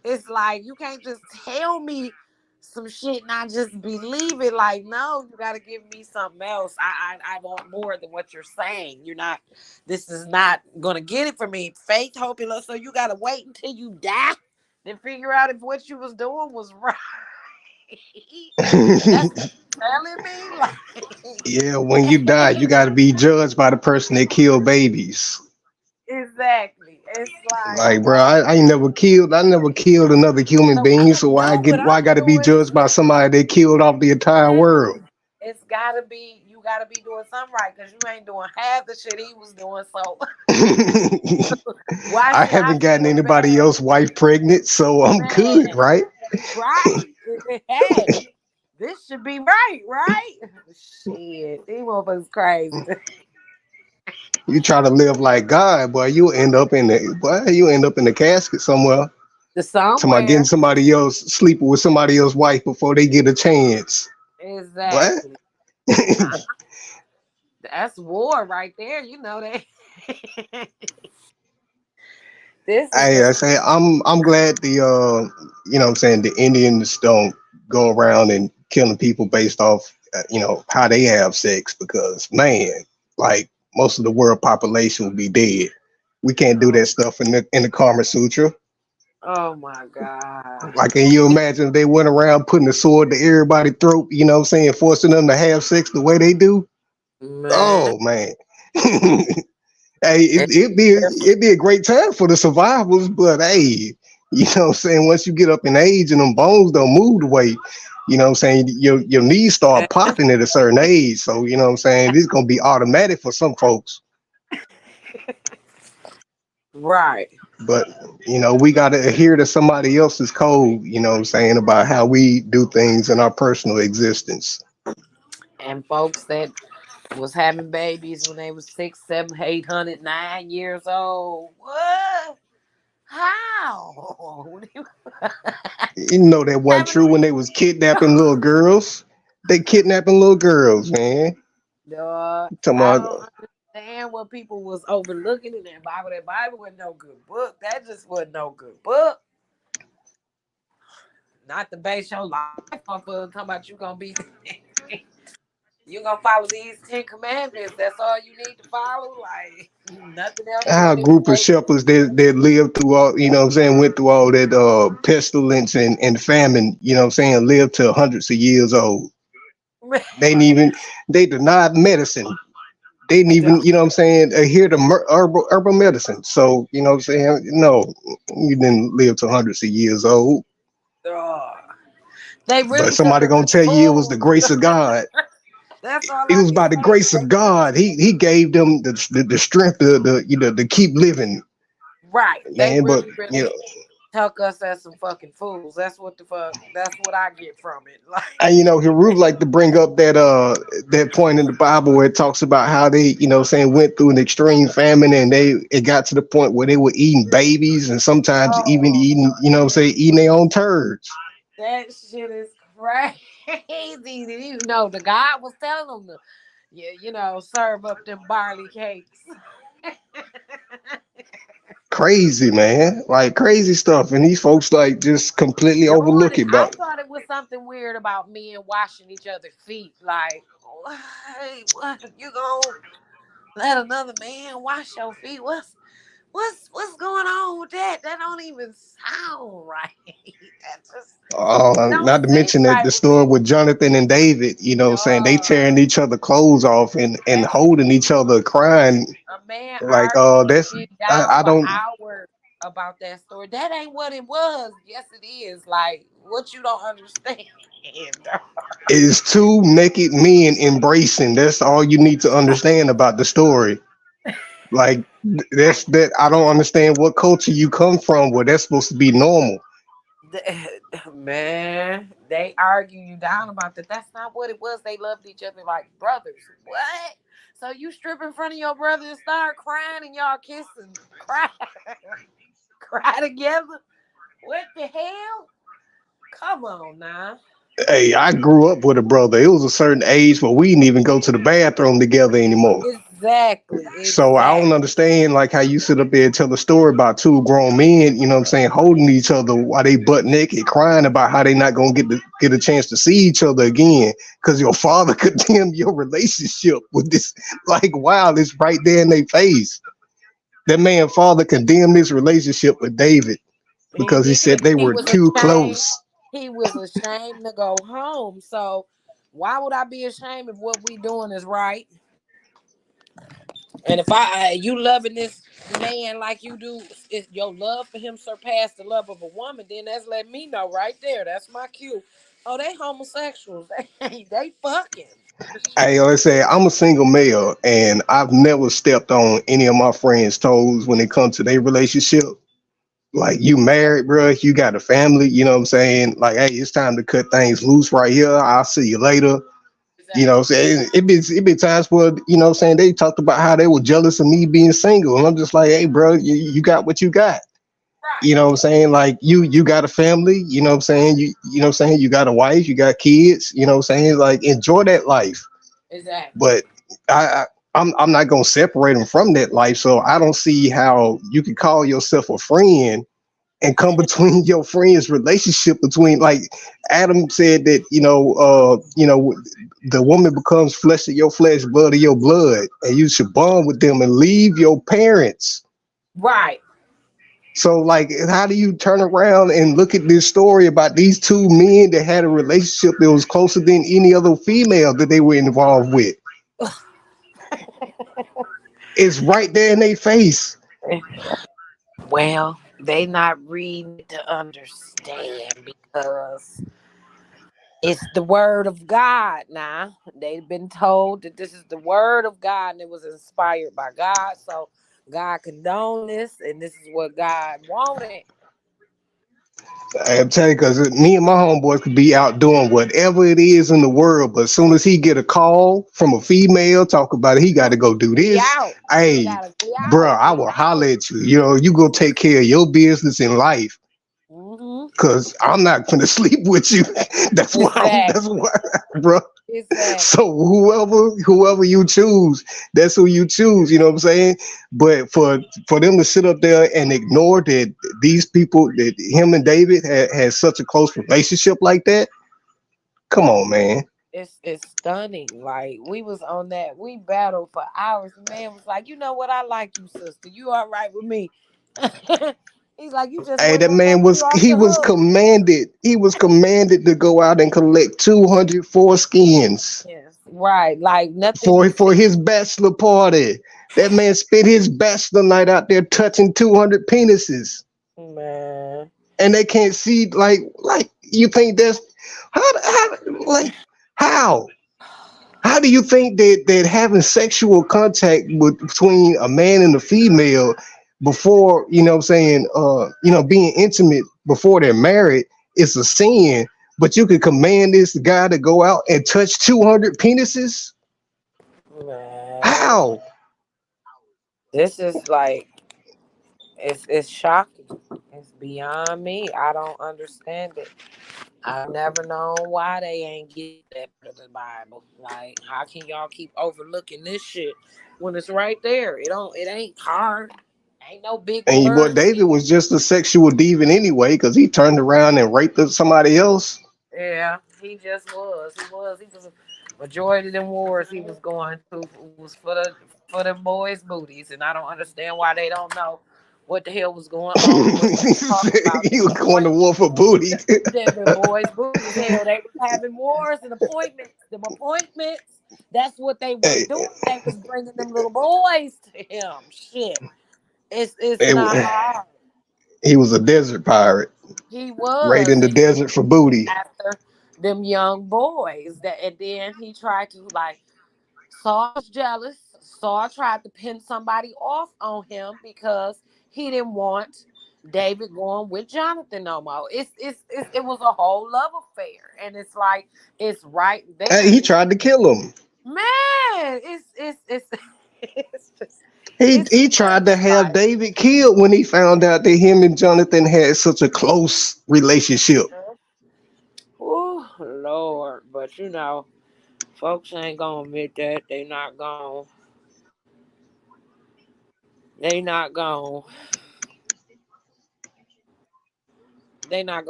it's like you can't just tell me some shit and I just believe it. Like, no, you got to give me something else. I want more than what you're saying. You're not. This is not gonna get it for me. Faith, hope, and love. So you got to wait until you die to figure out if what you was doing was right. That's telling me, like, Yeah, when you die, you got to be judged by the person that killed babies. exactly. It's like, Like, bro, I never killed another human so being, so no, what why I I'm got to be doing is judged by somebody that killed off the entire exactly. world? It's gotta be, you gotta be doing something right because you ain't doing half the shit he was doing. So why I should I haven't gotten feel anybody bad? else's wife pregnant, so I'm good, Man, right? right. Hey, this should be right, right? Shit, these motherfuckers crazy. You try to live like God, boy, you end up in the casket somewhere. To Somebody getting somewhere. somebody else sleeping with somebody else's wife before they get a chance. What? Exactly. That's war right there. You know that. This is I just say I'm glad the you know what I'm saying, the Indians don't go around and killing people based off you know how they have sex, because man, like most of the world population will be dead. We can't do that stuff in the Kama Sutra. oh my God. Like, can you imagine if they went around putting the sword to everybody's throat, you know what I'm saying, forcing them to have sex the way they do? Man. Oh man. Hey, it'd be a great time for the survivors, but hey, you know what I'm saying, once you get up in age and them bones don't move the way, you know what I'm saying, your knees start popping at a certain age. So, you know what I'm saying, this is gonna be automatic for some folks. Right. But you know, we gotta adhere to somebody else's code, you know what I'm saying, about how we do things in our personal existence. And folks that was having babies when they was 6, 7, 800, 9 years old. What? How? You know that wasn't Having true when they was kidnapping little girls. They kidnapping little girls, man. Talking I about, don't understand what people was overlooking in that Bible. That Bible wasn't no good book. That just wasn't no good book. Not to base your life off of talking about you gonna be you gonna follow these 10 commandments. That's all you need to follow. Like nothing else you how a don't even group of say. shepherds that lived through all, you know what I'm saying, went through all that pestilence and famine, you know what I'm saying, lived to hundreds of years old. They didn't even, they denied medicine. They didn't even, you know what I'm saying, adhere to herbal medicine. So, you know what I'm saying, no, you didn't live to hundreds of years old. They But really took somebody us gonna as tell you it was the fools. grace of God. That's all It I was can by the say. grace of God. He gave them the strength to keep living, Right. They man. But really, you know, really took us as some fucking fools. That's what the fuck. That's what I get from it. and you know, Haruf like to bring up that point in the Bible where it talks about how they, you know, saying, went through an extreme famine, and it got to the point where they were eating babies and sometimes even Oh, eating, you know what I'm saying, eating their own turds. that shit is crazy. You know, the God was telling them to, yeah, you know, serve up them barley cakes. Crazy, man. Like crazy stuff. And these folks like just completely Doing overlook it. it. I But thought it was something weird about men washing each other's feet. Like, what? You gonna let another man wash your feet? What's going on with that? That don't even sound right. That just don't not to seem mention that right the with story me. with Jonathan and David, you know what I'm saying, they Duh. tearing each other clothes off and That holding each other crying. a man Like arguing with that's me down I for don't hours about that story. That ain't what it was. Yes, it is. Like what you don't understand. is two naked men embracing. That's all you need to understand about the story. Like that's that I don't understand what culture you come from where that's supposed to be normal. Man, they argue you down about that. That's not what it was. They loved each other like brothers. What? So you strip in front of your brother and start crying and y'all kiss and cry, cry together? What the hell? Come on now. Hey, I grew up with a brother. It was a certain age where we didn't even go to the bathroom together anymore. Exactly. So I don't Exactly. understand like how you sit up there and tell a story about two grown men, you know what I'm saying, holding each other while they butt naked, crying about how they not gonna get a chance to see each other again because your father condemned your relationship with this. Like, wow, it's right there in their face. That man father condemned his relationship with David He because he said did. they He were was too ashamed. close. He was ashamed to go home. So why would I be ashamed if what we doing is right? And if you loving this man like you do, if your love for him surpass the love of a woman, then that's letting me know right there. That's my cue. Oh, they homosexuals. They fucking. Hey, like I say, I'm a single male and I've never stepped on any of my friends' toes when it comes to their relationship. Like, you married, bro, you got a family, you know what I'm saying? Like, hey, it's time to cut things loose right here. I'll see you later. You know what I'm Exactly. saying? It be times where, you know what I'm saying, they talked about how they were jealous of me being single. And I'm just like, hey, bro, you got what you got. You know what I'm saying? Like you got a family, you know what I'm saying? You know what I'm saying? You got a wife, you got kids, you know what I'm saying? Like enjoy that life. Exactly. But I'm not gonna separate them from that life. So I don't see how you can call yourself a friend and come between your friends' relationship between like Adam said that, the woman becomes flesh of your flesh, blood of your blood, and you should bond with them and leave your parents. Right. So, like, how do you turn around and look at this story about these two men that had a relationship that was closer than any other female that they were involved with? It's right there in their face. Well, they not reading it to understand because it's the word of God now. They've been told that this is the word of God and it was inspired by God. So God condoned this and this is what God wanted. I'm telling you, because me and my homeboys could be out doing whatever it is in the world, but as soon as he get a call from a female talk about it, he got to go do We this. out. We Hey, gotta be bro, out. I will holler at you. You know, you go take care of your business in life. Mm-hmm. Cause I'm not gonna sleep with you. That's why. That's Exactly. why, bro. Exactly. So whoever you choose, that's who you choose. You know what I'm saying? But for them to sit up there and ignore that these people, that him and David had such a close relationship like that, come on, man. It's stunning. Like we was on that, we battled for hours. The man was like, you know what? I like you, sister. You all right with me? He's like, you just Hey, wasn't that gonna man let me was off he the was hook. commanded. He was commanded to go out and collect 200 foreskins. Yes, right. Like nothing. For his bachelor party. That man spent his bachelor night out there touching 200 penises, Man, and they can't see like you think that's how how do you think that having sexual contact between a man and a female before what I'm saying being intimate before they're married is a sin, but you could command this guy to go out and touch 200 penises? man. How? This is like it's shocking. It's beyond me. I don't understand it. I've never known why they ain't get that part of the Bible. Like, how can y'all keep overlooking this shit when it's right there? It ain't hard. Ain't no big And what words. David was just a sexual deviant anyway, because he turned around and raped somebody else. Yeah, he just was. He was majority of them wars he was going to was for the boys' booties, and I don't understand why they don't know what the hell was going on. What they was talking about. He was going to war for booty. The boys' booties. Hell, they was having wars and appointments. Them appointments. That's what they was Hey, doing. They was bringing them little boys to him. Shit, it's not it, hard. he was a desert pirate, He raiding was, the and he desert for booty. after them young boys. That and then he tried to like Saul was jealous. Saul tried to pin somebody off on him because he didn't want David going with Jonathan no more. It was a whole love affair, and it's like it's right Hey, there. he tried to kill him. Man, it's it's just He it's he too tried to much. have Like, David killed when he found out that him and Jonathan had such a close relationship. oh Lord, but folks ain't gonna admit that they not gonna they not gonna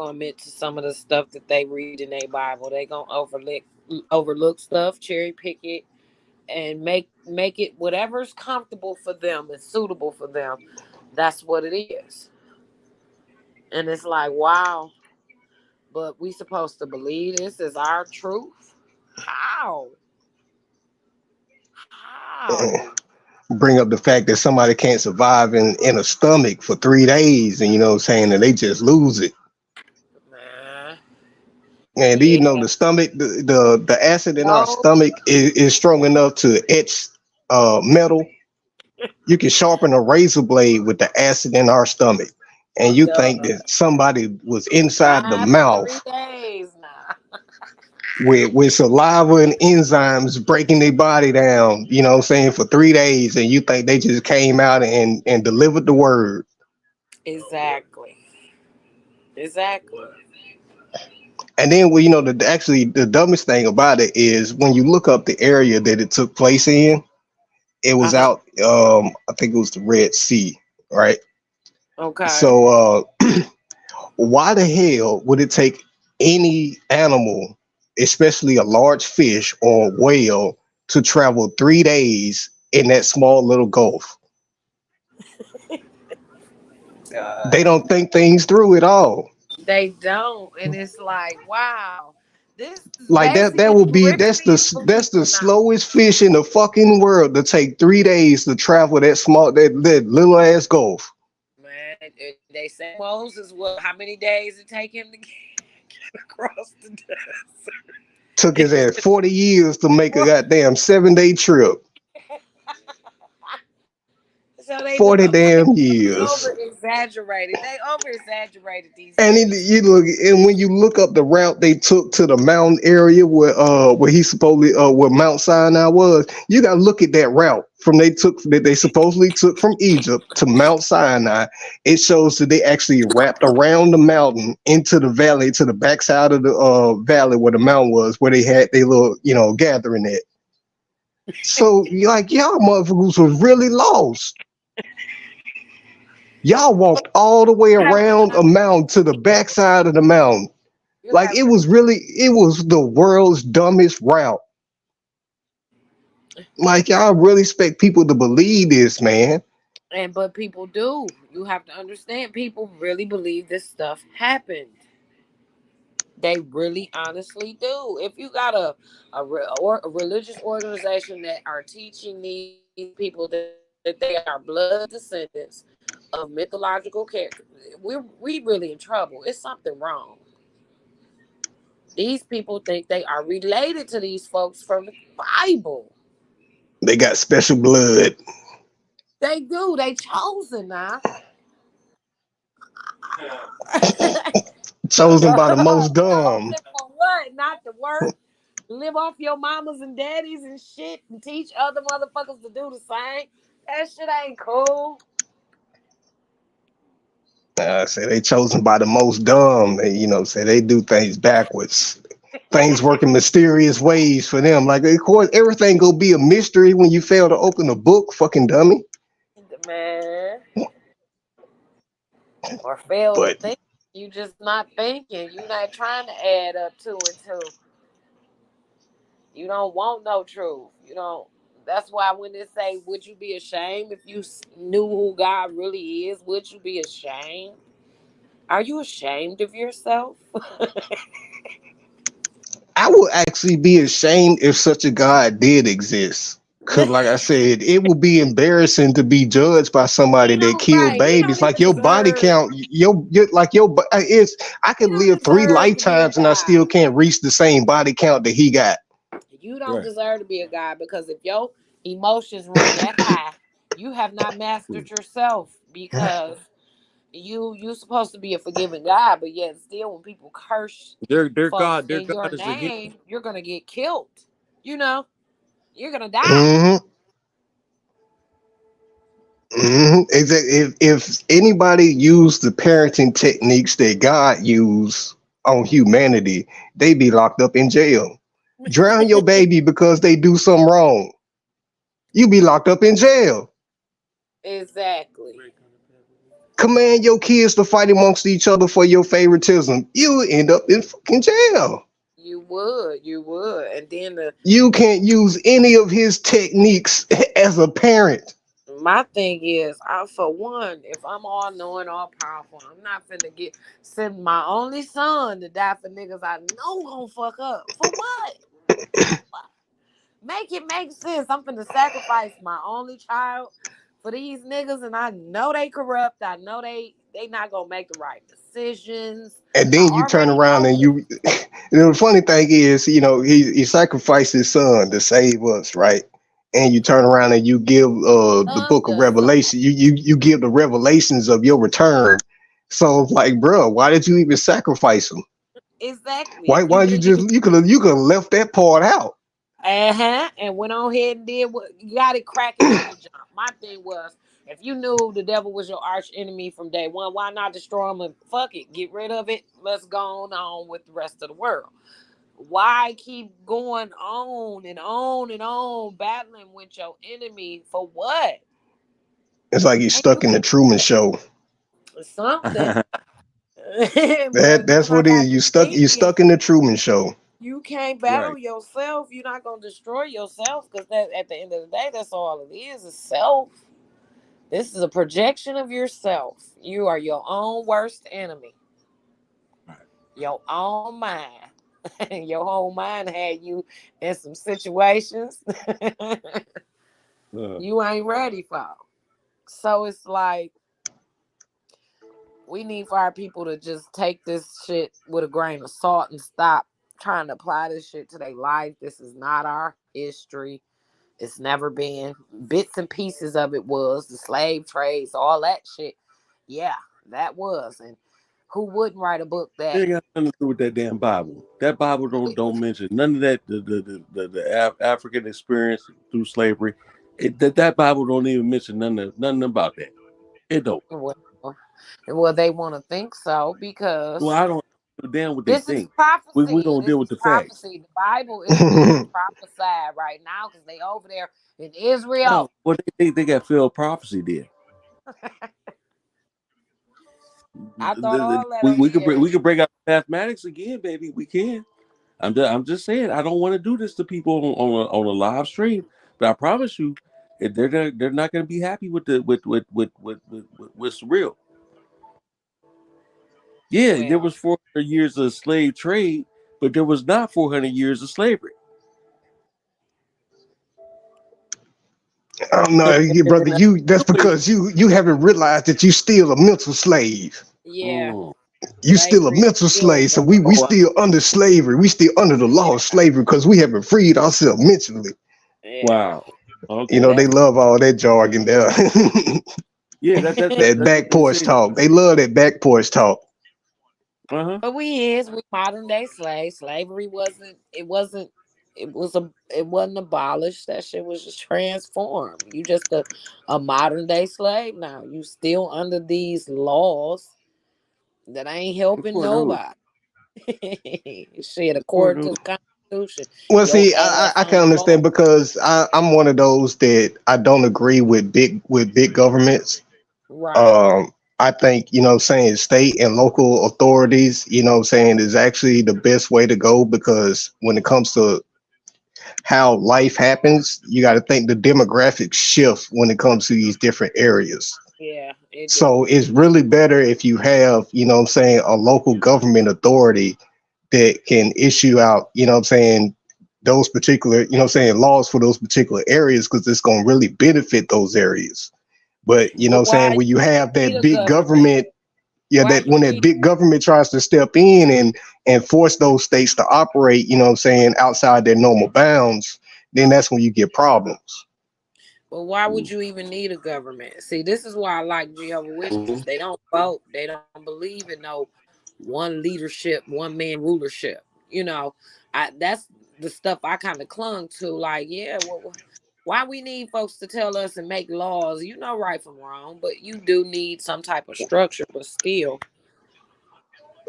admit to some of the stuff that they read in their Bible. They gonna overlook stuff, cherry pick it, and make it whatever's comfortable for them and suitable for them. That's what it is. And it's like, wow, but we supposed to believe this is our truth? How? How? Bring up the fact that somebody can't survive in a stomach for 3 days, and what I'm saying, and they just lose it. Man. And do you know Yeah. the stomach, the acid in our No. stomach is strong enough to etch metal. You can sharpen a razor blade with the acid in our stomach, and you think Duh. that somebody was inside the Fine for mouth 3 days now. with saliva and enzymes breaking their body down, for 3 days, and you think they just came out and delivered the word. Exactly. Exactly. And then, well, you know, the dumbest thing about it is when you look up the area that it took place in, it was Uh-huh. out. I think it was the Red Sea, right? Okay. So, why the hell would it take any animal, especially a large fish or a whale, to travel 3 days in that small little gulf? They don't think things through at all. They don't, and it's like, wow, this is Like that basically will be Caribbean for that's the people now. slowest fish in the fucking world to take 3 days to travel that little ass gulf. Man, they say Moses, what? How many days it take him to get across the Took his desert? ass 40 years to make a goddamn 7 day trip. So they 40 damn over years. exaggerated. They over exaggerated these And things. you look, and when you look up the route they took to the mountain area where he supposedly where Mount Sinai was, you gotta look at that route that they supposedly took from Egypt to Mount Sinai. It shows that they actually wrapped around the mountain into the valley, to the backside of the valley where the mountain was, where they had their little, you know, gathering at. So like y'all motherfuckers was really lost. Y'all walked all the way You have to, around a mountain to the backside of the mountain. you Like have to, it was the world's dumbest route. Like y'all really expect people to believe this, man. but people do. You have to understand. People really believe this stuff happened. They really honestly do. If you got a religious organization that are teaching these people that they are blood descendants of mythological characters, we really in trouble. It's something wrong. These people think they are related to these folks from the Bible. They got special blood, They do. They chosen now. chosen by the most dumb. Chosen for what? Not to work, live off your mamas and daddies and shit, and teach other motherfuckers to do the same. That shit ain't cool. I say they chosen by the most dumb. They, you know, say they do things backwards. Things work in mysterious ways for them. Like, of course, everything gonna be a mystery when you fail to open a book, fucking dummy. Man. Or fail to But think. You just not thinking. You not trying to add up two and two. You don't want no truth. You don't. That's why when they say, "Would you be ashamed if you knew who God really is?" Would you be ashamed? Are you ashamed of yourself? I would actually be ashamed if such a God did exist. Cause like I said, it would be embarrassing to be judged by somebody He that don't killed right. He babies. don't Like even your body deserve. count, it's. I He could don't live three deserve to be a lifetimes and I God. still can't reach the same body count that he got. You don't Right. deserve to be a God because if your emotions run that high, you have not mastered yourself because you supposed to be a forgiving God, but yet still when people curse folks Their in God your is a hit. name, you're gonna get killed. You know, you're gonna die. hmm Exactly. If anybody used the parenting techniques that God used on humanity, they be locked up in jail. Drown your baby because they do something wrong. You be locked up in jail. Exactly. Command your kids to fight amongst each other for your favoritism. You end up in fucking jail. You would, and then You can't use any of his techniques as a parent. my thing is, for one, if I'm all knowing, all powerful, I'm not finna send my only son to die for niggas I know gonna fuck up. For what? Make it make sense. I'm finna sacrifice my only child for these niggas, and I know they corrupt. I know they not gonna make the right decisions. And I then you turn already around know and it. the funny thing is, you know, he sacrificed his son to save us, right? And you turn around and you give the Love book of the son. Revelation, you give the revelations of your return. So like, bro, why did you even sacrifice him? Exactly. Why you could have left that part out? And went on ahead and did what you got it cracking from the jump. My thing was If you knew the devil was your arch enemy from day one, why not destroy him and fuck it, get rid of it? Let's go on with the rest of the world. Why keep going on and on and on battling with your enemy for what? It's like you're stuck in the Truman Show. Something. That's what it is. You stuck in the Truman Show. You can't battle Right. yourself. You're not gonna destroy yourself, because that at the end of the day, that's all it is self. This is a projection of yourself. You are your own worst enemy. Right. Your own mind. Your whole mind had you in some situations you ain't ready for. So it's like, we need for our people to just take this shit with a grain of salt and stop trying to apply this shit to their life. This is not our history. It's never been. Bits and pieces of it was the slave trades, all that shit. Yeah, that was. And who wouldn't write a book that? It ain't got nothing to do with that damn Bible. That Bible don't mention none of that. The African experience through slavery. That Bible don't even mention nothing about that. It don't. Well, they want to think so because. Well, I don't know damn what they This think. is prophecy. We don't deal with the facts. The Bible is prophesied right now because they over there in Israel. No, well, they got failed prophecy there. I thought all that we could break out mathematics again, baby. We can. I'm just saying. I don't want to do this to people on a live stream, but I promise you, they're not going to be happy with what's real. Yeah, there was 400 years of slave trade, but there was not 400 years of slavery. Oh no, brother, that's because you haven't realized that you still a mental slave. Yeah. You still a mental slave. So we still under slavery. We still under the law of slavery because we haven't freed ourselves mentally. Wow. Okay. You know, they love all that jargon there. Yeah, that back porch talk. They love that back porch talk. But we modern day slaves. Slavery wasn't abolished. That shit was just transformed. You just a modern day slave now. You still under these laws that ain't helping nobody. Shit, according to the Constitution. Well, see, I can understand because I'm one of those that I don't agree with big governments. Right. I think, you know what I'm saying, state and local authorities, you know what I'm saying, is actually the best way to go, because when it comes to how life happens, you got to think the demographics shift when it comes to these different areas. Yeah. So it's really better if you have, you know what I'm saying, a local government authority that can issue out, you know what I'm saying, those particular, you know what I'm saying, laws for those particular areas, because it's going to really benefit those areas. But, you know what I'm saying, when you have that big government, when that big government tries to step in and force those states to operate, you know what I'm saying, outside their normal bounds, then that's when you get problems. But why would you even need a government? See, this is why I like Jehovah's Witnesses. They don't vote. They don't believe in no one leadership, one man rulership. You know, that's the stuff I kind of clung to. Like, yeah, why we need folks to tell us and make laws, you know, right from wrong, but you do need some type of structure, but still.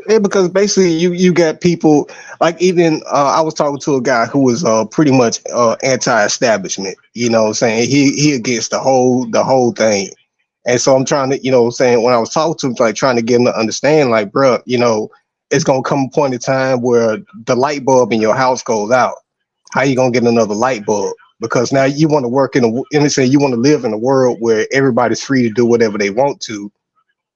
Yeah, because basically you got people like, even I was talking to a guy who was pretty much anti-establishment, you know what I'm saying? He against the whole thing. And so I'm trying to, you know what I'm saying, when I was talking to him, like trying to get him to understand, like, bro, you know, it's gonna come a point in time where the light bulb in your house goes out. How you gonna get another light bulb? Because now you want to work you want to live in a world where everybody's free to do whatever they want to,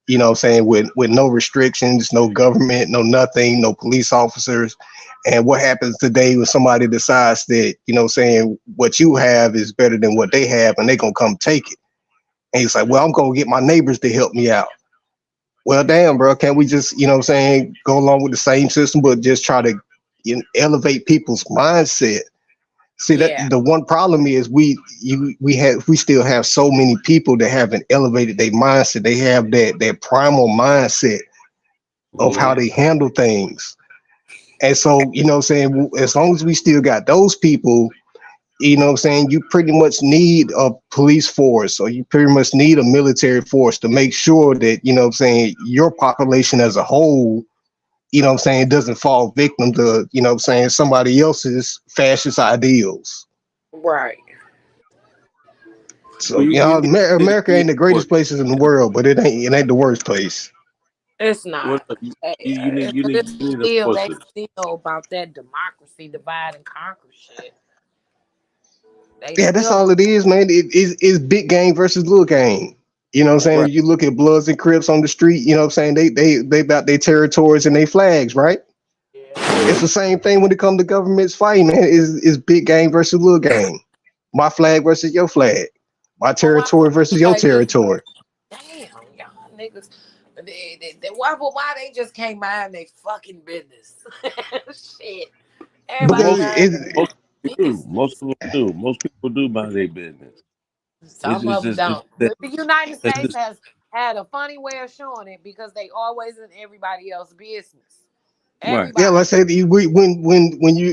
you know what I'm saying, with no restrictions, no government, no nothing, no police officers. And what happens today when somebody decides that, you know what I'm saying, what you have is better than what they have, and they're going to come take it. And he's like, well, I'm going to get my neighbors to help me out. Well, damn, bro, can't we just, you know what I'm saying, go along with the same system, but just try to elevate people's mindset? See, that the one problem is we still have so many people that haven't elevated their mindset. They have that primal mindset of how they handle things. And so, you know what I'm saying, as long as we still got those people, you know what I'm saying, you pretty much need a police force, or you pretty much need a military force to make sure that, you know what I'm saying, your population as a whole, you know what I'm saying, doesn't fall victim to, you know what I'm saying, somebody else's fascist ideals. Right. So, Well, you know, America need ain't the greatest places in the world, but it ain't the worst place. It's well, not. you It's need the still they forces. still about that democracy, divide and conquer shit. They Yeah, that's still all it is, man. It's big game versus little game. You know what I'm saying? Right. You look at Bloods and Crips on the street, you know what I'm saying? They about their territories and their flags, right? yeah. It's the same thing when it comes to governments fighting, man. Is big game versus little game. My flag versus your flag. My But why territory versus your like this? territory. Damn, y'all niggas. Why they just can't mind their fucking business? Shit. Everybody Because Most mind it, most their people do. Most business. people do. Most people do mind their business. Some of them It's don't. that But the United it's States just has had a funny way of showing it because they always in everybody else's business. right. yeah, Everybody. let's say that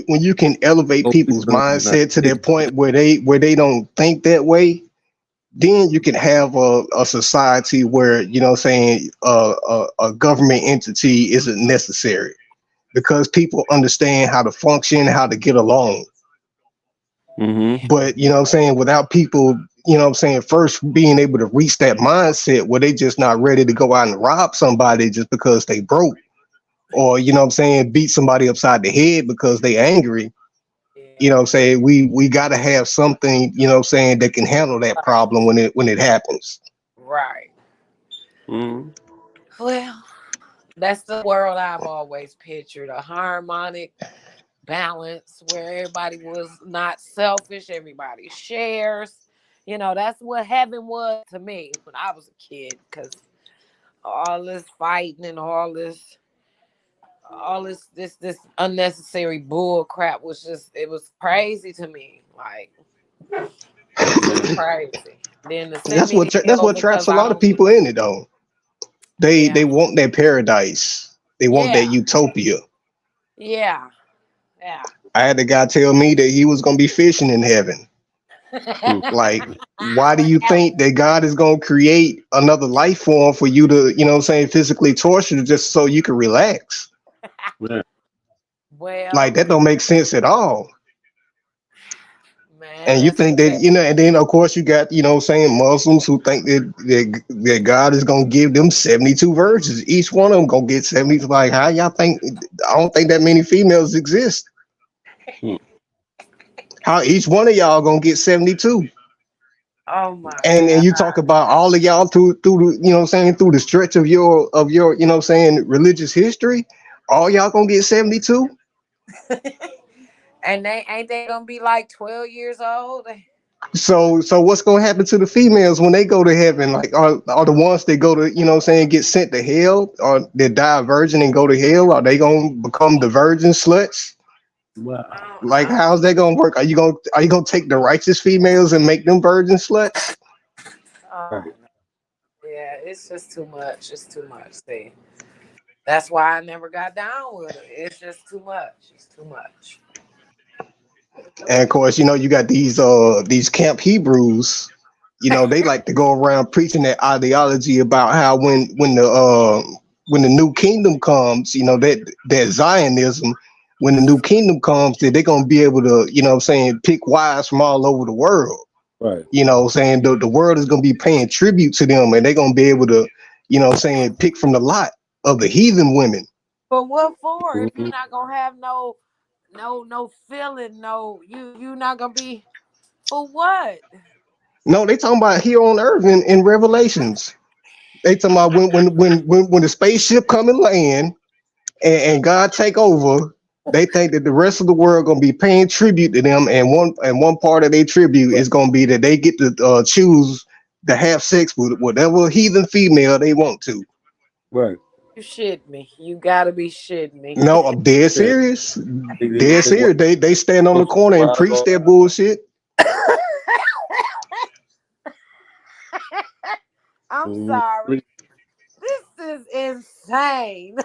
when you can elevate Most people's people don't unite. mindset to that point where they don't think that way, then you can have a society where, you know what I'm saying, a government entity isn't necessary because people understand how to function, how to get along. Mm-hmm. But you know what I'm saying, without people, you know what I'm saying, first being able to reach that mindset where they just not ready to go out and rob somebody just because they broke, or you know what I'm saying, beat somebody upside the head because they angry. You know what I'm Yeah. saying, we got to have something, you know what I'm saying, that can handle that problem when it happens. Right. Mm-hmm. Well, that's the world I've always pictured, a harmonic balance where everybody was not selfish, everybody shares. That's what heaven was to me when I was a kid because all this fighting and all this unnecessary bull crap was just it was crazy to me. Like it's just crazy. Then to send That's me what to that's hell what traps because a I lot of don't people in it though. They yeah. want that paradise. They want that Yeah. utopia. Yeah. Yeah. I had the guy tell me that he was gonna be fishing in heaven. Like, why do What you happened? think that God is gonna create another life form for you to, you know what I'm saying, physically torture just so you can relax? Yeah. Like Well, that don't make sense at all. man, And you that's think what that, they and then of course you got, you know what I'm saying, Muslims who think that God is gonna give them 72 virgins. Each one of them gonna get 70. Like, how y'all think? I don't think that many females exist. Hmm. How each one of y'all gonna get 72? oh my And you talk God. about all of y'all through the, you know what I'm saying, through the stretch of your you know what I'm saying, religious history, all y'all gonna get 72? And they ain't they gonna be like 12 years old? So what's gonna happen to the females when they go to heaven? Like, are the ones that go to, you know what I'm saying, get sent to hell, or they die a virgin and go to hell? Are they gonna become the virgin sluts? Wow. Like, how's that gonna work? Are you gonna take the righteous females and make them virgin sluts? Oh, Right. no. Yeah, it's just too much. It's too much. See, that's why I never got down with it. It's just too much. It's too much. And of course, you know, you got these camp Hebrews, you know, they like to go around preaching that ideology about how when the new kingdom comes, you know, that Zionism, when the new kingdom comes, that they're gonna be able to, you know what I'm saying, pick wives from all over the world. Right. You know what I'm saying? The world is gonna be paying tribute to them, and they're gonna be able to, you know what I'm saying, pick from the lot of the heathen women. But what for if Mm-hmm. you're not gonna have no feeling, you not gonna be for what? No, they talking about here on earth in Revelations. They talking about when the spaceship come and land and God take over. They think that the rest of the world gonna be paying tribute to them, and one part of their tribute Right. is gonna be that they get to choose to have sex with whatever heathen female they want to. Right. You shit me. You gotta be shitting me. No, I'm dead Yeah. serious. Dead They want serious. They stand on the to corner and rise preach all that bullshit. I'm Mhm. sorry. This is insane.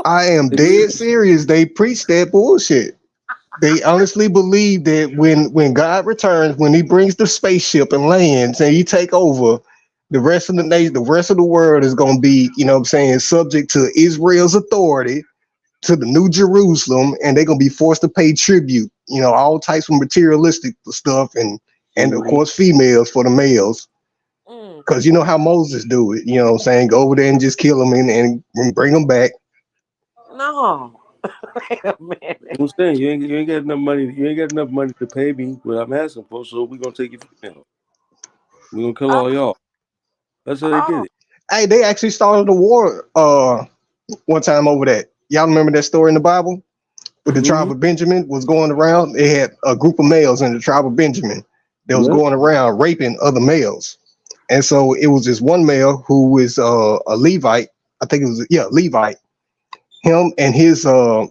I am dead serious. They preach that bullshit. They honestly believe that when God returns, when He brings the spaceship and lands and He take over, the rest of the nation, the rest of the world is going to be, you know what I'm saying, subject to Israel's authority, to the New Jerusalem, and they're going to be forced to pay tribute, you know, all types of materialistic stuff, and of course females for the males. Mm. Because you know how Moses do it, you know what I'm saying? Go over there and just kill them and bring them back. No. Wait a minute. I'm saying you ain't got enough money. You ain't got enough money to pay me what I'm asking for. So we're gonna take your female. We're gonna kill all y'all. That's how they did it. Hey, they actually started a war one time over that. Y'all remember that story in the Bible? With the tribe of Benjamin was going around. They had a group of males in the tribe of Benjamin that was going around raping other males. And so it was this one male who was a Levite. I think it was, Levite. Him and his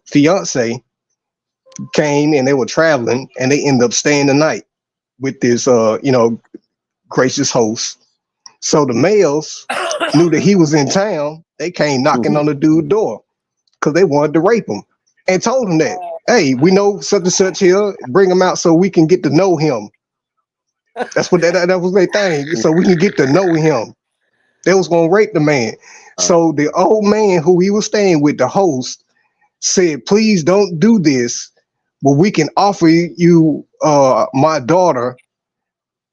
fiance came and they were traveling and they ended up staying the night with this, gracious host. So the males knew that he was in town. They came knocking on the dude's door because they wanted to rape him and told him that, hey, we know such and such here. Bring him out so we can get to know him. That's what that was their thing. So we can get to know him. They was gonna rape the man. So the old man who he was staying with, the host, said, please don't do this, but we can offer you my daughter.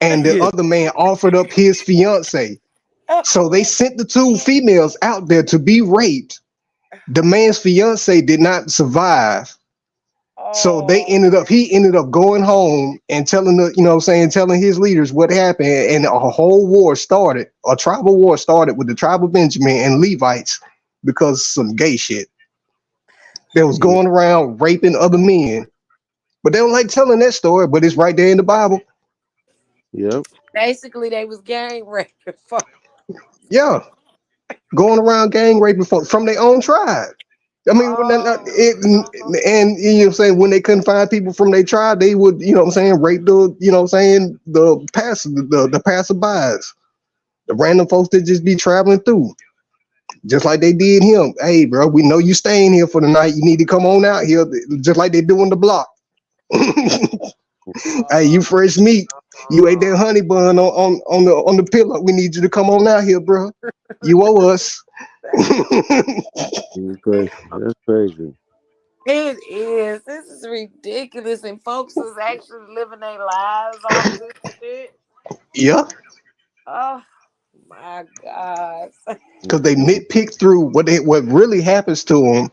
And the other man offered up his fiance. So they sent the two females out there to be raped. The man's fiance did not survive. So he ended up going home and telling telling his leaders what happened, and a whole war started, a tribal war started with the tribe of Benjamin and Levites because of some gay shit. They was going around raping other men, but they don't like telling that story, but it's right there in the Bible. Yep. Basically, they was gang raping folks. Yeah, going around gang raping folks from their own tribe. I mean, and you know what I'm saying, when they couldn't find people from their tribe, they would, you know what I'm saying, rape the, you know what I'm saying, the passerbys, the random folks that just be traveling through. Just like they did him. Hey, bro, we know you staying here for the night. You need to come on out here, just like they do on the block. Hey, you fresh meat. You ate that honey bun on the pillow. We need you to come on out here, bro. You owe us. That's crazy. It is. This is ridiculous, and folks is actually living their lives off this shit. Yeah. Oh my God. Because they nitpick through what really happens to them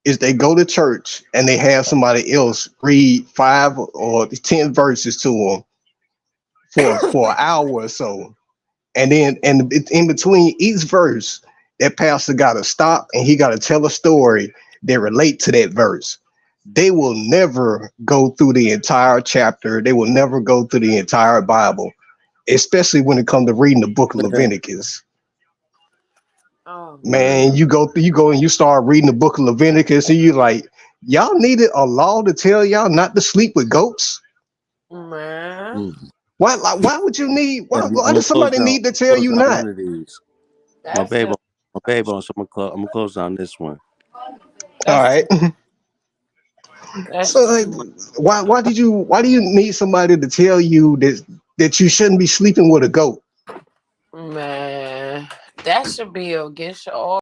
is they go to church and they have somebody else read 5 or 10 verses to them for an hour or so, and then in between each verse, that pastor got to stop and he got to tell a story that relate to that verse. They will never go through the entire chapter. They will never go through the entire Bible, especially when it comes to reading the book of Leviticus. Oh, man, you go and you start reading the book of Leviticus and you like, y'all needed a law to tell y'all not to sleep with goats? Man. Why would you need, why does somebody need to tell you not? My baby, so I'm gonna close down this one. All right. So like, why do you need somebody to tell you that you shouldn't be sleeping with a goat? Man, that should be against your